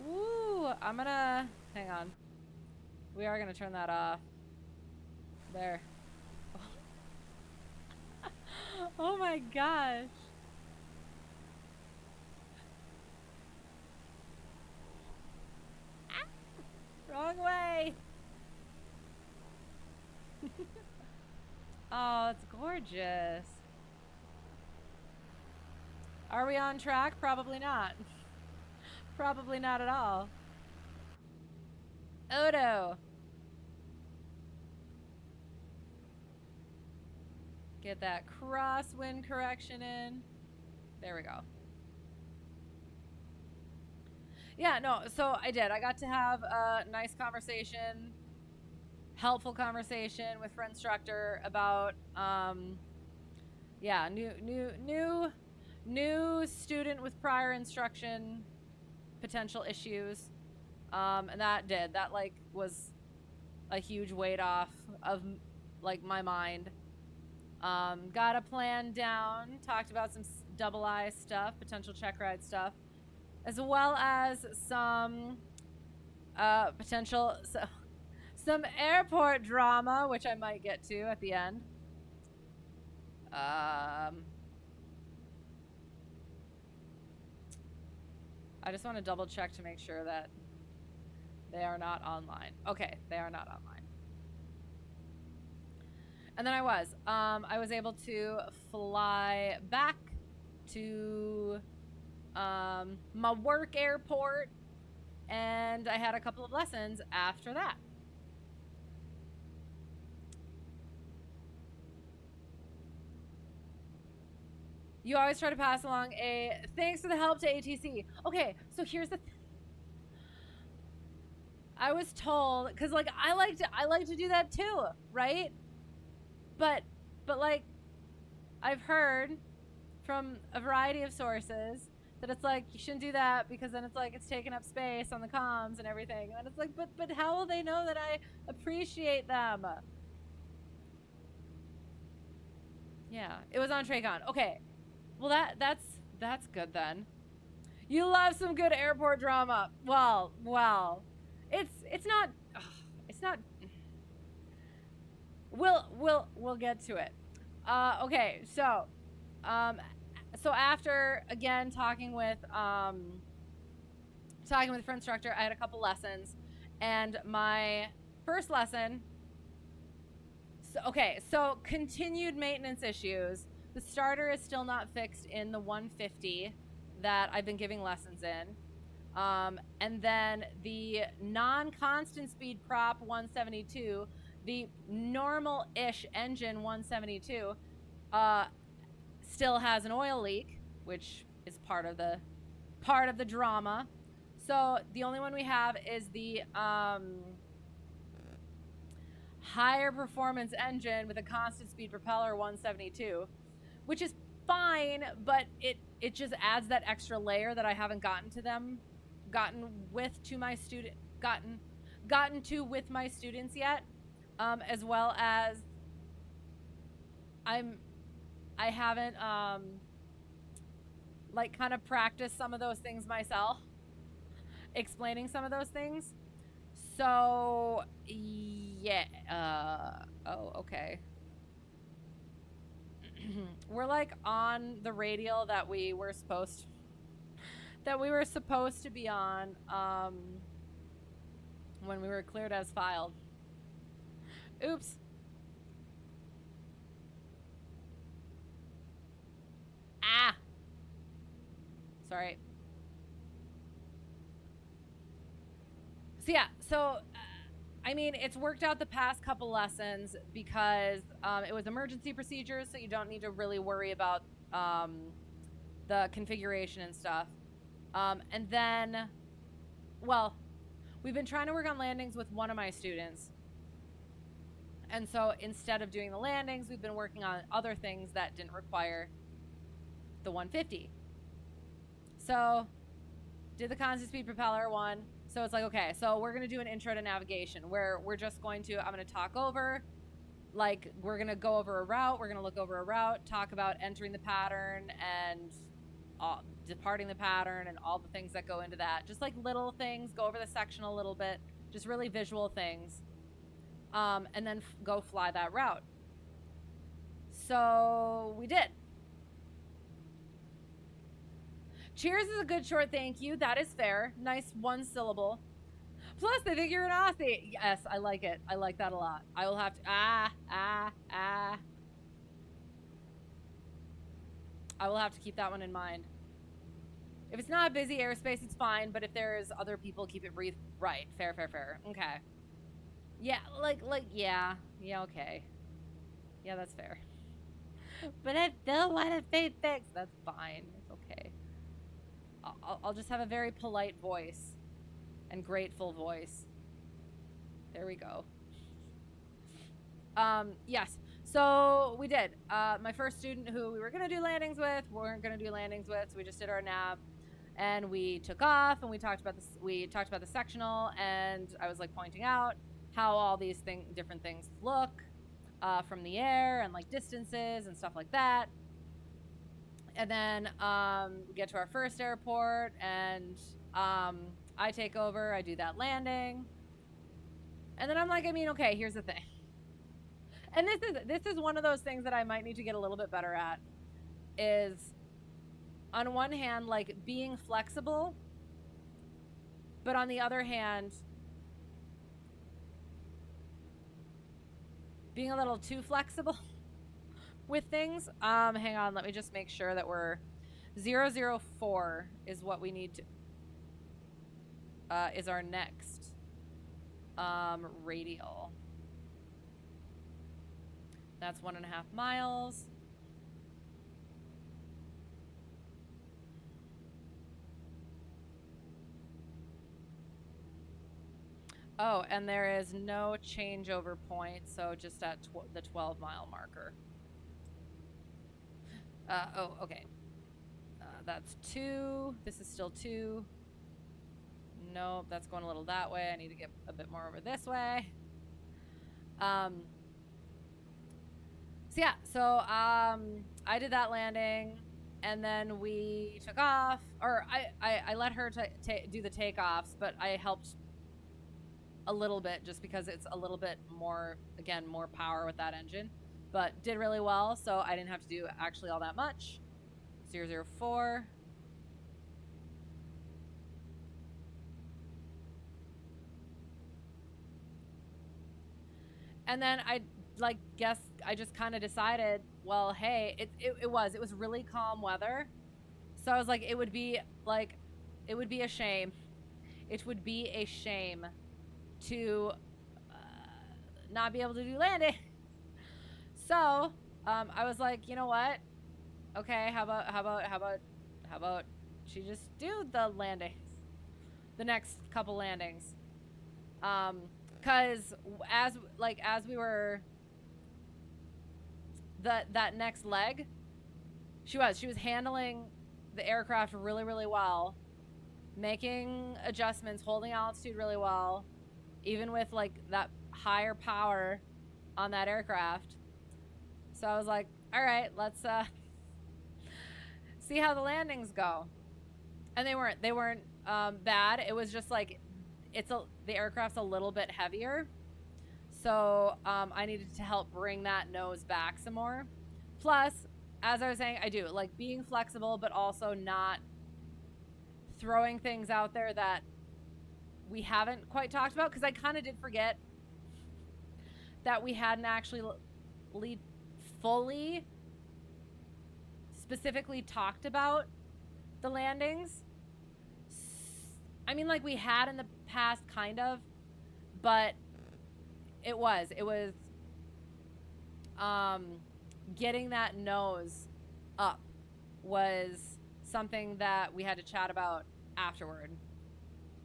Woo! I'm gonna... Hang on. We are gonna turn that off. There. Oh my gosh. Ah! Wrong way! Oh, it's gorgeous. Are we on track? Probably not. Probably not at all. Odo. Get that crosswind correction in. There we go. Yeah, no, so I did. I got to have a nice conversation, helpful conversation with friendstructor about, yeah, new student with prior instruction potential issues. And that like was a huge weight off of like my mind. Got a plan down, talked about some double I stuff, potential check ride stuff, as well as some potential some airport drama, which I might get to at the end. I just want to double check to make sure that they are not online. Okay, they are not online. And then I was able to fly back to my work airport, and I had a couple of lessons after that. You always try to pass along a thanks for the help to ATC. Okay, so here's the I was told, because like I like to do that too, right? But like I've heard from a variety of sources that it's like you shouldn't do that because then it's like it's taking up space on the comms and everything. And it's like, but how will they know that I appreciate them? Yeah, it was on TRACON. Okay, well that's good then. You love some good airport drama. Well, it's not. Ugh, it's not. We'll get to it. Okay, um, so after again talking with friendstructor, I had a couple lessons, and my first lesson. So continued maintenance issues. The starter is still not fixed in the 150 that I've been giving lessons in. And then the non-constant speed prop 172, the normal-ish engine 172, still has an oil leak, which is part of the drama. So the only one we have is the higher performance engine with a constant speed propeller 172, which is fine, but it just adds that extra layer that I haven't gotten to with my students yet, as well as I haven't like kind of practiced some of those things myself, explaining some of those things. So yeah, oh, okay. We're like on the radial that we were supposed to be on when we were cleared as filed. Oops. Ah. Sorry. So yeah, I mean, it's worked out the past couple lessons because it was emergency procedures, so you don't need to really worry about the configuration and stuff. And then, well, we've been trying to work on landings with one of my students. And so instead of doing the landings, we've been working on other things that didn't require the 150. So did the constant speed propeller one. So it's like, okay, so we're going to do an intro to navigation where we're just I'm going to talk over, like, we're going to go over a route. We're going to look over a route, talk about entering the pattern and departing the pattern and all the things that go into that. Just like little things, go over the section a little bit, just really visual things. And then go fly that route. So we did. Cheers is a good short thank you. That is fair. Nice one syllable. Plus, they think you're an Aussie. Yes, I like it. I like that a lot. I will have to... I will have to keep that one in mind. If it's not busy airspace, it's fine. But if there's other people, keep it brief. Right. Fair. Okay. Yeah, yeah. Yeah, okay. Yeah, that's fair. But I still want to say thanks. That's fine. It's okay. I'll just have a very polite voice and grateful voice. There we go. Yes. So we did. My first student who we were going to do landings with, weren't going to do landings with, so we just did our nav. And we took off and we talked about the sectional, and I was like pointing out how all these different things look from the air and like distances and stuff like that. And then we get to our first airport, and I take over. I do that landing, and then I'm like, I mean, okay, here's the thing. And this is one of those things that I might need to get a little bit better at. Is on one hand, like being flexible, but on the other hand, being a little too flexible with things. Hang on, let me just make sure that we're 004 is what we need to is our next radial. That's 1.5 miles. Oh, and there is no changeover point, so just at the 12-mile marker. Oh, okay. That's 2. This is still 2. Nope, that's going a little that way. I need to get a bit more over this way. So yeah, so I did that landing, and then we took off, or I let her do the takeoffs, but I helped a little bit just because it's a little bit more, again, more power with that engine, but did really well, so I didn't have to do actually all that much. 004. And then I guess I just kind of decided, well, hey, it was really calm weather. So I was like, it would be a shame. It would be a shame to not be able to do landing. So I was like, you know what? Okay, how about she just do the landings, the next couple landings. Because as we were that next leg, she was handling the aircraft really well, making adjustments, holding altitude really well, even with like that higher power on that aircraft. So I was like, all right, let's see how the landings go. And they weren't bad. It was just like the aircraft's a little bit heavier, so I needed to help bring that nose back some more. Plus, as I was saying, I do like being flexible, but also not throwing things out there that we haven't quite talked about, because I kind of did forget that we hadn't actually fully specifically talked about the landings. I mean, like we had in the past, kind of, but it was getting that nose up was something that we had to chat about afterward.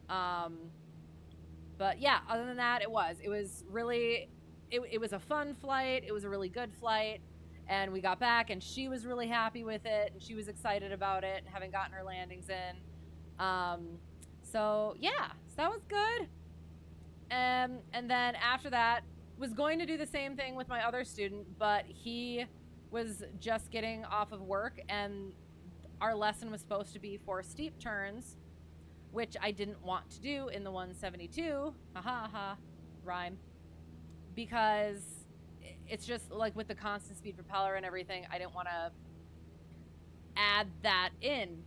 But yeah, other than that, it was really, it was a fun flight. It was a really good flight, and we got back and she was really happy with it, and she was excited about it, having gotten her landings in. So yeah, so that was good. And then after that, was going to do the same thing with my other student, but he was just getting off of work, and our lesson was supposed to be for steep turns, which I didn't want to do in the 172. Rhyme. Because it's just like with the constant speed propeller and everything, I didn't want to add that in.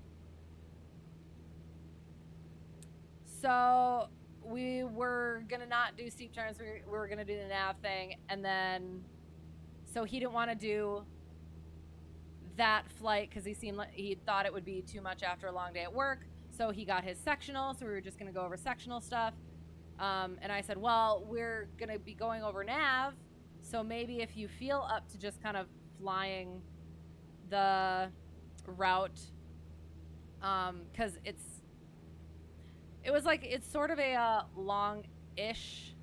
So we were gonna not do steep turns. We were gonna do the nav thing, and then so he didn't want to do that flight because he thought it would be too much after a long day at work. So he got his sectional. So we were just gonna go over sectional stuff. And I said, well, we're gonna be going over nav, so maybe if you feel up to just kind of flying the route, because it's sort of a long-ish.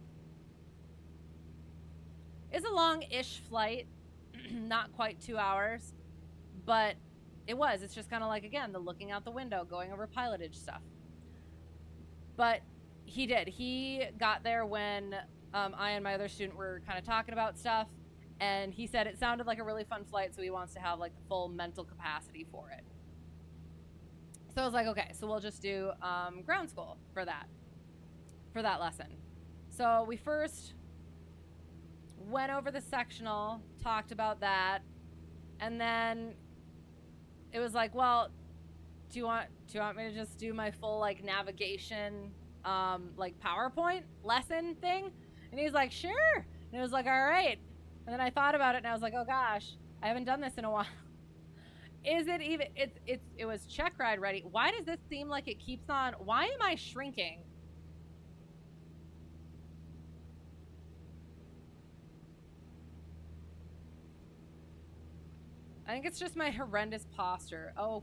It's a long-ish flight, not quite 2 hours, but it's just kind of like, again, the looking out the window, going over pilotage stuff. But he got there when I and my other student were kind of talking about stuff, and he said it sounded like a really fun flight, so he wants to have like the full mental capacity for it. So I was like, okay, so we'll just do ground school for that lesson. So we first went over the sectional, talked about that, and then it was like, well, do you want me to just do my full like navigation like PowerPoint lesson thing? And he's like, sure. And it was like, all right. And then I thought about it, and I was like, oh gosh, I haven't done this in a while. Is it even, it was check ride ready. Why does this seem like it keeps on, why am I shrinking? I think it's just my horrendous posture. Oh,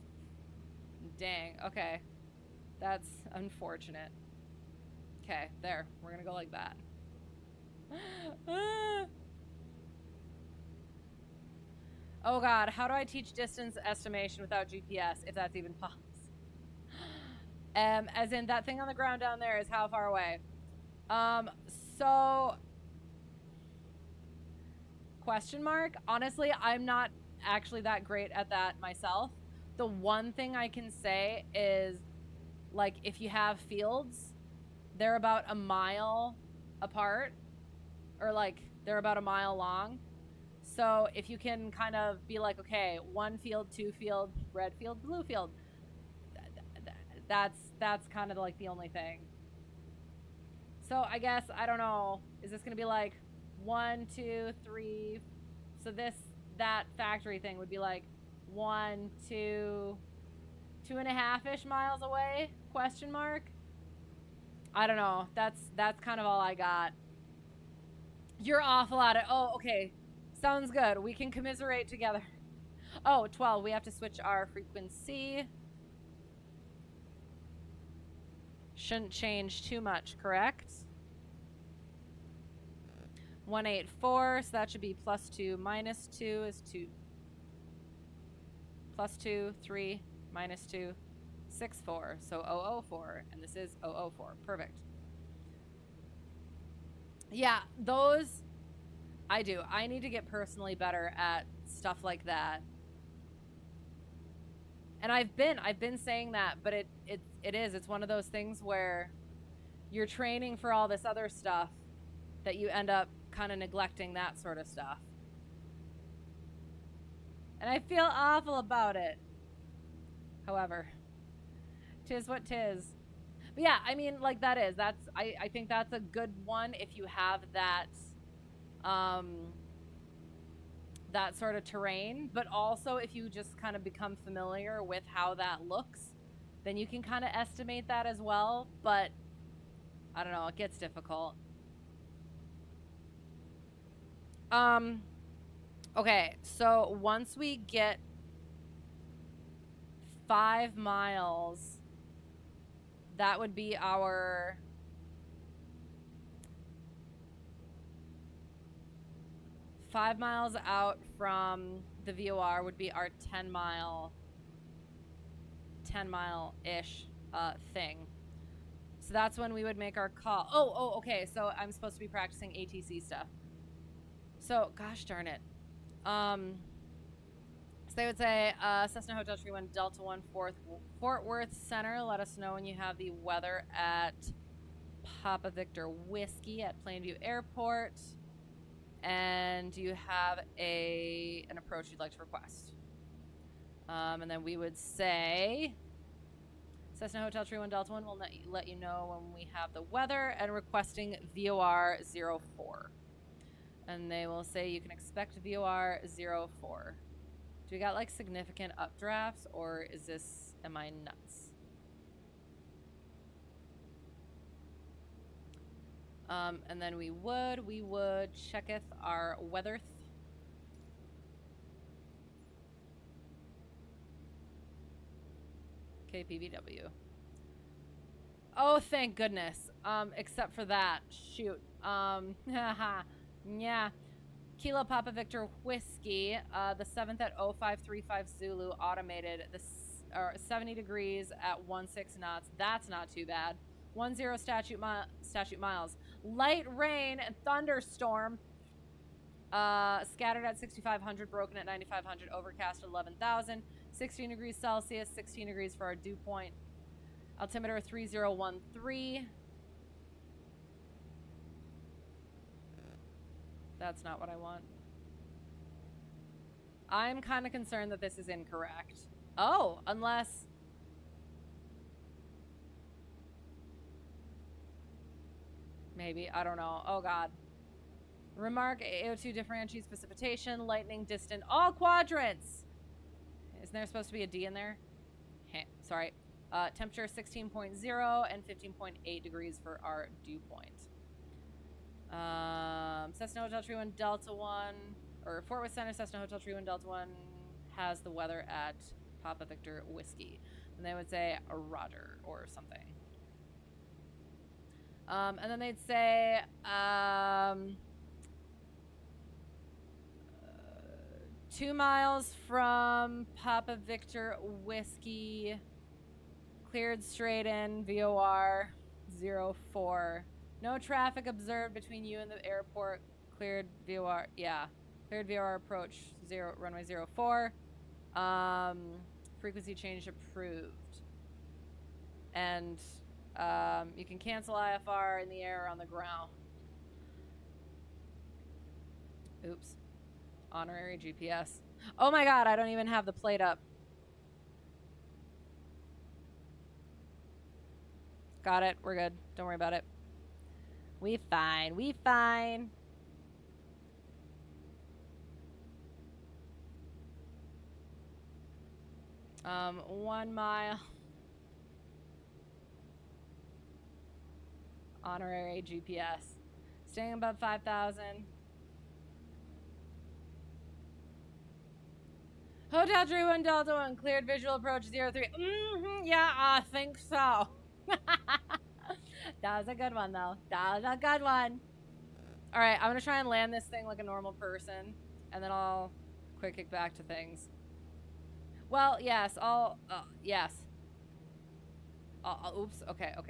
dang. Okay. That's unfortunate. Okay, there. We're gonna go like that. Oh god, how do I teach distance estimation without GPS, if that's even possible? As in, that thing on the ground down there is how far away? So Question mark? Honestly, I'm not actually that great at that myself. The one thing I can say is, like, if you have fields, they're about a mile apart, or like they're about a mile long. So if you can kind of be like, okay, 1 field, 2 field, red field, blue field, that's kind of like the only thing. So I guess, I don't know, is this gonna be like 1, 2, 3? So that factory thing would be like 1, 2, 2.5-ish miles away? Question mark. I don't know. That's kind of all I got. You're awful at it. Oh, okay. Sounds good. We can commiserate together. Oh, 12. We have to switch our frequency. Shouldn't change too much, correct? 184, so that should be +2 -2 is 2. +2, 3, -2, 6, 4. So 004, and this is 004. Perfect. Yeah, those I do. I need to get personally better at stuff like that. And I've been saying that, but it's one of those things where you're training for all this other stuff that you end up kind of neglecting that sort of stuff. And I feel awful about it. However, 'tis what 'tis. But yeah, I mean, like, I think that's a good one if you have that that sort of terrain, but also if you just kind of become familiar with how that looks, then you can kind of estimate that as well. But I don't know, it gets difficult. Okay, so once we get 5 miles, that would be our 5 miles out from the VOR would be our 10-mile-ish thing. So that's when we would make our call. Oh, okay. So I'm supposed to be practicing ATC stuff. So, gosh darn it. So they would say, Cessna Hotel Tree 1, Delta 1, Fort Worth Center. Let us know when you have the weather at Papa Victor Whiskey at Plainview Airport. And do you have an approach you'd like to request? And then we would say, Cessna Hotel Tree 1, Delta 1 will let you know when we have the weather, and requesting VOR 04. And they will say you can expect VOR 04. Do we got like significant updrafts, or am I nuts? And then we would checketh our weather. KPVW. Oh, thank goodness. Except for that. Shoot. Yeah. Kilo Papa Victor Whiskey, the 7th at 0535 Zulu, automated, 70 degrees at 16 knots. That's not too bad. 10 statute miles. Light rain and thunderstorm. Scattered at 6,500, broken at 9,500, overcast at 11,000. 16 degrees Celsius, 16 degrees for our dew point. Altimeter 3013. That's not what I want. I'm kind of concerned that this is incorrect. Oh, unless... Maybe, I don't know. Oh, God. Remark, AO2 differentiates precipitation, lightning, distant, all quadrants. Isn't there supposed to be a D in there? Sorry. Temperature 16.0 and 15.8 degrees for our dew point. Cessna Hotel Tree 1 Delta 1, or Fort Worth Center, Cessna Hotel Tree 1 Delta 1 has the weather at Papa Victor Whiskey. And they would say a Roger or something. And then they'd say, 2 miles from Papa Victor Whiskey, cleared straight in, VOR 04. No traffic observed between you and the airport, cleared VOR, yeah. Cleared VOR approach runway 04. Frequency change approved. And you can cancel IFR in the air or on the ground. Oops. Honorary GPS. Oh my god, I don't even have the plate up. Got it. We're good. Don't worry about it. We fine. We fine. Um, 1 mile. Honorary GPS. Staying above 5,000. Hotel 31 Delta 1. Cleared visual approach 03. Yeah, I think so. That was a good one, though. That was a good one. All right, I'm going to try and land this thing like a normal person, and then I'll quick kick back to things. Well, yes, yes. Oops, okay. Oh,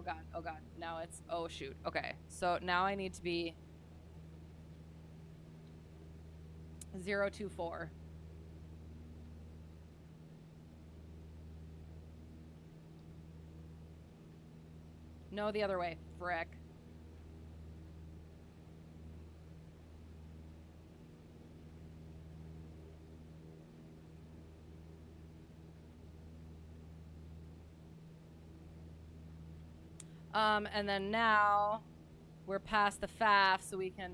God. Now it's, oh, shoot. Okay, so now I need to be 024. No, the other way. Frick. And then now we're past the FAF, so we can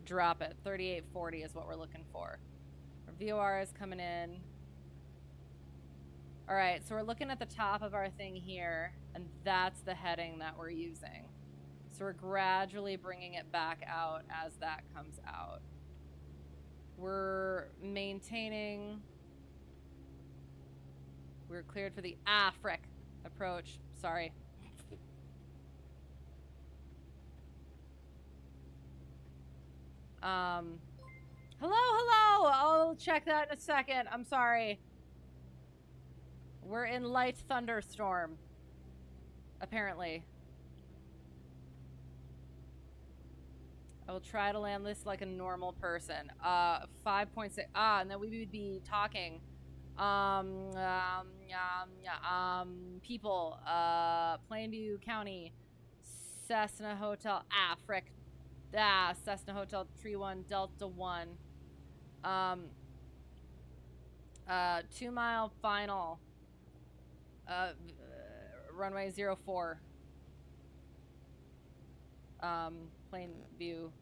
drop it. 3840 is what we're looking for. Our VOR is coming in. All right, so we're looking at the top of our thing here, and that's the heading that we're using. So we're gradually bringing it back out as that comes out. We're maintaining. We're cleared for the, frick, approach. Sorry. Hello. I'll check that in a second. I'm sorry. We're in light thunderstorm. Apparently. I will try to land this like a normal person. 5.6. And then we would be talking. People. Plainview County. Cessna Hotel. Frick. Cessna Hotel, Tree 1, Delta 1. 2 mile final. Runway 04. Plainview.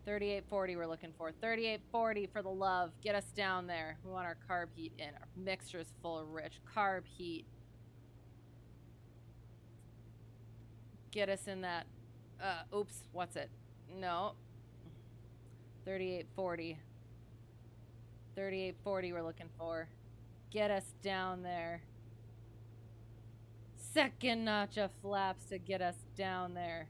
3840 we're looking for. 3840 for the love. Get us down there. We want our carb heat in. Our mixture is full of rich carb heat. Get us in that. Oops, what's it? No. 3840. 3840 we're looking for. Get us down there. Second notch of flaps to get us down there.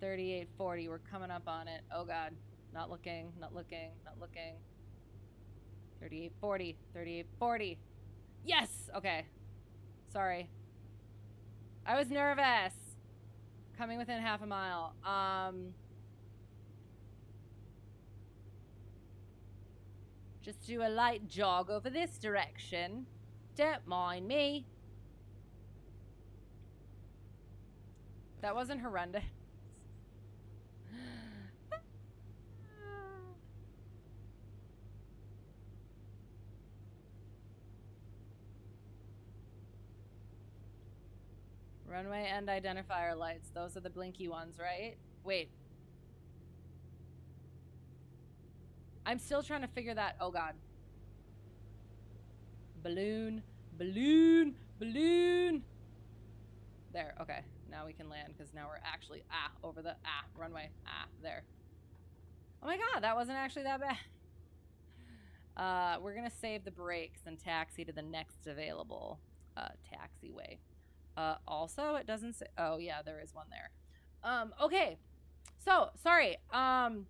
3840. We're coming up on it. Oh, God. Not looking. 3840. 3840. Yes! Okay. Sorry. I was nervous. Coming within half a mile. Just do a light jog over this direction. Don't mind me. That wasn't horrendous. Runway end identifier lights. Those are the blinky ones, right? Wait. I'm still trying to figure that. Oh, God. Balloon. There. Okay. Now we can land because now we're actually over the runway. There. Oh my God, that wasn't actually that bad. We're gonna save the brakes and taxi to the next available taxiway. Also, it doesn't say. Oh yeah, there is one there. Okay. So sorry. Starflight,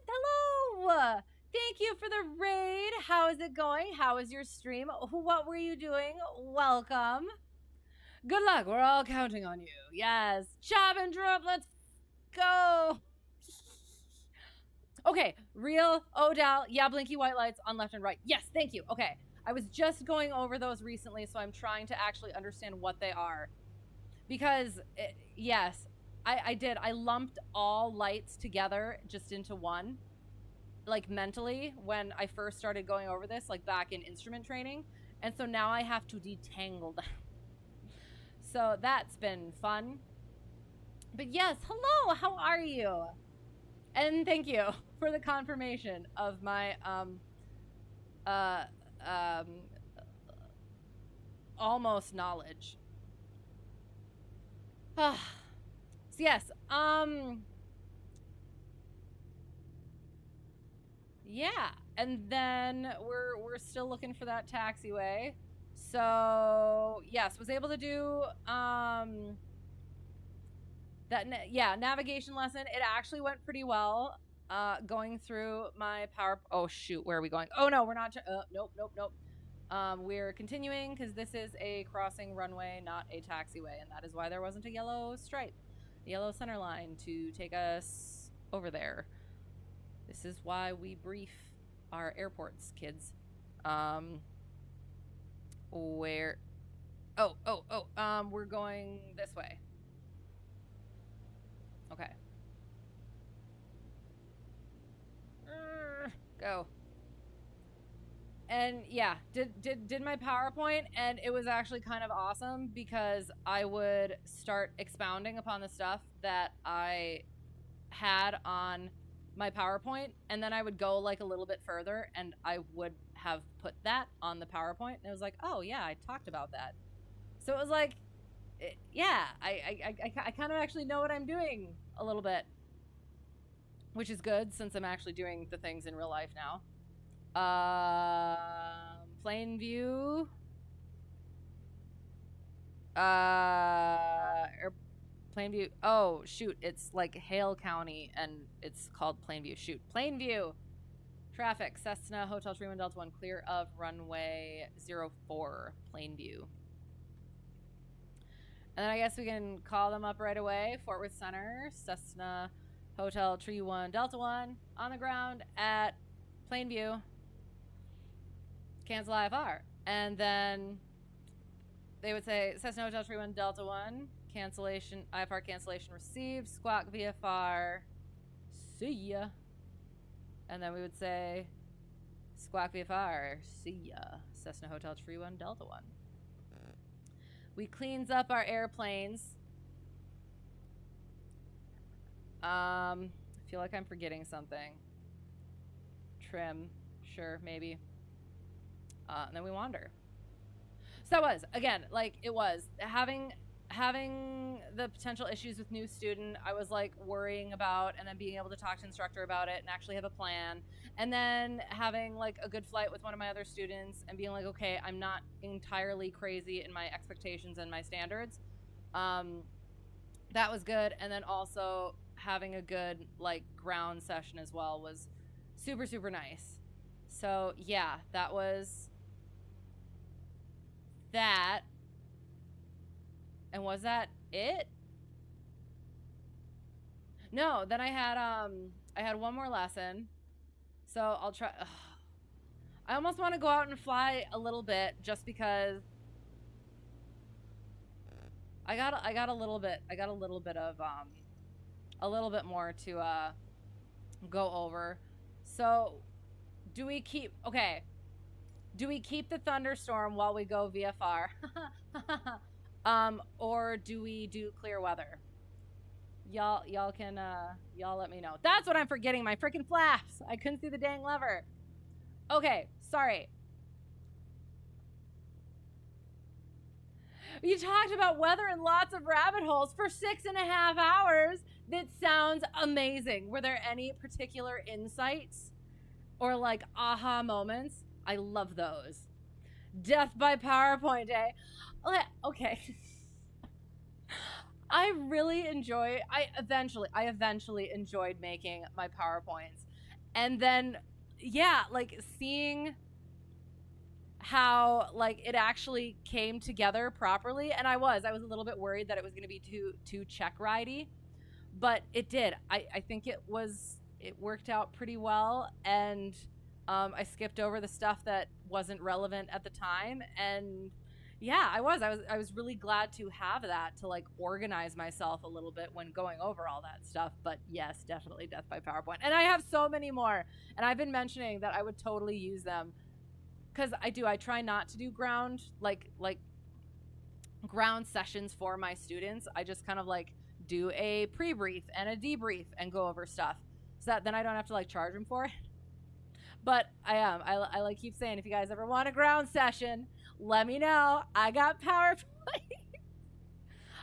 hello. Thank you for the raid. How is it going? How is your stream? What were you doing? Welcome. Good luck. We're all counting on you. Yes. Chop and drop. Let's go. Okay. Real Odal. Yeah, blinky white lights on left and right. Yes, thank you. Okay. I was just going over those recently, so I'm trying to actually understand what they are. Because, yes, I did. I lumped all lights together just into one, like mentally, when I first started going over this, like back in instrument training. And so now I have to detangle them. So that's been fun. But yes, hello, how are you? And thank you for the confirmation of my almost knowledge. So yes, yeah, and then we're still looking for that taxiway. So yes, was able to do navigation lesson. It actually went pretty well. Going through my power. Oh shoot, where are we going? Oh no, we're not. Nope. We're continuing because this is a crossing runway, not a taxiway, and that is why there wasn't a yellow stripe, yellow center line to take us over there. This is why we brief our airports, kids. Where? We're going this way. Okay. Go. And yeah, did my PowerPoint, and it was actually kind of awesome because I would start expounding upon the stuff that I had on my PowerPoint, and then I would go like a little bit further, and I would have put that on the PowerPoint, and it was like, oh yeah, I talked about that. So it was like, yeah, I kind of actually know what I'm doing a little bit, which is good since I'm actually doing the things in real life now. Plainview. Plainview. Oh, shoot. It's like Hale County, and it's called Plainview. Shoot. Plainview. Traffic. Cessna Hotel 31 Delta 1. Clear of runway 04. Plainview. And then I guess we can call them up right away. Fort Worth Center. Cessna Hotel Tree 1 Delta 1. On the ground at Plainview. Cancel IFR. And then they would say Cessna Hotel Tree 1 Delta 1. Cancellation, IFR cancellation received. Squawk VFR. See ya. And then we would say Squawk VFR. See ya. Cessna Hotel Tree 1 Delta 1. We cleans up our airplanes. I feel like I'm forgetting something. Trim. Sure, maybe. And then we wander. So that was, again, like, it was having the potential issues with new student, I was like worrying about, and then being able to talk to instructor about it and actually have a plan, and then having like a good flight with one of my other students and being like, okay, I'm not entirely crazy in my expectations and my standards. That was good. And then also having a good like ground session as well was super, super nice. So yeah, that was that. And was that it? No, then I had one more lesson. So I'll try. Ugh. I almost want to go out and fly a little bit just because I got a little bit of a little bit more to go over. So do we keep the thunderstorm while we go VFR? Or do we do clear weather? Y'all can y'all let me know. That's what I'm forgetting, my freaking flaps. I couldn't see the dang lever. Okay, sorry. You talked about weather and lots of rabbit holes for 6.5 hours. That sounds amazing. Were there any particular insights or like aha moments? I love those. Death by PowerPoint, eh? Okay. I eventually enjoyed making my PowerPoints. And then, yeah, like seeing how like it actually came together properly. And I was a little bit worried that it was going to be too check ridey, but it did. I think it worked out pretty well. And I skipped over the stuff that wasn't relevant at the time. And yeah, I was really glad to have that to like organize myself a little bit when going over all that stuff. But yes, definitely death by PowerPoint. And I have so many more, and I've been mentioning that I would totally use them, because I try not to do ground like ground sessions for my students. I just kind of like do a pre-brief and a debrief and go over stuff, so that then I don't have to like charge them for it. But I like keep saying, if you guys ever want a ground session, let me know. I got PowerPoint.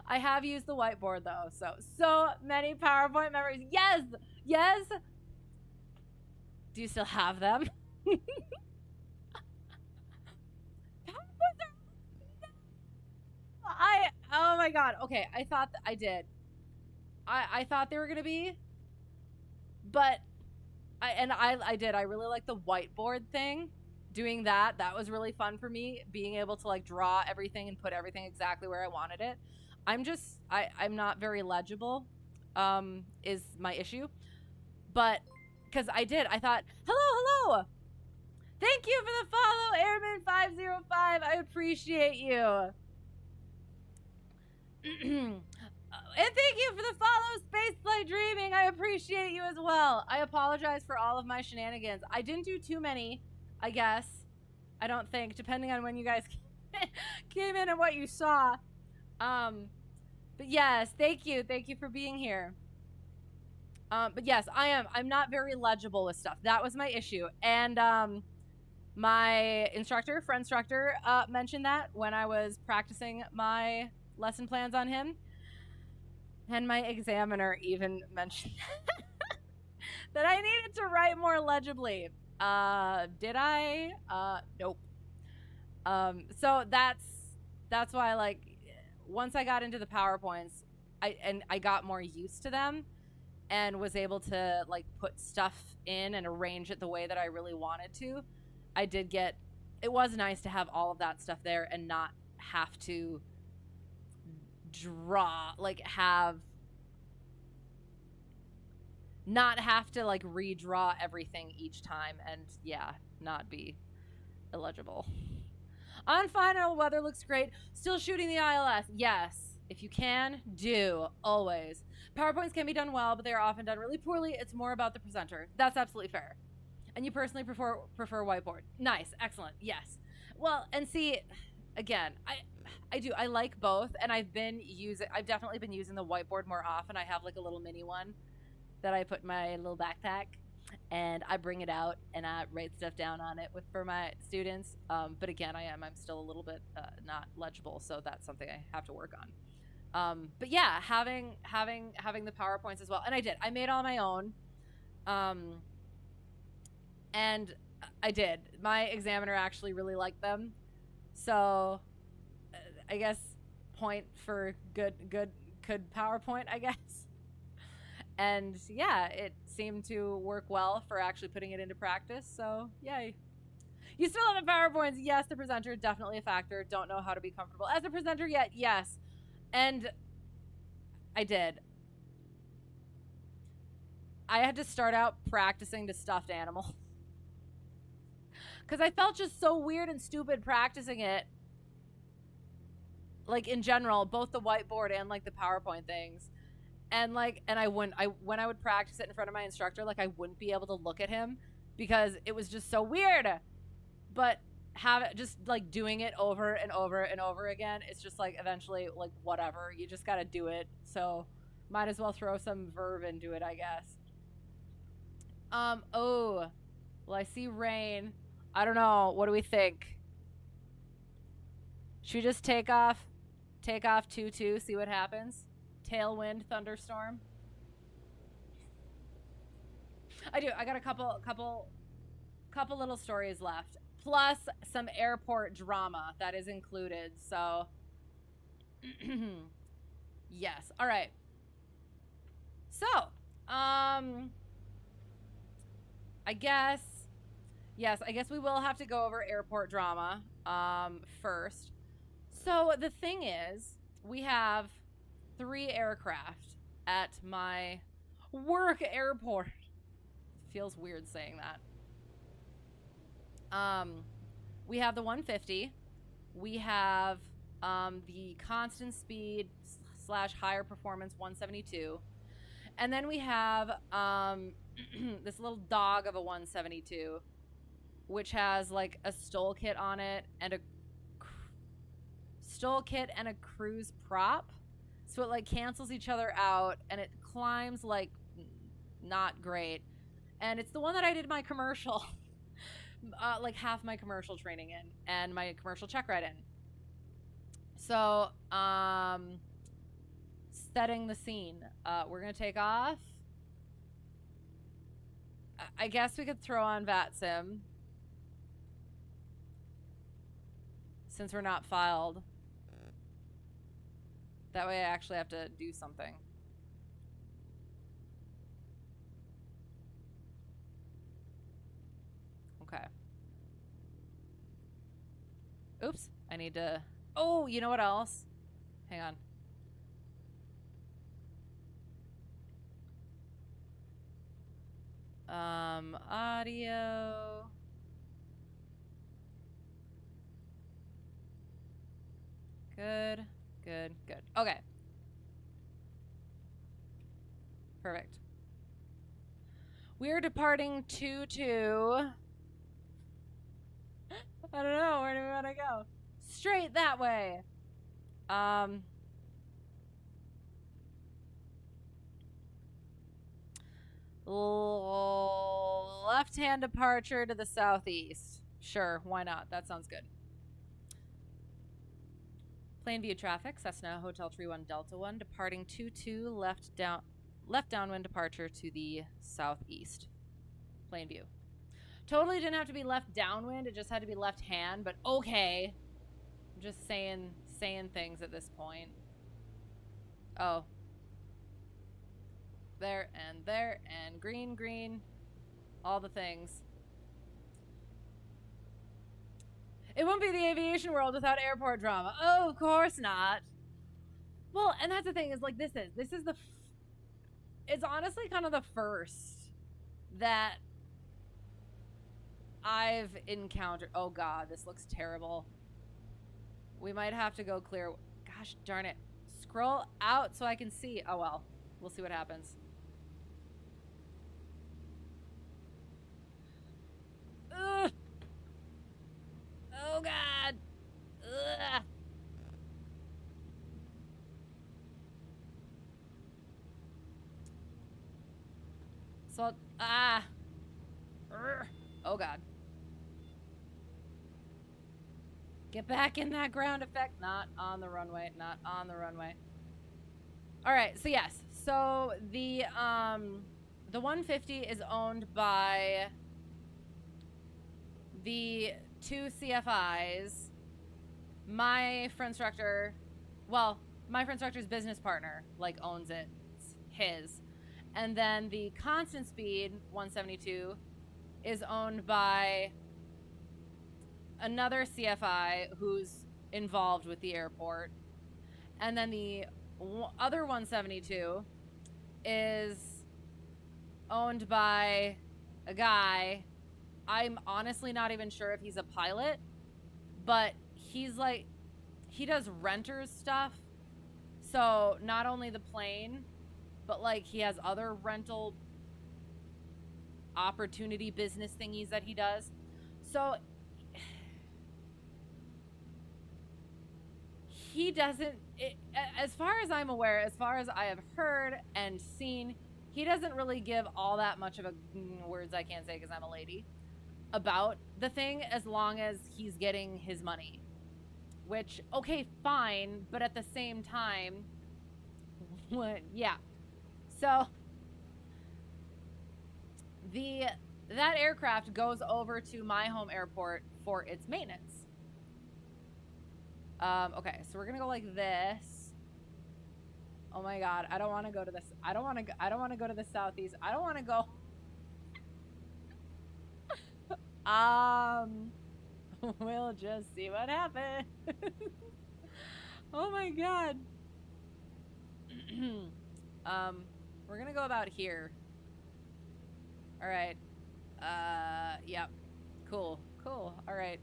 I have used the whiteboard though, so many PowerPoint memories. Yes. Do you still have them? Oh my god. Okay, I thought I did. I thought they were gonna be, but I did. I really like the whiteboard thing. Doing that was really fun for me. Being able to like draw everything and put everything exactly where I wanted it. I'm not very legible, is my issue. But because I thought, hello. Thank you for the follow, Airman505. I appreciate you. And thank you for the follow, Spaceflight Dreaming. I appreciate you as well. I apologize for all of my shenanigans. I didn't do too many, I guess. I don't think, depending on when you guys came in and what you saw. But yes, thank you. Thank you for being here. But yes, I'm not very legible with stuff. That was my issue. And my friendstructor, mentioned that when I was practicing my lesson plans on him. And my examiner even mentioned that I needed to write more legibly. Did I? Nope. So that's why, like, once I got into the PowerPoints, I got more used to them and was able to like put stuff in and arrange it the way that I really wanted to. It was nice to have all of that stuff there and not have to redraw everything each time, and not be illegible. On final, weather looks great. Still shooting the ILS. Yes, if you can, do always. PowerPoints can be done well, but they are often done really poorly. It's more about the presenter. That's absolutely fair. And you personally prefer whiteboard. Nice, excellent. Yes. Well, and see, again, I do. I like both, and I've definitely been using the whiteboard more often. I have like a little mini one that I put in my little backpack, and I bring it out and I write stuff down on it for my students. But again, I'm still a little bit not legible, so that's something I have to work on. But yeah, having the PowerPoints as well, and I made all my own, and I did. My examiner actually really liked them, so I guess point for good PowerPoint, I guess. And yeah, it seemed to work well for actually putting it into practice. So yay. You still have the PowerPoints. Yes, the presenter, definitely a factor. Don't know how to be comfortable as a presenter yet. Yes. And I did. I had to start out practicing to stuffed animal. Because I felt just so weird and stupid practicing it. Like in general, both the whiteboard and like the PowerPoint things. And like, when I would practice it in front of my instructor, like I wouldn't be able to look at him because it was just so weird. But just like doing it over and over and over again, it's just like eventually like whatever, you just got to do it. So might as well throw some verb into it, I guess. Oh, well, I see rain. I don't know. What do we think? Should we just take off 2-2, see what happens? Tailwind, thunderstorm. I do. I got a couple little stories left, plus some airport drama that is included. So, yes. All right. So, I guess Yes, I guess we will have to go over airport drama first. So the thing is, we have 3 aircraft at my work airport. Feels weird saying that. We have the 150. We have the constant speed / higher performance 172. And then we have this little dog of a 172, which has like a stole kit on it and a cruise prop. So it like cancels each other out and it climbs like not great. And it's the one that I did my commercial, like half my commercial training in and my commercial check ride in. So, setting the scene. We're going to take off. I guess we could throw on VATSIM since we're not filed. That way I actually have to do something. Okay. Oops. I need to... Oh, you know what else? Hang on. Audio. Good. Okay. Perfect. We're departing 2-2. I don't know. Where do we want to go? Straight that way. Left-hand departure to the southeast. Sure, why not? That sounds good. Plainview traffic, Cessna Hotel Tree 1 Delta 1, departing 2-2, left downwind departure to the southeast. Plainview. Totally didn't have to be left downwind, it just had to be left hand, but okay. I'm just saying things at this point. Oh. There, and green. All the things. It won't be the aviation world without airport drama. Oh, of course not. Well, and that's the thing, is like this is the... It's honestly kind of the first that I've encountered... Oh god, this looks terrible. We might have to go clear... Gosh darn it. Scroll out so I can see. Oh well, we'll see what happens. Ugh. Oh god. Ugh. So, oh god. Get back in that ground effect. Not on the runway. All right. So yes. So the 150 is owned by the 2 CFIs. My friendstructor's business partner like owns it. It's his. And then the constant speed 172 is owned by another CFI who's involved with the airport. And then the other 172 is owned by a guy. I'm honestly not even sure if he's a pilot, but he's like, he does renters stuff. So not only the plane, but like he has other rental opportunity business thingies that he does. So he doesn't, as far as I'm aware, as far as I have heard and seen, he doesn't really give all that much of a, words I can't say because I'm a lady, about the thing, as long as he's getting his money. Which, okay, fine, but at the same time, yeah. So that aircraft goes over to my home airport for its maintenance. Okay, so we're gonna go like this. Oh my god, I don't want to go to this. I don't want to go to the southeast. I don't want to go. We'll just see what happens. Oh my god. We're gonna go about here. All right. Yep. Cool. All right.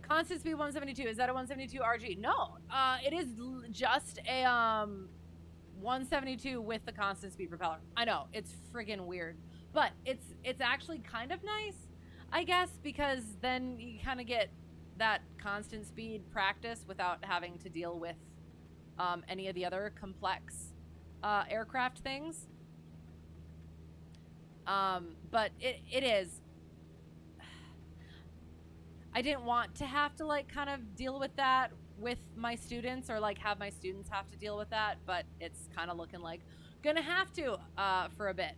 Constant speed 172. Is that a 172 RG? No. It is just a 172 with the constant speed propeller. I know, it's friggin' weird, but it's actually kind of nice, I guess, because then you kind of get that constant speed practice without having to deal with any of the other complex aircraft things. But it is. I didn't want to have to like kind of deal with that with my students, or like have my students have to deal with that, but it's kind of looking like gonna have to for a bit.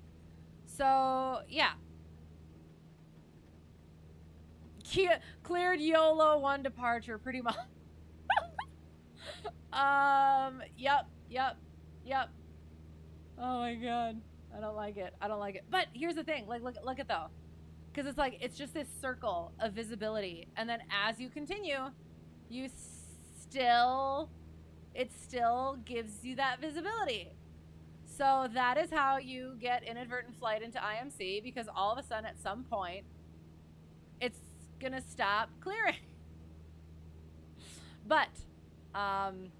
So yeah. Cleared YOLO 1 departure pretty much. Yep. Oh my god. I don't like it. But here's the thing, like look at though. Because it's like, it's just this circle of visibility. And then as you continue, it still gives you that visibility. So that is how you get inadvertent flight into IMC, because all of a sudden at some point, it's gonna stop clearing. But,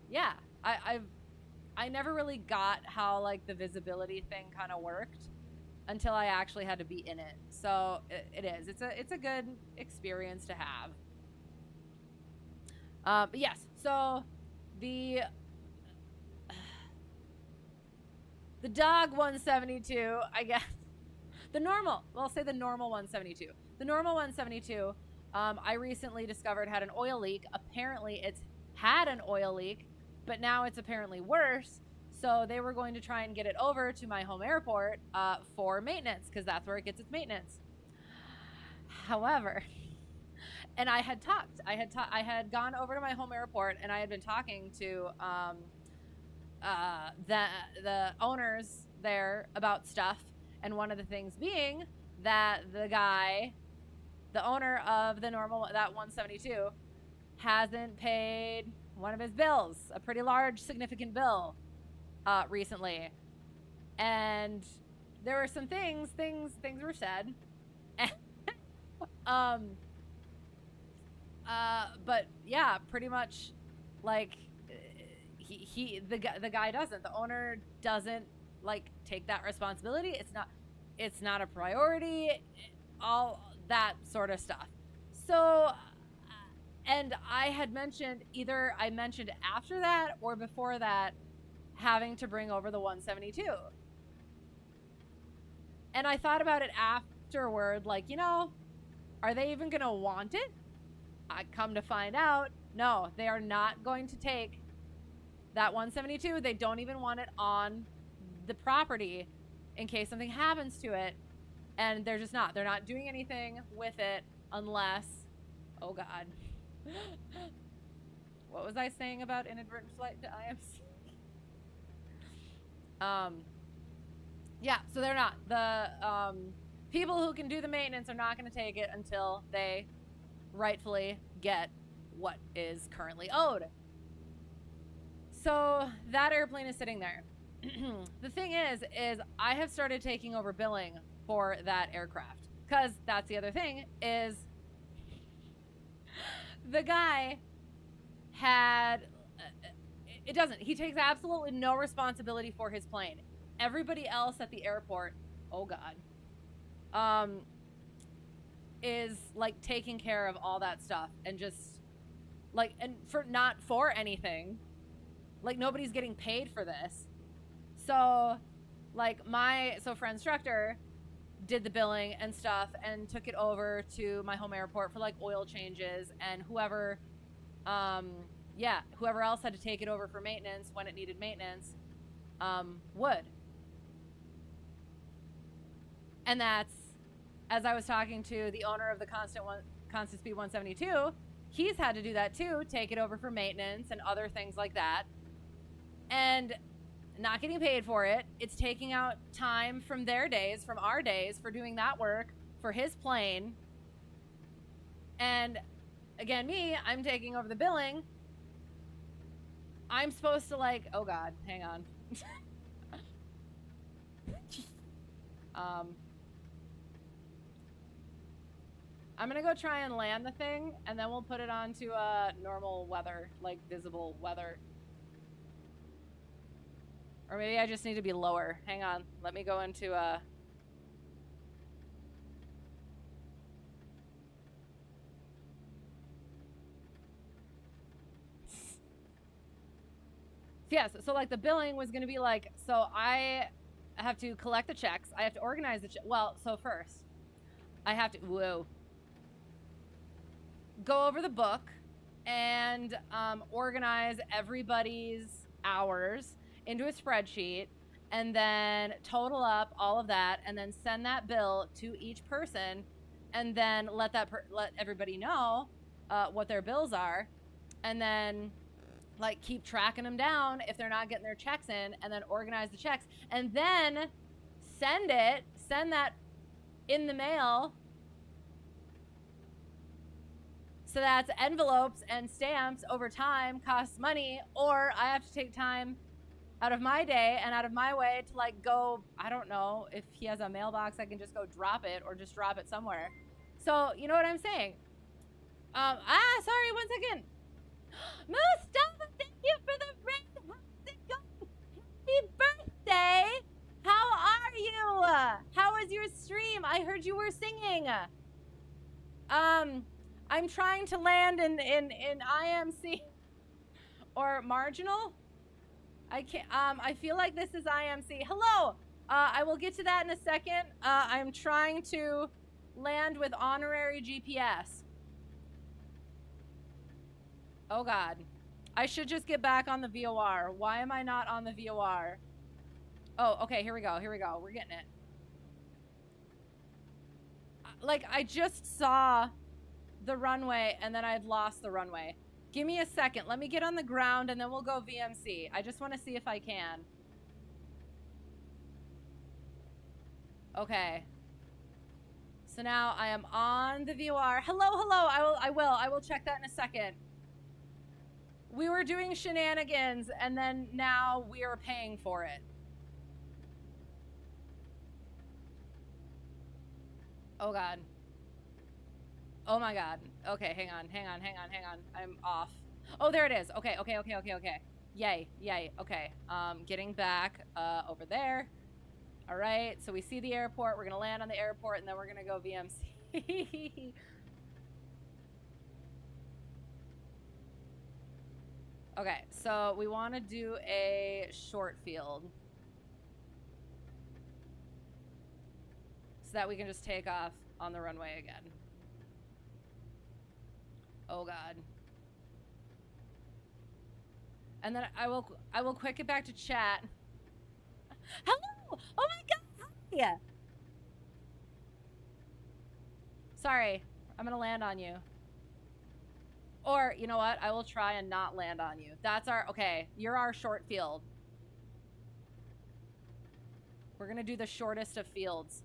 yeah, I never really got how like the visibility thing kind of worked until I actually had to be in it. So it is. It's a good experience to have. But yes, so the dog 172, I guess. The normal, well, I'll say the normal 172. The normal 172, I recently discovered had an oil leak. Apparently it's had an oil leak, but now it's apparently worse. So they were going to try and get it over to my home airport for maintenance, because that's where it gets its maintenance. However, and I had gone over to my home airport, and I had been talking to the owners there about stuff, and one of the things being that the owner of the normal, that 172, hasn't paid one of his bills, a pretty large, significant bill, recently. And there were some things were said. But yeah, pretty much like the guy doesn't, the owner doesn't like take that responsibility. It's not a priority, all that sort of stuff. So, and I had mentioned, either I mentioned after that or before that, having to bring over the 172. And I thought about it afterward, like, you know, are they even gonna want it? I come to find out, no, they are not going to take that 172. They don't even want it on the property in case something happens to it. And they're not doing anything with it unless, oh God. What was I saying about inadvertent flight to IMC? Yeah, so they're not. The people who can do the maintenance are not going to take it until they rightfully get what is currently owed. So that airplane is sitting there. The thing is I have started taking over billing for that aircraft, because that's the other thing, is the guy had he takes absolutely no responsibility for his plane. Everybody else at the airport, oh God, is like taking care of all that stuff, and just like, and for not for anything, like nobody's getting paid for this. So like friendstructor did the billing and stuff and took it over to my home airport for like oil changes, and whoever else had to take it over for maintenance when it needed maintenance would. And that's, as I was talking to the owner of the constant speed 172, he's had to do that too, take it over for maintenance and other things like that, and not getting paid for it. It's taking out time from their days, from our days, for doing that work for his plane, And again, I'm taking over the billing. I'm supposed to like, oh God, hang on. I'm gonna go try and land the thing, and then we'll put it onto normal weather, like visible weather. Or maybe I just need to be lower. Hang on, let me go into yes, so like the billing was gonna be like, so I have to collect the checks, I have to organize the well, so first I have to go over the book and organize everybody's hours into a spreadsheet, and then total up all of that, and then send that bill to each person, and then let everybody know what their bills are, and then like keep tracking them down if they're not getting their checks in, and then organize the checks, and then send that in the mail. So that's envelopes and stamps over time, costs money, or I have to take time out of my day and out of my way to like go, I don't know, if he has a mailbox, I can just go drop it, or just drop it somewhere. So, you know what I'm saying? Sorry, 1 second. Mustafa, thank you for the raid. How's it going? Happy birthday. How are you? How was your stream? I heard you were singing. I'm trying to land in IMC or marginal. I can't, I feel like this is IMC. Hello. I will get to that in a second. I'm trying to land with honorary GPS. Oh God. I should just get back on the VOR. Why am I not on the VOR? Oh, okay, here we go. Here we go. We're getting it. Like, I just saw the runway and then I'd lost the runway. Give me a second. Let me get on the ground and then we'll go VMC. I just want to see if I can. Okay. So now I am on the VOR. Hello. I will check that in a second. We were doing shenanigans and then now we are paying for it. Oh God. Oh my God. Okay, hang on. I'm off. Oh, there it is. Okay. Yay. Okay. Getting back over there. All right. So we see the airport. We're gonna land on the airport and then we're gonna go VMC. Okay, so we want to do a short field so that we can just take off on the runway again. Oh God. And then I will quick get back to chat. Hello! Oh my God! Hi! Sorry, I'm gonna land on you. Or, you know what? I will try and not land on you. That's our, okay, you're our short field. We're gonna do the shortest of fields.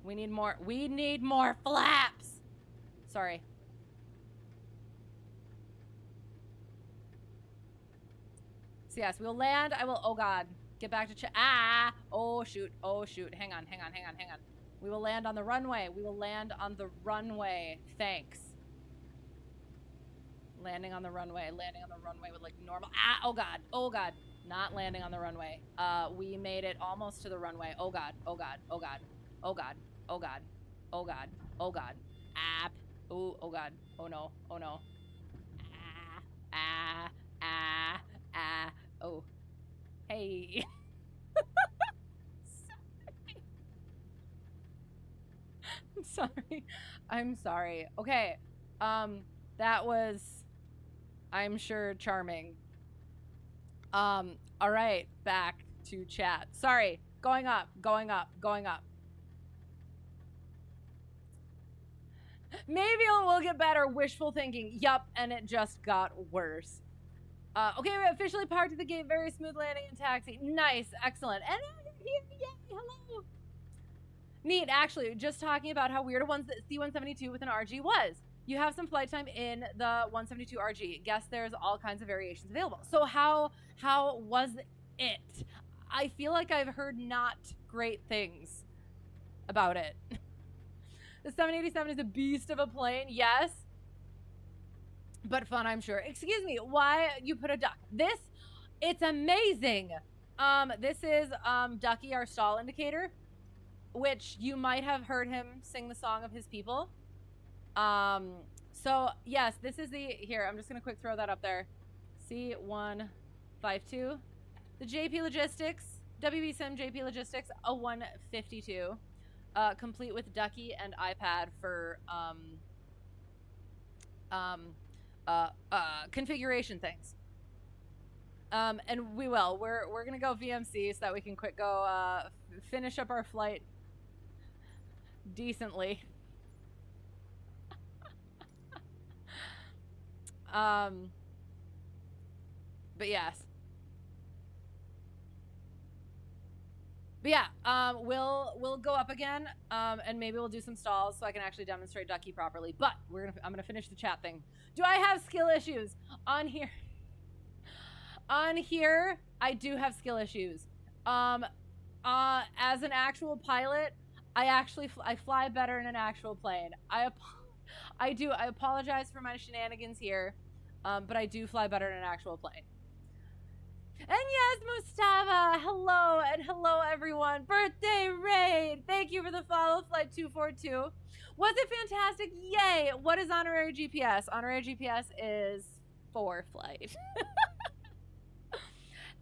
We need more flaps! Sorry. So yes, we'll land. I will, oh God, get back to oh shoot, hang on. We will land on the runway. Thanks. Landing on the runway with like normal, oh God, not landing on the runway. We made it almost to the runway. Oh God. App. Oh God. Oh no. Oh. Hey. I'm sorry. Okay. That was, I'm sure, charming. All right, back to chat. Sorry, going up. Maybe we'll get better. Wishful thinking. Yup, and it just got worse. Okay, we officially parked at the gate. Very smooth landing and taxi. Nice, excellent. And here, yay, hello. Neat, actually, just talking about how weird a C-172 with an RG was. You have some flight time in the 172 RG. Guess there's all kinds of variations available. So how was it? I feel like I've heard not great things about it. The 787 is a beast of a plane, yes. But fun, I'm sure. Excuse me, why you put a duck? It's amazing. This is Ducky, our stall indicator, which you might have heard him sing the song of his people. So yes, this is here, I'm just gonna quick throw that up there. C152. The JP Logistics, WB Sim JP Logistics, a 152. Complete with Ducky and iPad for configuration things. And we're gonna go VMC so that we can quick go finish up our flight decently. But yes. But yeah, we'll go up again, and maybe we'll do some stalls so I can actually demonstrate Ducky properly. But I'm gonna finish the chat thing. Do I have skill issues on here? On here, I do have skill issues. As an actual pilot, I fly better in an actual plane. I apologize for my shenanigans here, but I do fly better in an actual plane. And yes, Mustafa, hello, and hello everyone. Birthday raid, thank you for the follow, flight 242. Was it fantastic? Yay. What is honorary GPS? Honorary GPS is for flight.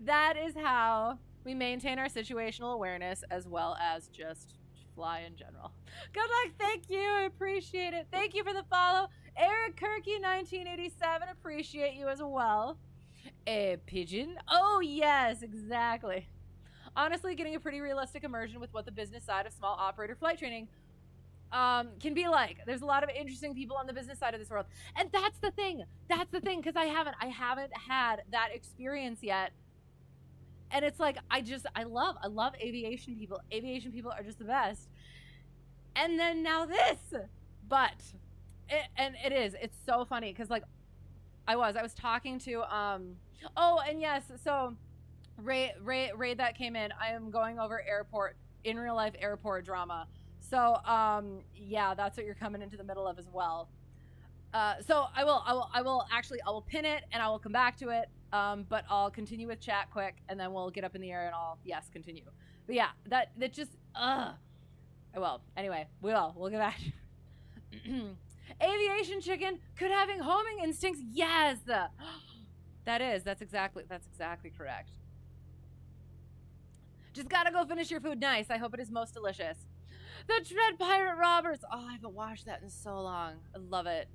That is how we maintain our situational awareness as well as just fly in general. Good luck. Thank you. I appreciate it. Thank you for the follow. Eric Kirky 1987. Appreciate you as well. A pigeon. Oh, yes, exactly. Honestly, getting a pretty realistic immersion with what the business side of small operator flight training can be like. There's a lot of interesting people on the business side of this world. And that's the thing. That's the thing, because I haven't had that experience yet. And it's like, I love aviation people. Aviation people are just the best. And then now this. But it's so funny because like I was talking to oh, and yes, so Ray that came in, I am going over in real life airport drama. So yeah, that's what you're coming into the middle of as well. So I will pin it and I will come back to it. But I'll continue with chat quick and then we'll get up in the air and I'll continue. But yeah, that just well, anyway, we'll get back. Aviation chicken could having homing instincts. Yes. That's exactly correct. Just gotta go finish your food. Nice. I hope it is most delicious. The Dread Pirate Roberts. Oh, I haven't watched that in so long. I love it.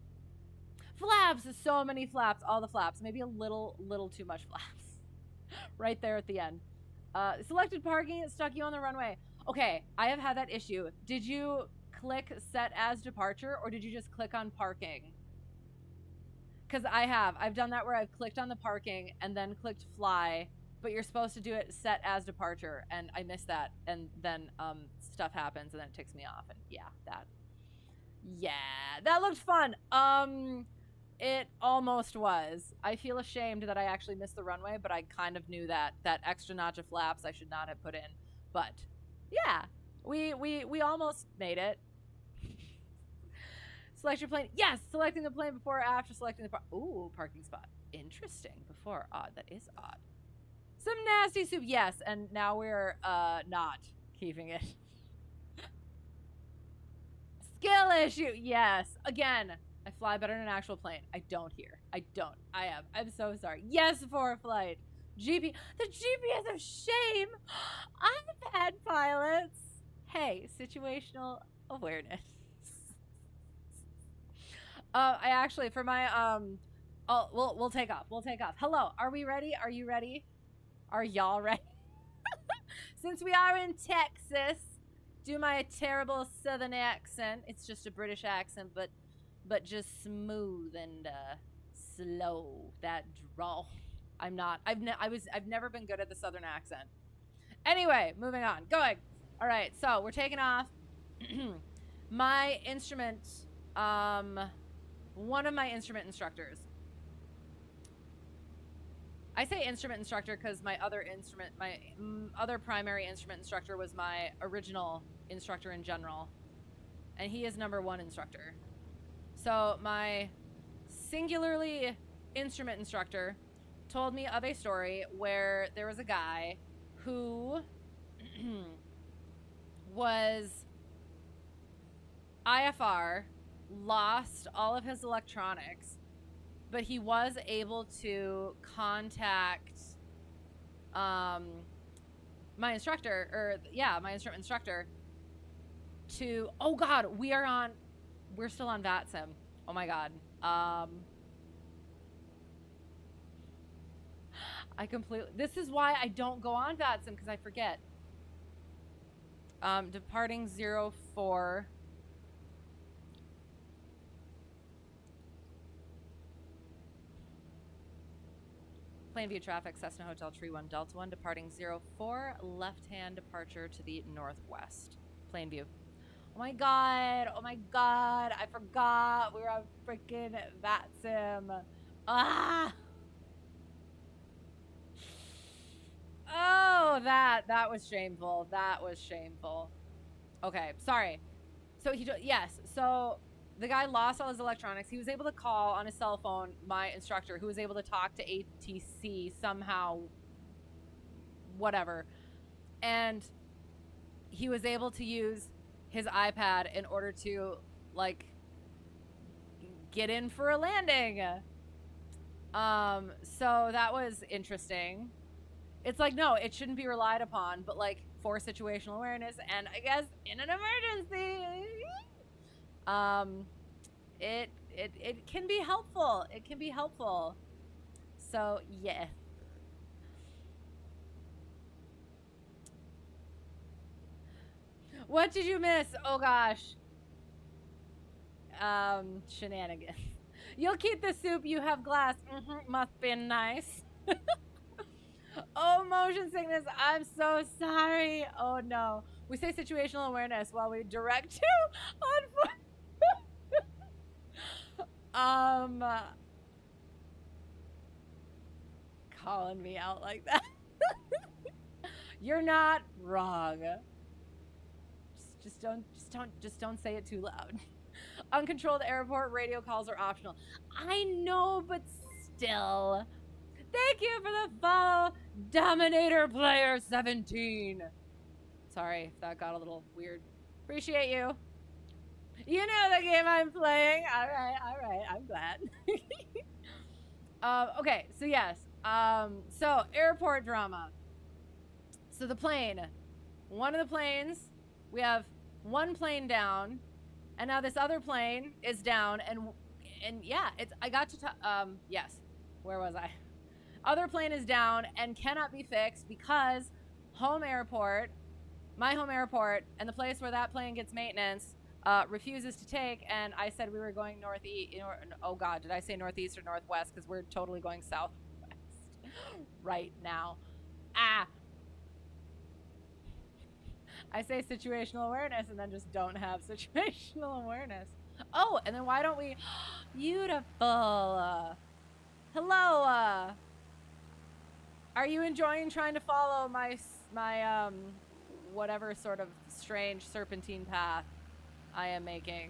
Flaps. So many flaps. All the flaps. Maybe a little too much flaps. Right there at the end. Selected parking. It stuck you on the runway. Okay, I have had that issue. Did you click set as departure or did you just click on parking? Because I've done that where I've clicked on the parking and then clicked fly, but you're supposed to do it set as departure, and I missed that, and then stuff happens and then it ticks me off, and that looked fun. It almost was. I feel ashamed that I actually missed the runway, but I kind of knew that extra notch of flaps I should not have put in. But yeah, we almost made it. Select your plane. Yes, selecting the plane before or after selecting the parking spot. Interesting. Before odd. That is odd. Some nasty soup. Yes, and now we're not keeping it. Skill issue. Yes. Again, I fly better in an actual plane. I don't here. I don't. I'm so sorry. Yes, for flight. The GPS of shame. iPad pilots. Hey, situational awareness. I actually, for my, we'll take off. We'll take off. Hello. Are we ready? Are you ready? Are y'all ready? Since we are in Texas, do my terrible southern accent. It's just a British accent, but just smooth and slow. That drawl. I've never been good at the southern accent. Anyway, moving on. Going. All right, so we're taking off. My instrument one of my instrument instructors. I say instrument instructor because my other primary instrument instructor was my original instructor in general, and he is number 1 instructor. So my singularly instrument instructor told me of a story where there was a guy who was IFR, lost all of his electronics, but he was able to contact my instructor, my instrument instructor to, oh God, we're still on VATSIM. Oh my God. This is why I don't go on VATSIM, because I forget. Departing 04. Plainview traffic, Cessna Hotel, Tree 1, Delta 1, departing 04, left-hand departure to the northwest. Plainview. Oh my God, I forgot we were on freaking VATSIM. Ah! Oh, that was shameful. That was shameful. Okay, sorry. So so the guy lost all his electronics. He was able to call on his cell phone my instructor, who was able to talk to ATC somehow, whatever. And he was able to use his iPad in order to, like, get in for a landing. So that was interesting. It's like, no, it shouldn't be relied upon, but, like, for situational awareness, and I guess in an emergency, it can be helpful. It can be helpful. So, yeah. What did you miss? Oh, gosh. Shenanigans. You'll keep the soup, you have glass. Must be nice. Oh, motion sickness. I'm so sorry. Oh, no. We say situational awareness while we direct to calling me out like that. You're not wrong. Just don't say it too loud. Uncontrolled airport radio calls are optional. I know, but still. Thank you for the follow, Dominator Player 17. Sorry if that got a little weird. Appreciate you. You know the game I'm playing. All right. I'm glad. Okay, so yes. So airport drama. So the plane. One of the planes, we have one plane down, and now this other plane is down, and yeah, yes. Where was I? Other plane is down and cannot be fixed because my home airport, and the place where that plane gets maintenance, refuses to take. And I said we were going northeast. Oh God, did I say northeast or northwest? Because we're totally going southwest right now. I say situational awareness and then just don't have situational awareness. Oh, and then why don't we? Beautiful. Hello. Are you enjoying trying to follow my whatever sort of strange serpentine path I am making?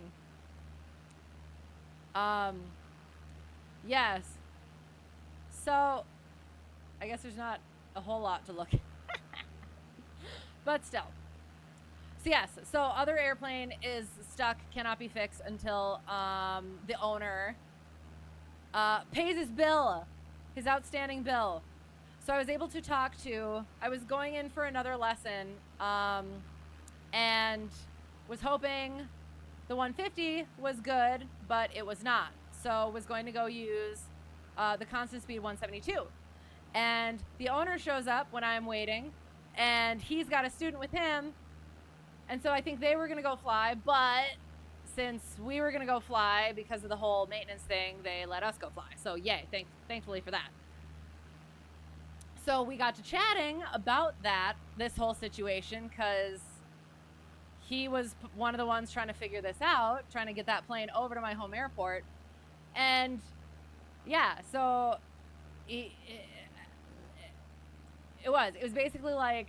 Yes. So, I guess there's not a whole lot to look at. But still. So yes, so other airplane is stuck, cannot be fixed until the owner pays his bill, his outstanding bill. So I was able to I was going in for another lesson, and was hoping the 150 was good, but it was not. So was going to go use the constant speed 172. And the owner shows up when I'm waiting, and he's got a student with him. And so I think they were going to go fly, but since we were going to go fly because of the whole maintenance thing, they let us go fly. So yay, thankfully for that. So we got to chatting about this whole situation, because he was one of the ones trying to figure this out, trying to get that plane over to my home airport. And yeah, so it was basically like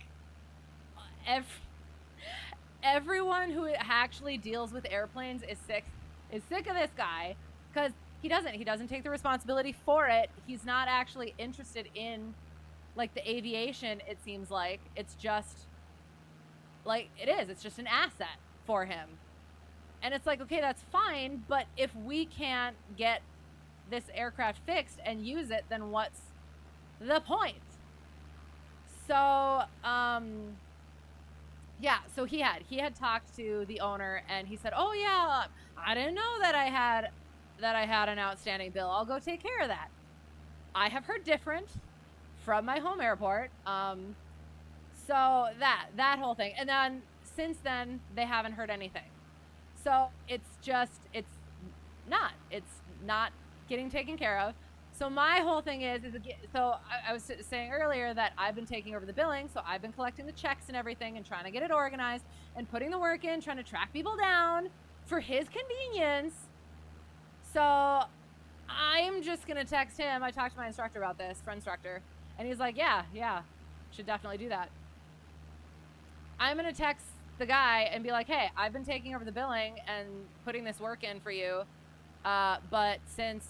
everyone who actually deals with airplanes is sick of this guy, because he doesn't take the responsibility for it. He's not actually interested in like the aviation. It seems like it's just like it's just an asset for him. And it's like, okay, that's fine, but if we can't get this aircraft fixed and use it, then what's the point? So yeah, so he had talked to the owner, and he said, oh yeah, I didn't know that I had an outstanding bill. I'll go take care of that. I have heard different from my home airport. So that whole thing. And then since then, they haven't heard anything. So it's not getting taken care of. So my whole thing is so I was saying earlier that I've been taking over the billing. So I've been collecting the checks and everything and trying to get it organized and putting the work in, trying to track people down for his convenience. So I'm just going to text him. I talked to my instructor about this, friendstructor, and he's like, yeah, should definitely do that. I'm going to text the guy and be like, hey, I've been taking over the billing and putting this work in for you. But since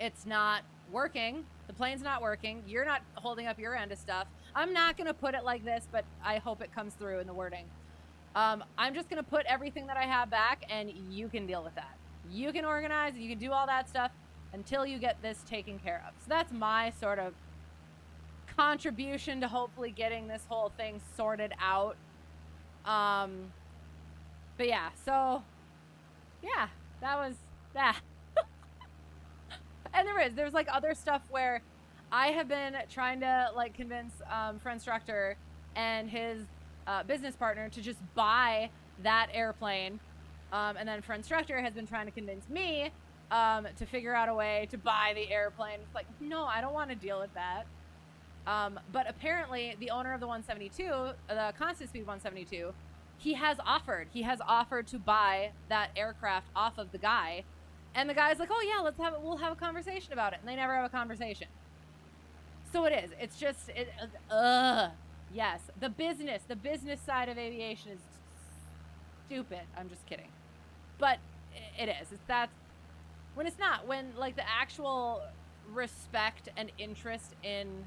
it's not working, the plane's not working, you're not holding up your end of stuff. I'm not going to put it like this, but I hope it comes through in the wording. I'm just going to put everything that I have back, and you can deal with that. You can organize, you can do all that stuff until you get this taken care of. So that's my sort of contribution to hopefully getting this whole thing sorted out. But yeah, so yeah, that was that. And there's like other stuff where I have been trying to like convince friendstructor and his business partner to just buy that airplane, and then friendstructor has been trying to convince me to figure out a way to buy the airplane. It's like, no, I don't want to deal with that. But apparently the owner of the 172, the constant speed 172, he has offered to buy that aircraft off of the guy. And the guy's like, oh yeah, we'll have a conversation about it. And they never have a conversation. So it's just, yes, the business side of aviation is stupid. I'm just kidding. But it is. When like the actual respect and interest in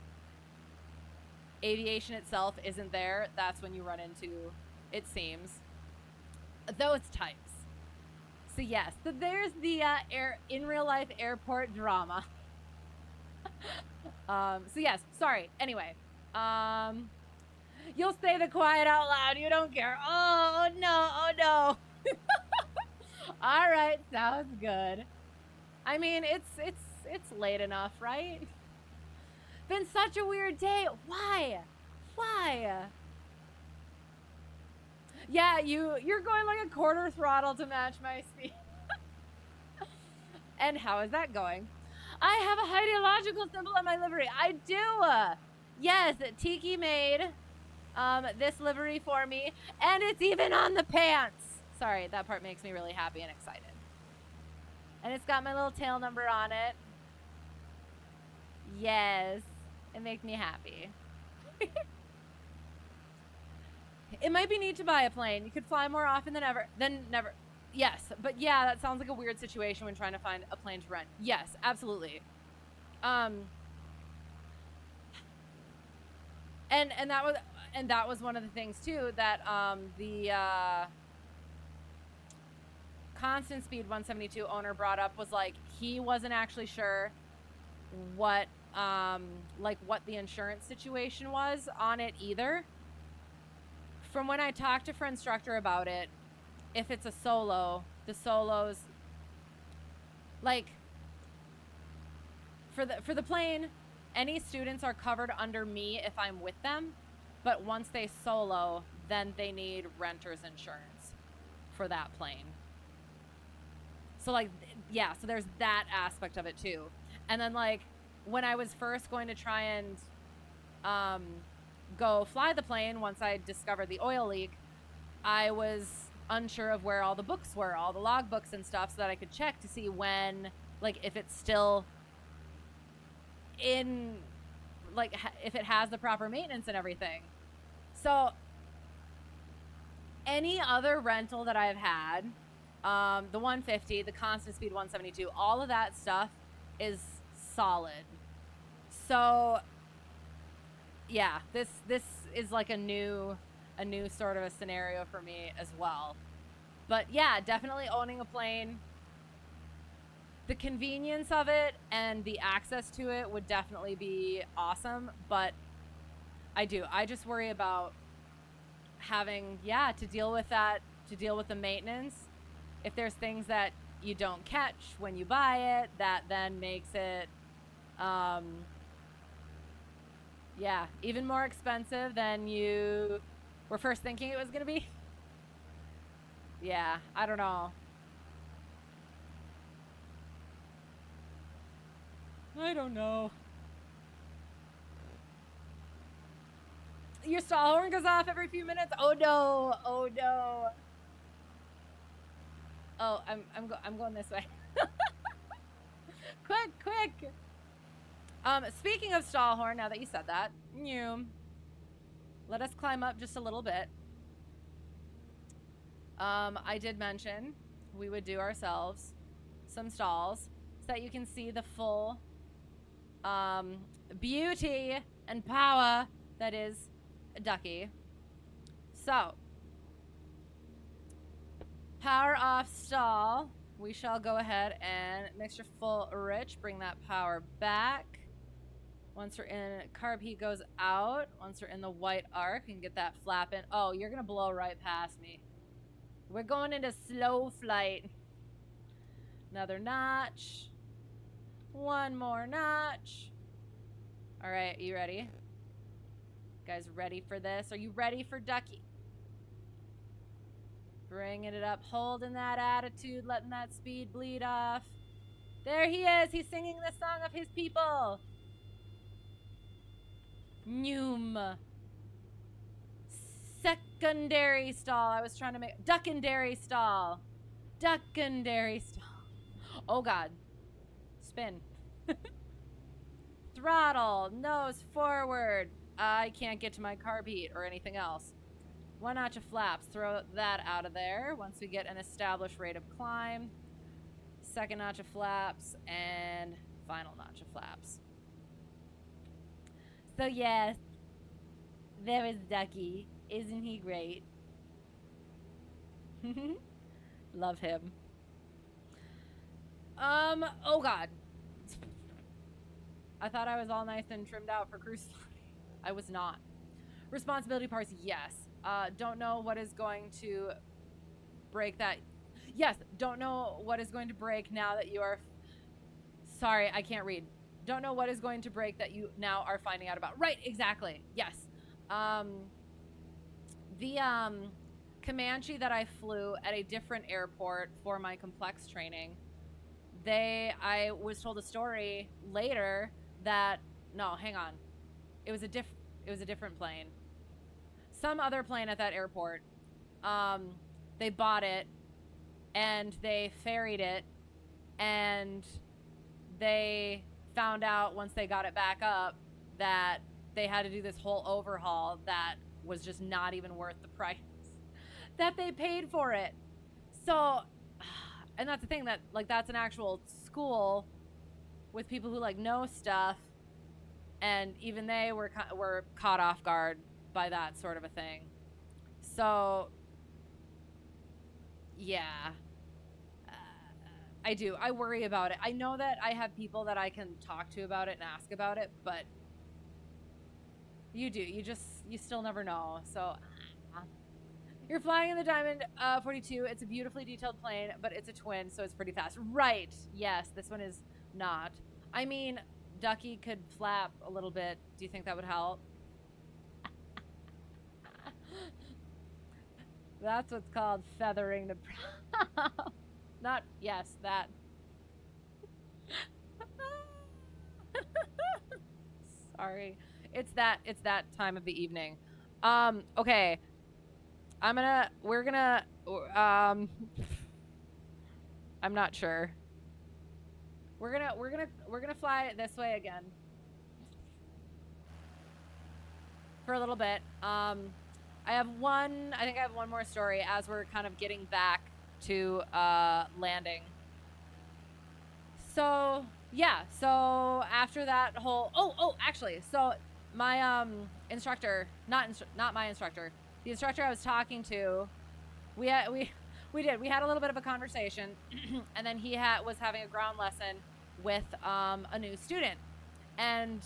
aviation itself isn't there, that's when you run into, it seems, those types. So yes, so there's the in real life airport drama. So yes, sorry. Anyway, you'll say the quiet out loud. You don't care. Oh no. All right, sounds good. I mean, it's late enough, right? Been such a weird day. Why? Yeah, you're going like a quarter throttle to match my speed. And how is that going? I have a ideological symbol on my livery. I do. Yes, Tiki made this livery for me, and it's even on the pants. Sorry, that part makes me really happy and excited. And it's got my little tail number on it. Yes, it makes me happy. It might be neat to buy a plane. You could fly more often than never. Yes, but yeah, that sounds like a weird situation when trying to find a plane to rent. Yes, absolutely. And that was one of the things too that the constant speed 172 owner brought up, was like he wasn't actually sure what the insurance situation was on it either. From when I talked to friendstructor about it, if it's a solo, the solos, like for the plane, any students are covered under me if I'm with them, but once they solo, then they need renter's insurance for that plane. So like, yeah, so there's that aspect of it too. And then like when I was first going to try and go fly the plane, once I discovered the oil leak, I was unsure of where all the books were, all the log books and stuff, so that I could check to see when like if it's still in, like if it has the proper maintenance and everything. So any other rental that I've had, the 150, the constant speed 172, all of that stuff is solid. So yeah, this is like a new sort of a scenario for me as well. But yeah, definitely owning a plane, the convenience of it and the access to it would definitely be awesome. But I just worry about having, to deal with that, to deal with the maintenance. If there's things that you don't catch when you buy it, that then makes it, even more expensive than you were first thinking it was going to be. Yeah, I don't know. I don't know. Your stall horn goes off every few minutes. Oh no! Oh no! Oh, I'm going this way. Quick! Speaking of stall horn, now that you said that, let us climb up just a little bit. I did mention we would do ourselves some stalls so that you can see the full beauty and power that is a ducky. So, power off stall. We shall go ahead and mixture full rich. Bring that power back. Once we're in, carb heat goes out. Once we're in the white arc, and get that flap in. Oh, you're gonna blow right past me. We're going into slow flight. Another notch. One more notch. All right, you ready? You guys ready for this? Are you ready for ducky? Bringing it up, holding that attitude, letting that speed bleed off. There he is. He's singing the song of his people. Noom. Secondary stall. I was trying to make duckendary stall. Duckendary stall. Oh God. Spin. Throttle. Nose forward. I can't get to my carb heat or anything else. One notch of flaps. Throw that out of there. Once we get an established rate of climb. Second notch of flaps. And final notch of flaps. So yes, there is Ducky. Isn't he great? Love him. Oh God. I thought I was all nice and trimmed out for cruise flight. I was not. Responsibility parts, yes. Don't know what is going to break that. Yes, don't know what is going to break now that you are... Sorry, I can't read. Don't know what is going to break that you now are finding out about. Right, exactly. Yes. The Comanche that I flew at a different airport for my complex training, I was told a story later that, no, hang on. It was a different plane. Some other plane at that airport. They bought it and they ferried it, and they found out once they got it back up that they had to do this whole overhaul that was just not even worth the price that they paid for it. So, and that's the thing, that like that's an actual school with people who like know stuff, and even they were caught off guard by that sort of a thing. So yeah, I worry about it. I know that I have people that I can talk to about it and ask about it, but you still never know. So you're flying in the Diamond 42. It's a beautifully detailed plane, but it's a twin, so it's pretty fast. Right. Yes, this one is not. I mean, Ducky could flap a little bit. Do you think that would help? That's what's called feathering the not, yes, that. Sorry. It's that time of the evening. Okay. We're gonna I'm not sure. We're gonna fly it this way again for a little bit. I think I have one more story as we're kind of getting back to landing. So yeah, so after that whole actually, so my instructor, not my instructor, the instructor I was talking to, we had a little bit of a conversation, and then he was having a ground lesson with a new student, and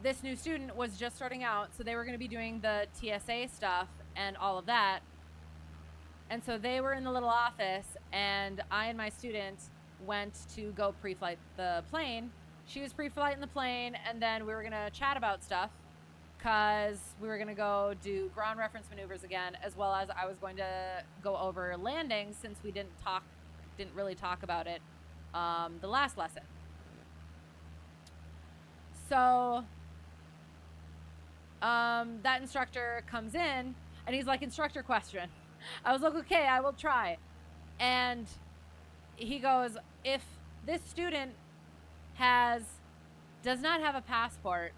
this new student was just starting out, so they were going to be doing the TSA stuff and all of that. And so they were in the little office, and I and my student went to go pre-flight the plane. She was pre-flighting the plane, and then we were going to chat about stuff because we were going to go do ground reference maneuvers again, as well as I was going to go over landings since we didn't really talk about it the last lesson. So that instructor comes in, and he's like, instructor question. I was like, okay, I will try. And he goes, if this student does not have a passport,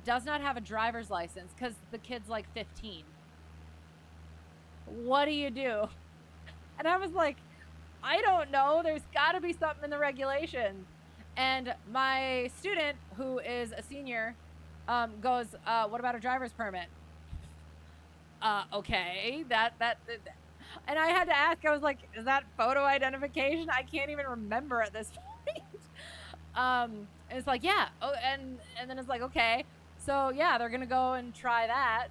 does not have a driver's license, because the kid's like 15, what do you do? And I was like, I don't know. There's got to be something in the regulations. And my student, who is a senior, goes, what about a driver's permit? Okay, that, and I had to ask, I was like, is that photo identification? I can't even remember at this point. And it's like, yeah. Oh, and then it's like, okay. So yeah, they're going to go and try that.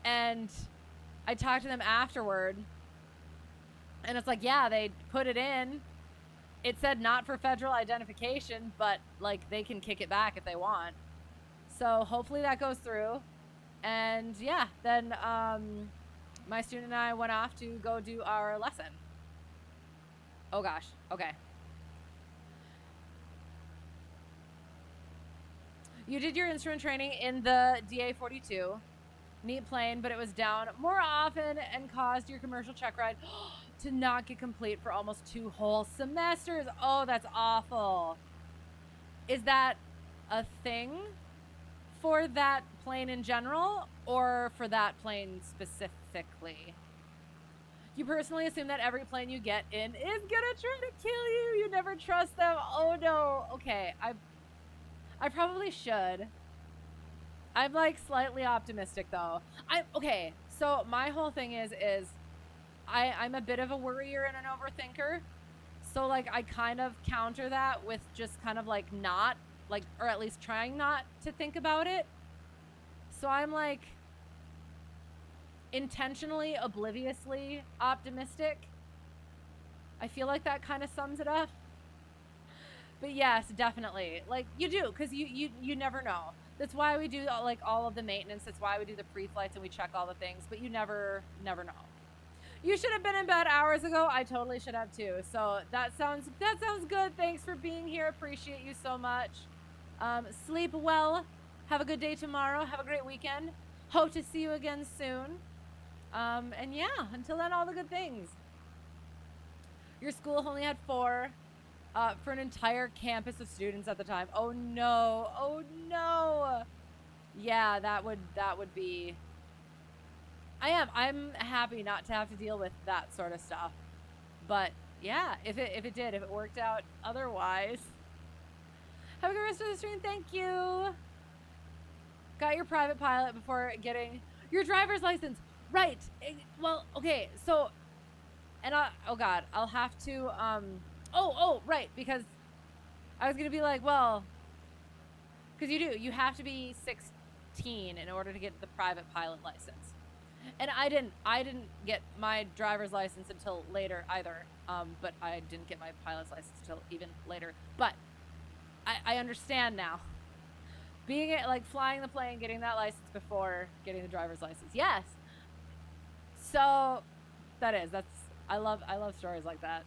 And I talked to them afterward, and it's like, yeah, they put it in. It said not for federal identification, but like they can kick it back if they want. So hopefully that goes through. And yeah, then my student and I went off to go do our lesson. Oh gosh, okay. You did your instrument training in the DA-42. Neat plane, but it was down more often and caused your commercial check ride to not get complete for almost 2 whole semesters. Oh, that's awful. Is that a thing for that plane in general, or for that plane specifically? You personally assume that every plane you get in is gonna try to kill you. You never trust them. Oh no. Okay, I probably should. I'm like slightly optimistic though. Okay, so my whole thing is I'm a bit of a worrier and an overthinker. So like I kind of counter that with just kind of like not like, or at least trying not to think about it. So I'm like intentionally, obliviously optimistic. I feel like that kind of sums it up. But yes, definitely. Like you do, because you never know. That's why we do like all of the maintenance. That's why we do the pre-flights and we check all the things. But you never know. You should have been in bed hours ago. I totally should have too. So that sounds good. Thanks for being here. Appreciate you so much. Sleep well. Have a good day tomorrow. Have a great weekend. Hope to see you again soon. And yeah, until then, all the good things. Your school only had 4 for an entire campus of students at the time. Oh no. Oh no. Yeah, that would be. I'm happy not to have to deal with that sort of stuff. But yeah, if it worked out otherwise. Have a good rest of the stream. Thank you. Got your private pilot before getting your driver's license. Right. Well, okay. So, and oh God, I'll have to, right. Because I was going to be like, well, because you have to be 16 in order to get the private pilot license. And I didn't get my driver's license until later either. But I didn't get my pilot's license until even later. But I understand now. Being it like flying the plane, getting that license before getting the driver's license. Yes. So I love stories like that.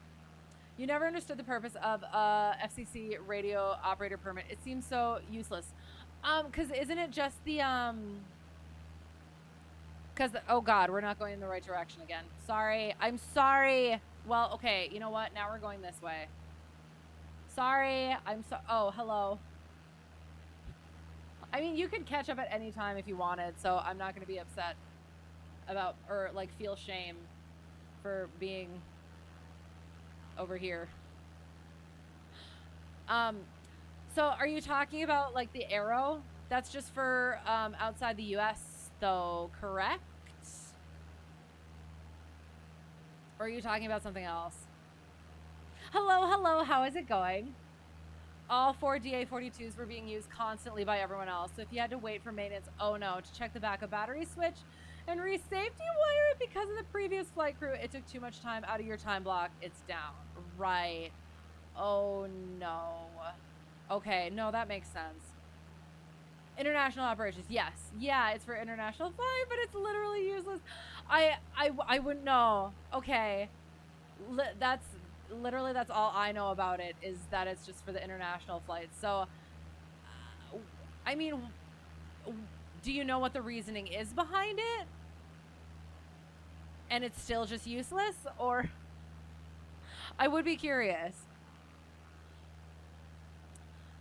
You never understood the purpose of FCC radio operator permit. It seems so useless. Cause isn't it just the Because, oh God, we're not going in the right direction again. Sorry. I'm sorry. Well, okay. You know what? Now we're going this way. Sorry. Oh, hello. I mean, you could catch up at any time if you wanted, so I'm not going to be upset about, or like feel shame for being over here. So are you talking about like the arrow? That's just for outside the US though, correct? Or are you talking about something else? Hello, how is it going? All 4 DA42s were being used constantly by everyone else, so if you had to wait for maintenance, oh no, to check the backup battery switch and re-safety wire it because of the previous flight crew, it took too much time out of your time block, it's down. Right. Oh no. Okay, no, that makes sense. International operations, yes. Yeah, it's for international flight, but it's literally useless. I wouldn't know. Okay. That's literally, that's all I know about it, is that it's just for the international flights. So, I mean, do you know what the reasoning is behind it? And it's still just useless? Or I would be curious.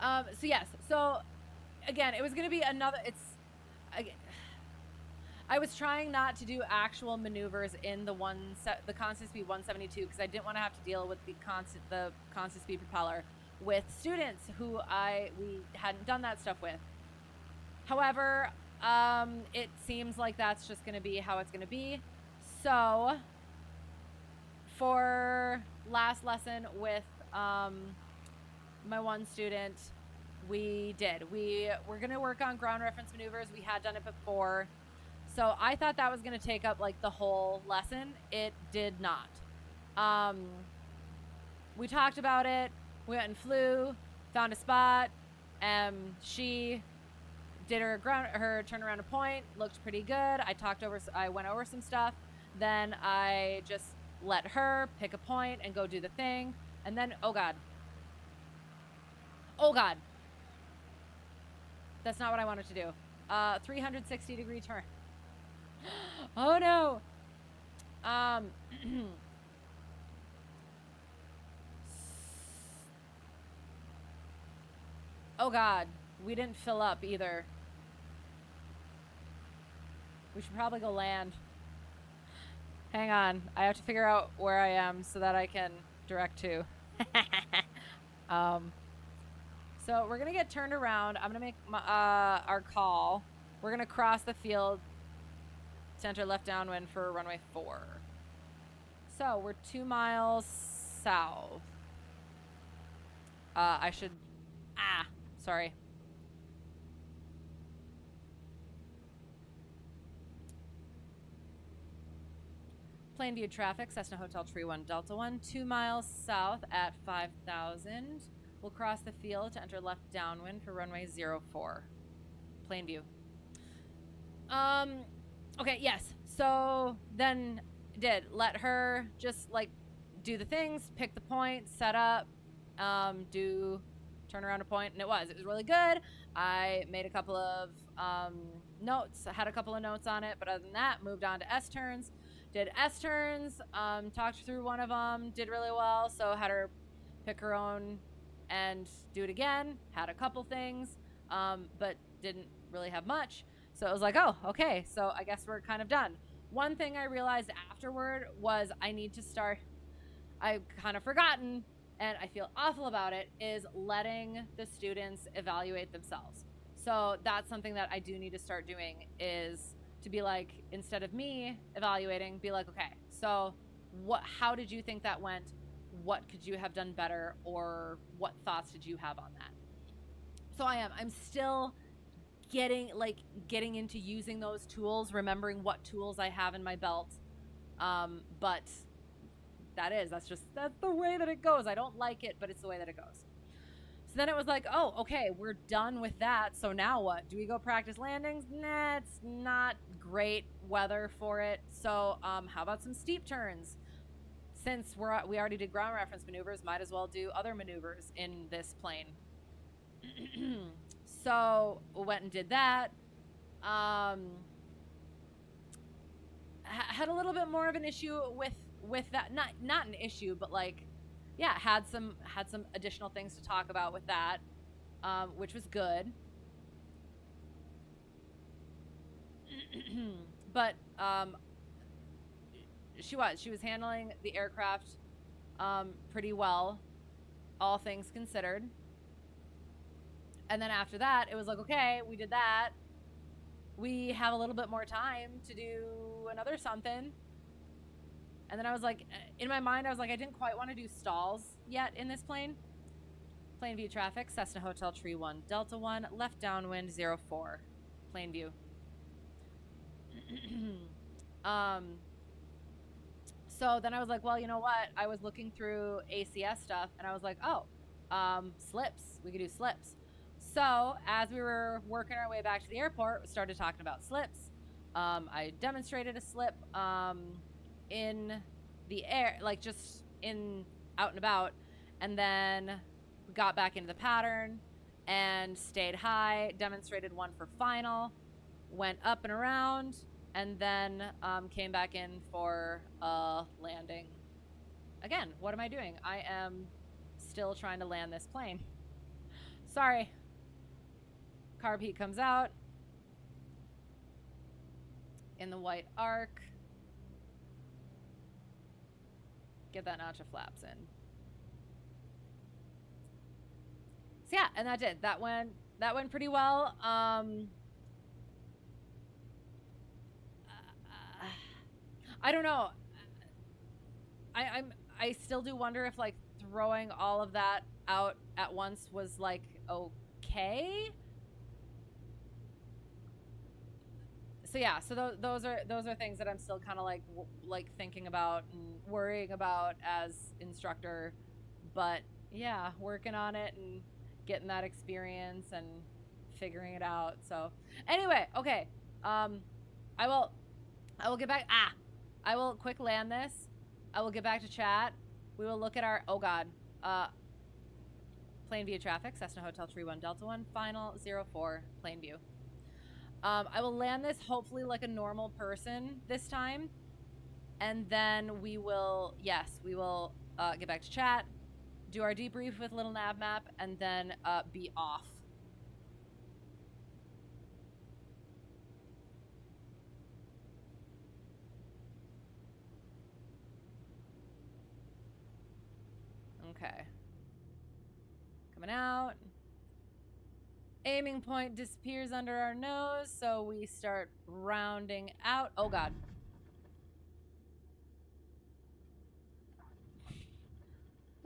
So yes, so again, it was going to be another, I was trying not to do actual maneuvers in the constant speed 172 because I didn't want to have to deal with the constant speed propeller with students who we hadn't done that stuff with. However, it seems like that's just going to be how it's going to be. So for last lesson with my one student, we were going to work on ground reference maneuvers. We had done it before. So I thought that was going to take up like the whole lesson. It did not. We talked about it. We went and flew, found a spot. She did her turnaround to point, looked pretty good. I went over some stuff. Then I just let her pick a point and go do the thing. And then, oh God. That's not what I wanted to do. 360-degree turn. Oh no. Oh God, we didn't fill up either. We should probably go land. Hang on, I have to figure out where I am so that I can direct to. So we're gonna get turned around. I'm gonna make our call. We're gonna cross the field, center left downwind for runway 4. So we're 2 miles south. Sorry. Plainview traffic, Cessna Hotel Tree 1 Delta 1, 2 miles south at 5,000. We'll cross the field to enter left downwind for runway 04. Plainview. Okay, yes. So then let her just like do the things, pick the point, set up, do turn around a point, and it was really good. I made a couple of notes. I had a couple of notes on it, but other than that, moved on to S turns. Did S turns, talked through one of them, did really well. So had her pick her own and do it again. Had a couple things, but didn't really have much. So it was like, oh, okay. So I guess we're kind of done. One thing I realized afterward was I've kind of forgotten, and I feel awful about it, is letting the students evaluate themselves. So that's something that I do need to start doing, is to be like, instead of me evaluating, be like, okay, so how did you think that went? What could you have done better? Or what thoughts did you have on that? So I'm still getting into using those tools, remembering what tools I have in my belt. But that's the way that it goes. I don't like it, but it's the way that it goes. So then it was like, oh, okay, we're done with that. So now what? Do we go practice landings? Nah, it's not great weather for it. So how about some steep turns? Since we already did ground reference maneuvers, might as well do other maneuvers in this plane. So we went and did that. had a little bit more of an issue with that. Not an issue, but like, yeah, had some additional things to talk about with that, which was good. But she was handling the aircraft pretty well, all things considered. And then after that, it was like, okay, we did that. We have a little bit more time to do another something. And then I was like, in my mind, I was like, I didn't quite want to do stalls yet in this plane. Plainview traffic, Cessna Hotel Tree 1, Delta 1, left downwind 04, Plainview. So then I was like, well, you know what? I was looking through ACS stuff, and I was like, oh, slips. We could do slips. So as we were working our way back to the airport, we started talking about slips. I demonstrated a slip in the air, like just out and about, and then we got back into the pattern and stayed high, demonstrated one for final, went up and around, and then came back in for a landing. Again, what am I doing? I am still trying to land this plane. Sorry. Carb heat comes out in the white arc. Get that notch of flaps in. So yeah, and that did. That went pretty well. I don't know. I still do wonder if like throwing all of that out at once was like okay. So yeah, so those are things that I'm still kind of like thinking about and worrying about as instructor, but yeah, working on it and getting that experience and figuring it out. So anyway, okay, I will get back. I will quick land this. I will get back to chat. We will look at our Plainview traffic, Cessna Hotel Tree 1 Delta 1, final 04 Plainview. I will land this hopefully like a normal person this time. And then we will get back to chat, do our debrief with LittleNavMap, and then be off. Okay. Coming out. Aiming point disappears under our nose, so we start rounding out. Oh god.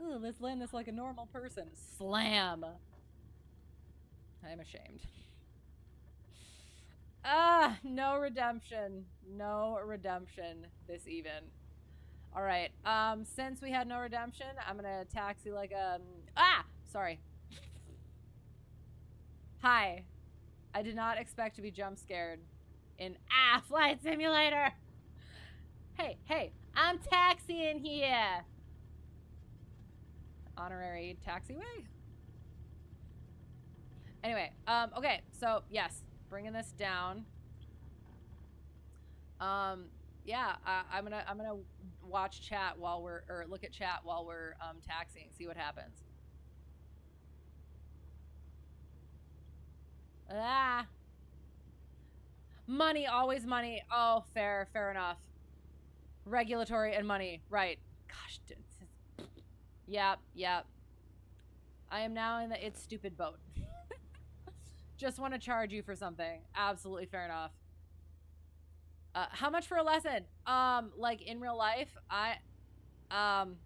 Ooh, let's land this like a normal person. Slam. I'm ashamed. No redemption. No redemption this even. All right. Since we had no redemption, I'm gonna taxi like a sorry. Hi. I did not expect to be jump scared in Flight Simulator. Hey, I'm taxiing here. Honorary taxiway. Anyway, okay, so yes, bringing this down. Yeah, I'm gonna watch chat while look at chat while we're taxiing, see what happens. Money, always money. Oh, fair enough. Regulatory and money, right? Gosh, yep. I am now in the it's stupid boat. Just want to charge you for something. Absolutely fair enough. How much for a lesson? Like in real life, I don't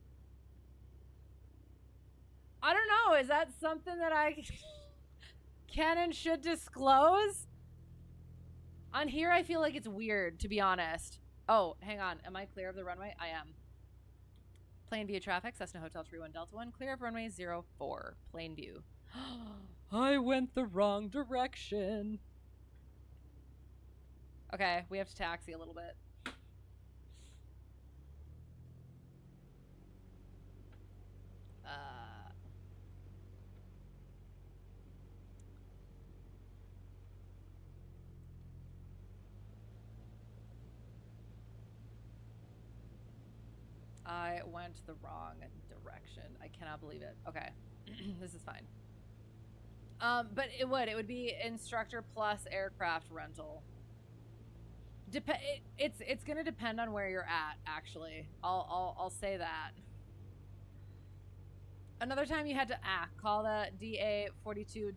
know. Is that something that I can and should disclose? On here, I feel like it's weird, to be honest. Oh, hang on. Am I clear of the runway? I am. Plainview traffic, Cessna Hotel Tree 1 Delta 1, clear of runway 04, Plainview. I went the wrong direction. Okay, we have to taxi a little bit. I went the wrong direction. I cannot believe it. Okay. This is fine. But it would be instructor plus aircraft rental. It's gonna depend on where you're at, actually. I'll say that. Another time you had to call the DA-42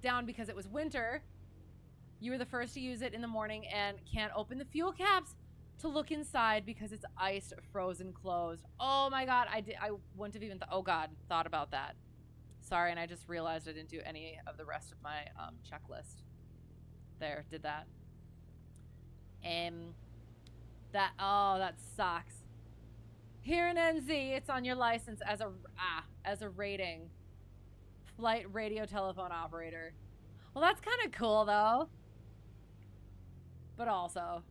down because it was winter. You were the first to use it in the morning and can't open the fuel caps to look inside because it's iced, frozen, closed. Oh my god, I wouldn't have even thought about that. Sorry, and I just realized I didn't do any of the rest of my checklist. There, did that. That sucks. Here in NZ, it's on your license as a rating. Flight radio telephone operator. Well, that's kind of cool though. But also,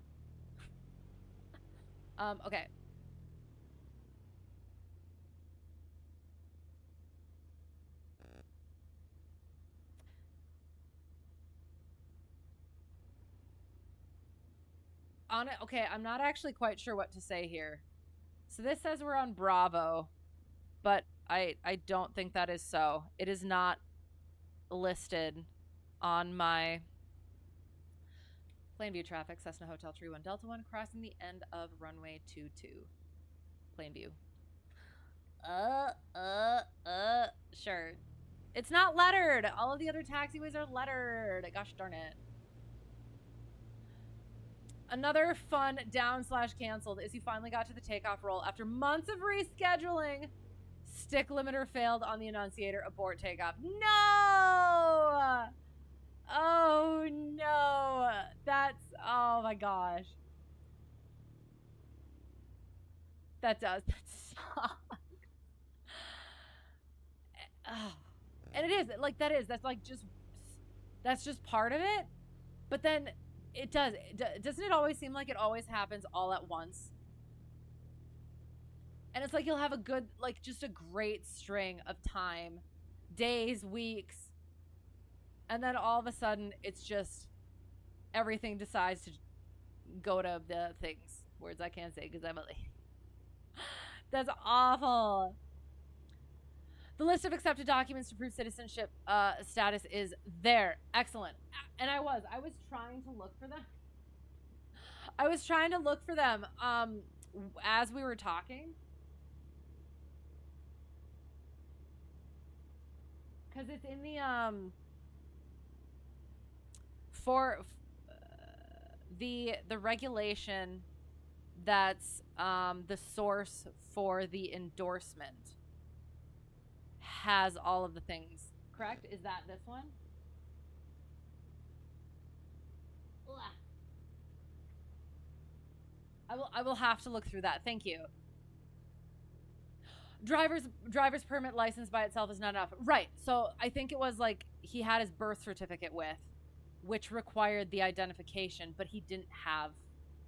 okay. Okay, I'm not actually quite sure what to say here. So this says we're on Bravo, but I don't think that is so. It is not listed on my Plainview traffic, Cessna Hotel Tree 1 Delta 1, crossing the end of runway 22. Plainview. Sure. It's not lettered. All of the other taxiways are lettered. Gosh darn it. Another fun down/canceled is you finally got to the takeoff roll after months of rescheduling. Stick limiter failed on the Annunciator. Abort takeoff. No! Oh no. Oh my gosh. That sucks. And it is like that's just part of it. But then doesn't it always seem like it always happens all at once? And it's like you'll have just a great string of time, days, weeks, and then all of a sudden it's just everything decides to go to the things. Words I can't say because Emily. That's awful. The list of accepted documents to prove citizenship status is there. Excellent. And I was trying to look for them. I was trying to look for them as we were talking. Because it's in the the regulation that's the source for the endorsement has all of the things. Correct? Is that this one? I will have to look through that. Thank you. Driver's permit license by itself is not enough. Right. So I think it was like he had his birth certificate with, which required the identification, but he didn't have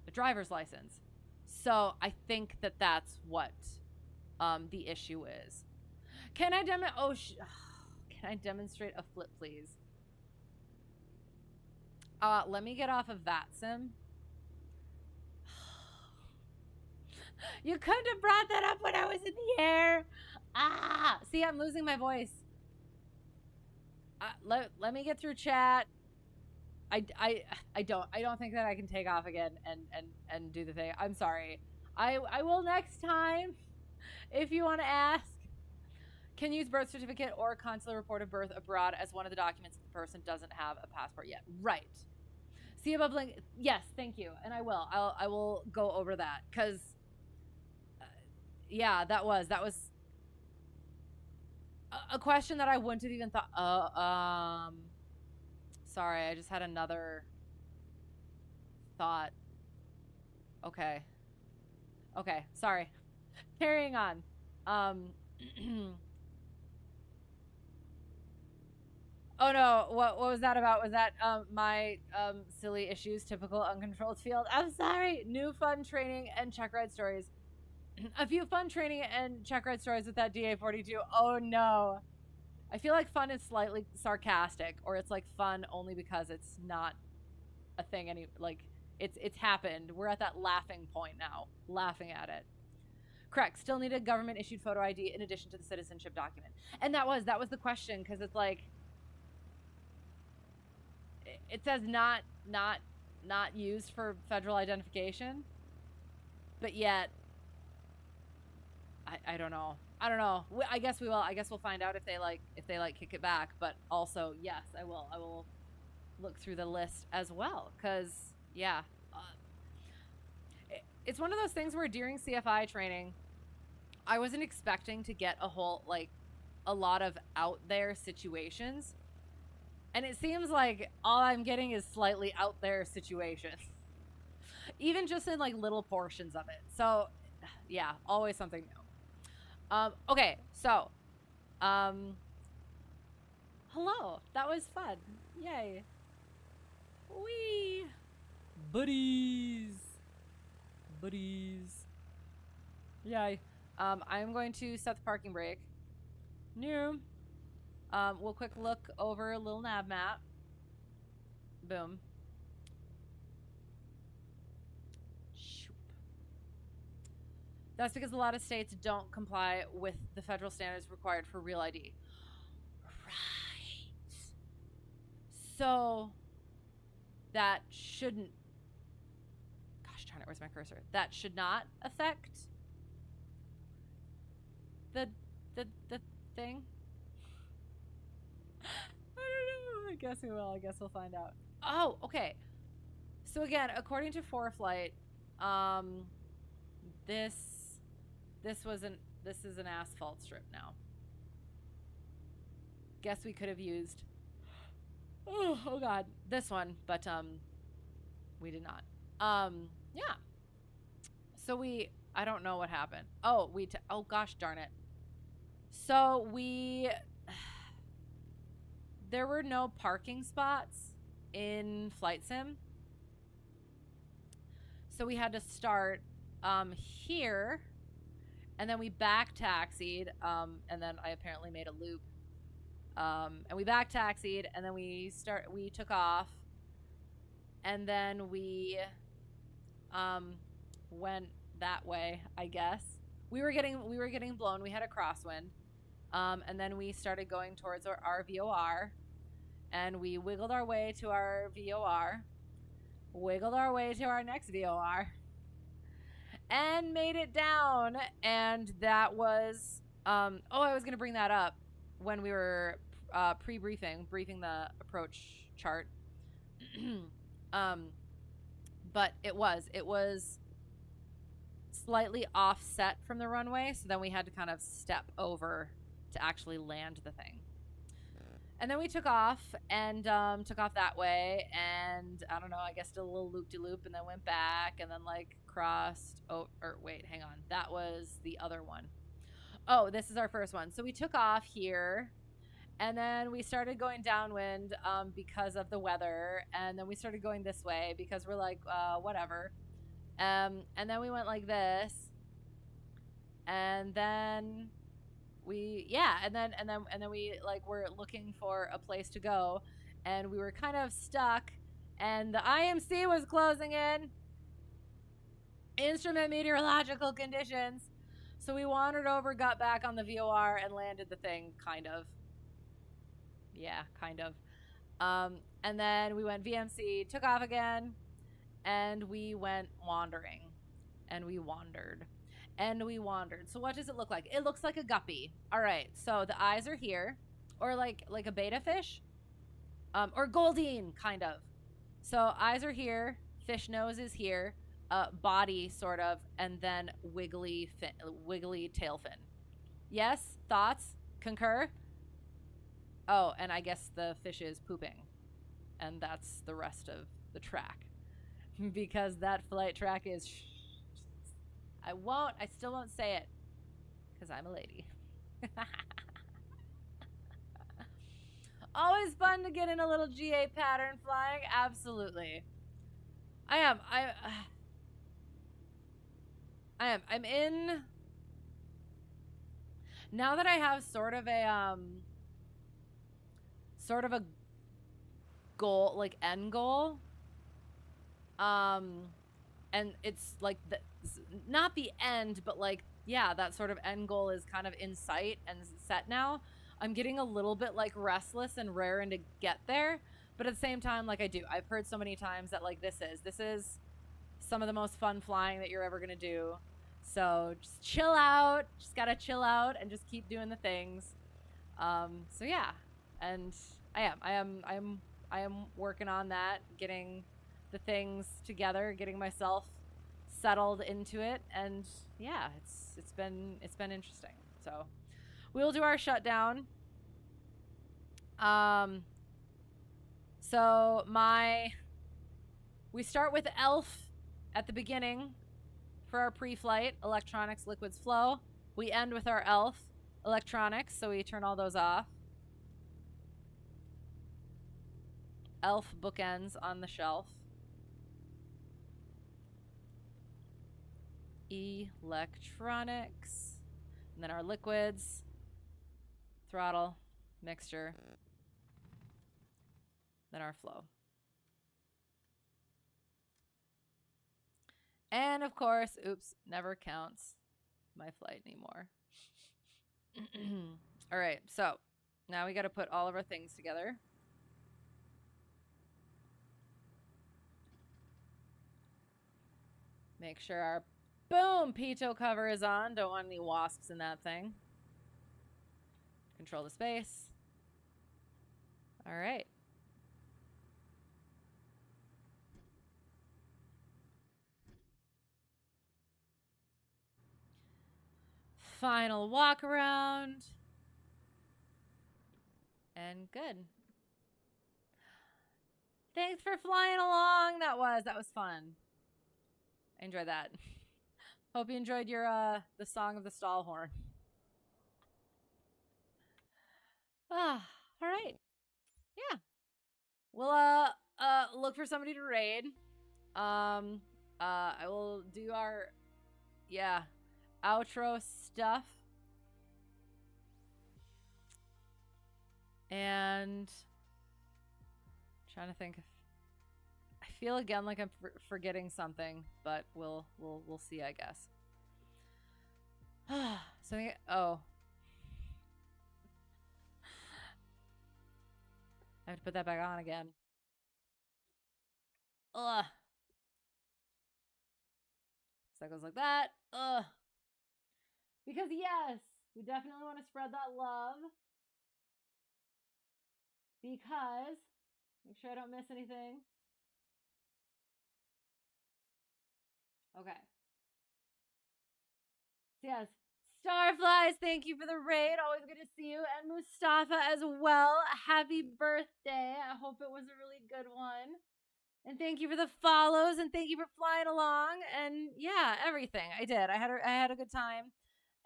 a driver's license. So I think that's what the issue is. Can I demonstrate a flip, please? Let me get off of that sim. You couldn't have brought that up when I was in the air. See, I'm losing my voice. Let me get through chat. I don't think that I can take off again and do the thing. I'm sorry. I will next time. If you want to ask, can use birth certificate or consular report of birth abroad as one of the documents if the person doesn't have a passport yet. Right. See above link. Yes, thank you. And I will go over that because yeah, that was a question that I wouldn't have even thought. Sorry, I just had another thought. Okay, sorry. Carrying on. Oh no, what was that about? Was that my silly issues, typical uncontrolled field? I'm sorry. New fun training and check ride stories. A few fun training and check ride stories with that DA-42. Oh no. I feel like fun is slightly sarcastic, or it's like fun only because it's not a thing it's happened. We're at that laughing point now, laughing at it. Correct. Still need a government issued photo ID in addition to the citizenship document. And that was the question, because it's like, it says not used for federal identification, but yet I don't know. I don't know. I guess we will. I guess we'll find out if they kick it back. But also, yes, I will look through the list as well, because yeah, it's one of those things where during CFI training, I wasn't expecting to get a lot of out there situations, and it seems like all I'm getting is slightly out there situations, even just in like little portions of it. So yeah, always something new. Okay, so, hello. That was fun. Yay. Wee. Buddies. Yay. I'm going to set the parking brake. New. We'll quick look over LittleNavMap. Boom. That's because a lot of states don't comply with the federal standards required for real ID. Right. So that shouldn't, gosh darn it, where's my cursor? That should not affect the thing. I don't know. I guess we will. I guess we'll find out. Oh, okay. So again, according to Preflight, this is an asphalt strip now. Guess we could have used oh god, this one, but we did not. Yeah. So I don't know what happened. Oh, oh gosh darn it. So there were no parking spots in Flight Sim. So we had to start here, and then we back taxied, and then I apparently made a loop. And we back taxied, and then we took off, and then we went that way, I guess. We were getting blown. We had a crosswind. And then we started going towards our VOR, and we wiggled our way to our VOR, wiggled our way to our next VOR, and made it down. And that was, I was going to bring that up when we were briefing the approach chart. But it was slightly offset from the runway, so then we had to kind of step over to actually land the thing. And then we took off and took off that way, and I don't know, I guess did a little loop-de-loop, and then went back, and then like crossed. Oh, or wait, hang on, that was the other one. Oh, this is our first one. So we took off here, and then we started going downwind because of the weather, and then we started going this way because we're like, whatever. And then we went like this, and then and then we like were looking for a place to go, and we were kind of stuck, and the IMC was closing in, instrument meteorological conditions. So we wandered over, got back on the VOR, and landed the thing, kind of. Yeah, kind of. And then we went VMC, took off again, and we went wandering, and we wandered, and we wandered. So what does it look like? It looks like a guppy. All right, so the eyes are here, or like a betta fish, or Goldine, kind of. So eyes are here, fish nose is here, body sort of, and then wiggly tail fin. Yes? Thoughts? Concur? Oh, and I guess the fish is pooping, and that's the rest of the track, because that flight track is I still won't say it, because I'm a lady. Always fun to get in a little GA pattern flying. Absolutely. I'm in, now that I have sort of a goal, like end goal, and it's like not the end, but like yeah, that sort of end goal is kind of in sight and set now, I'm getting a little bit like restless and raring to get there. But at the same time, like I've heard so many times that like this is some of the most fun flying that you're ever gonna do. So just chill out. Just gotta chill out and just keep doing the things. So yeah, and I am working on that, getting the things together, getting myself settled into it, and yeah, it's been interesting. So we'll do our shutdown. Um, so we start with ELF at the beginning for our pre-flight electronics, liquids, flow. We end with our ELF electronics, so we turn all those off. ELF bookends on the shelf. Electronics, and then our liquids, throttle, mixture, then our flow. And of course, oops, never counts my flight anymore. All right, so now we got to put all of our things together. Make sure our boom pitot cover is on. Don't want any wasps in that thing. Control the space. All right. Final walk around. And good. Thanks for flying along. That was fun. I enjoyed that. Hope you enjoyed your the song of the stall horn. Ah, all right. Yeah. We'll look for somebody to raid. I will do our outro stuff. And trying to think if I feel again like I'm forgetting something, but we'll see, I guess. So oh, I have to put that back on again. Ugh. So that goes like that. Ugh. Because yes, we definitely want to spread that love. Because make sure I don't miss anything. Okay. So yes, Starflies, thank you for the raid. Always good to see you. And Mustafa as well. Happy birthday. I hope it was a really good one. And thank you for the follows, and thank you for flying along, and yeah, everything. I did. I had a good time,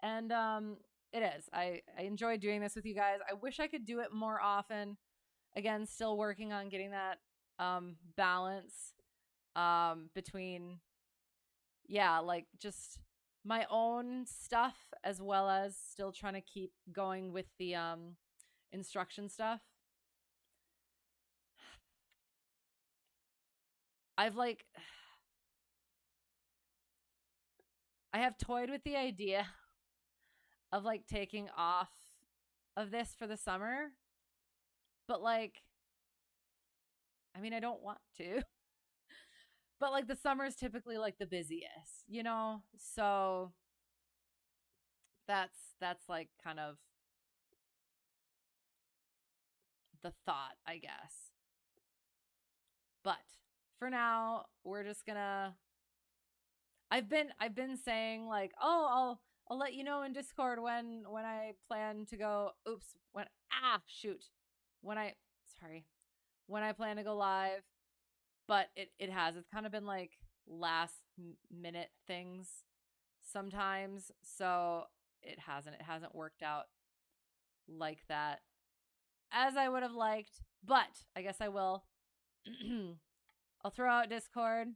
and it is. I enjoy doing this with you guys. I wish I could do it more often. Again, still working on getting that balance between like just my own stuff as well as still trying to keep going with the instruction stuff. I have toyed with the idea of like taking off of this for the summer, but like I mean, I don't want to. But like the summer is typically like the busiest, you know? So that's like kind of the thought, I guess. But for now, we're just gonna I've been saying like, "Oh, I'll let you know in Discord when I plan to go oops, when I sorry, when I plan to go live." But it has. It's kind of been like last minute things sometimes. So it hasn't worked out like that as I would have liked, but I guess I will. I'll throw out Discord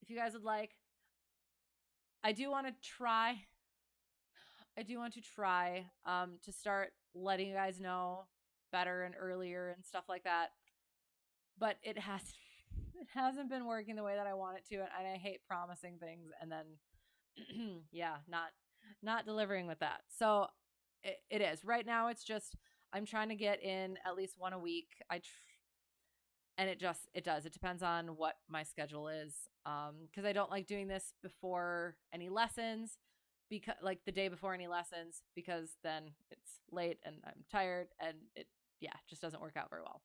if you guys would like. I do want to try. I do want to try to start letting you guys know better and earlier and stuff like that. But it hasn't been working the way that I want it to, and I hate promising things and then not delivering with that. So it is right now. It's just I'm trying to get in at least one a week. And it does. It depends on what my schedule is. Because I don't like doing this before any lessons, because like the day before any lessons, because then it's late and I'm tired, and it just doesn't work out very well.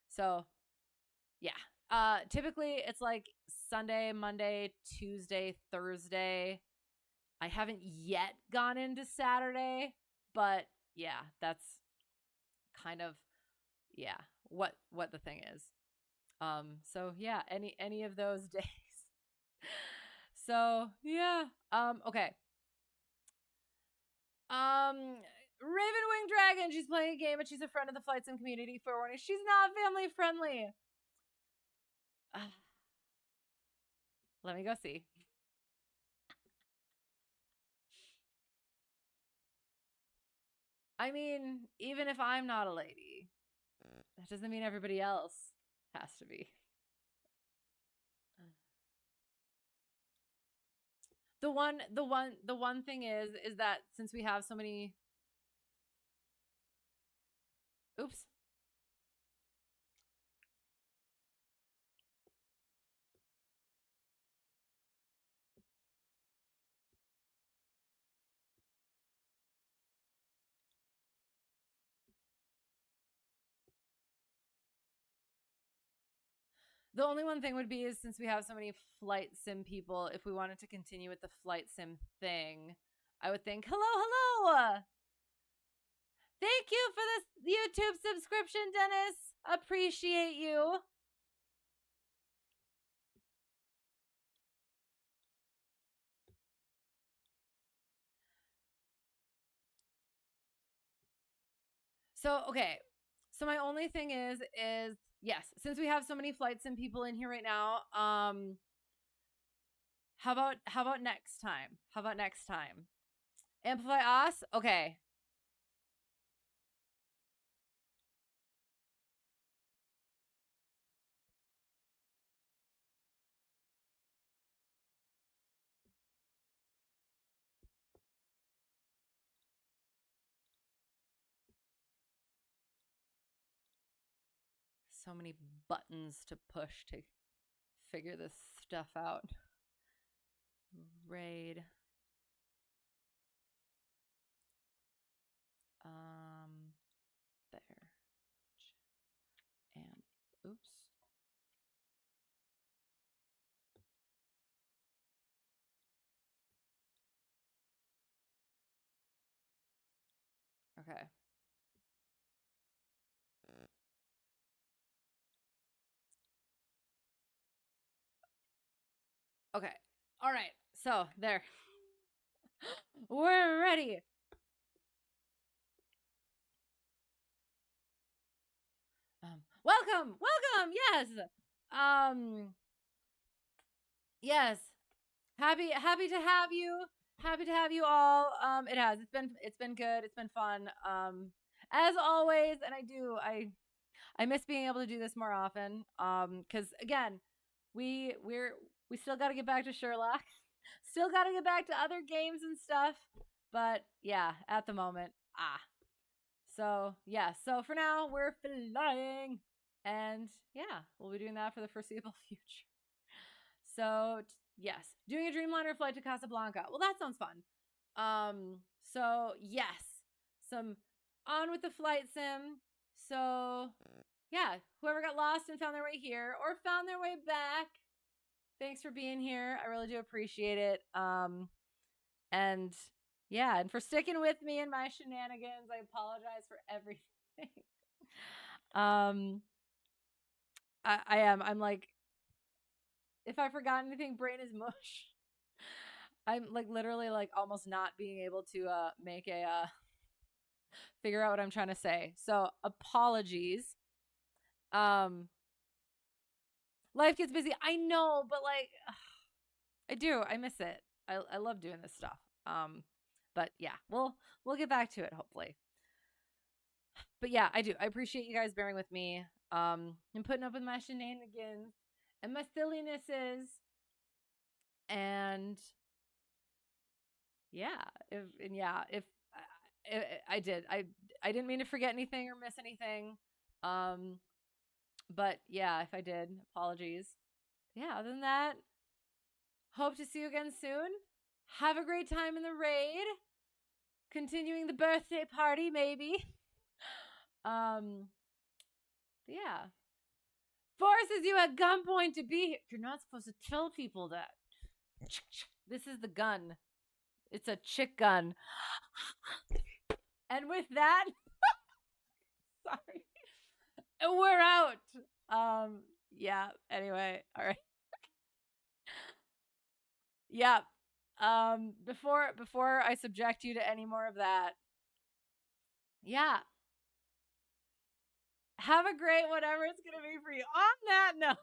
So yeah. Typically it's like Sunday, Monday, Tuesday, Thursday. I haven't yet gone into Saturday, but yeah, that's kind of what the thing is. So yeah, any of those days. So yeah. Okay. Ravenwing Dragon, she's playing a game and she's a friend of the flight sim community. Forewarning, she's not family friendly. Let me go see. I mean, even if I'm not a lady, that doesn't mean everybody else has to be. The one thing is that since we have so many, oops. The only one thing would be is since we have so many flight sim people, if we wanted to continue with the flight sim thing, I would think, hello. Thank you for this YouTube subscription, Dennis. Appreciate you. So, okay. So my only thing is yes, since we have so many flight sim people in here right now, how about next time? How about next time? Amplify us? Okay. So many buttons to push to figure this stuff out. Raid. There. And oops. Okay. Okay. All right. So there. We're ready. Welcome. Yes. Um. Yes. Happy to have you. Happy to have you all. It has. It's been good. It's been fun. As always, and I miss being able to do this more often. Because again, we still got to get back to Sherlock. Still got to get back to other games and stuff. But yeah, at the moment, So yeah, so for now we're flying, and yeah, we'll be doing that for the foreseeable future. So yes, doing a Dreamliner flight to Casablanca. Well, that sounds fun. So yes, some on with the flight sim. So yeah, whoever got lost and found their way here or found their way back, thanks for being here. I really do appreciate it. And yeah, and for sticking with me and my shenanigans. I apologize for everything. I am. I'm like, if I forgot anything, brain is mush. I'm like literally like almost not being able to make a figure out what I'm trying to say. So apologies. Um Life gets busy. I know, but like I do. I miss it. I love doing this stuff. But yeah, we'll get back to it hopefully. But yeah, I do. I appreciate you guys bearing with me. And putting up with my shenanigans and my sillinesses. And yeah, if I did, I didn't mean to forget anything or miss anything. Um, but yeah, if I did, apologies. Yeah, other than that, hope to see you again soon. Have a great time in the raid. Continuing the birthday party, maybe. Um, yeah. Forces you at gunpoint to be here. You're not supposed to tell people that. This is the gun. It's a chick gun. And with that, sorry, we're out. Um, yeah. Anyway, all right. Yeah. Before I subject you to any more of that, yeah. Have a great whatever it's gonna be for you. On that note,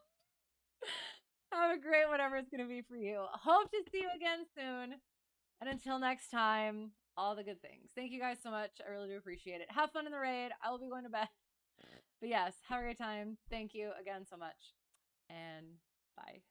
have a great whatever it's gonna be for you. Hope to see you again soon. And until next time, all the good things. Thank you guys so much. I really do appreciate it. Have fun in the raid. I will be going to bed. But yes, have a great time. Thank you again so much. And bye.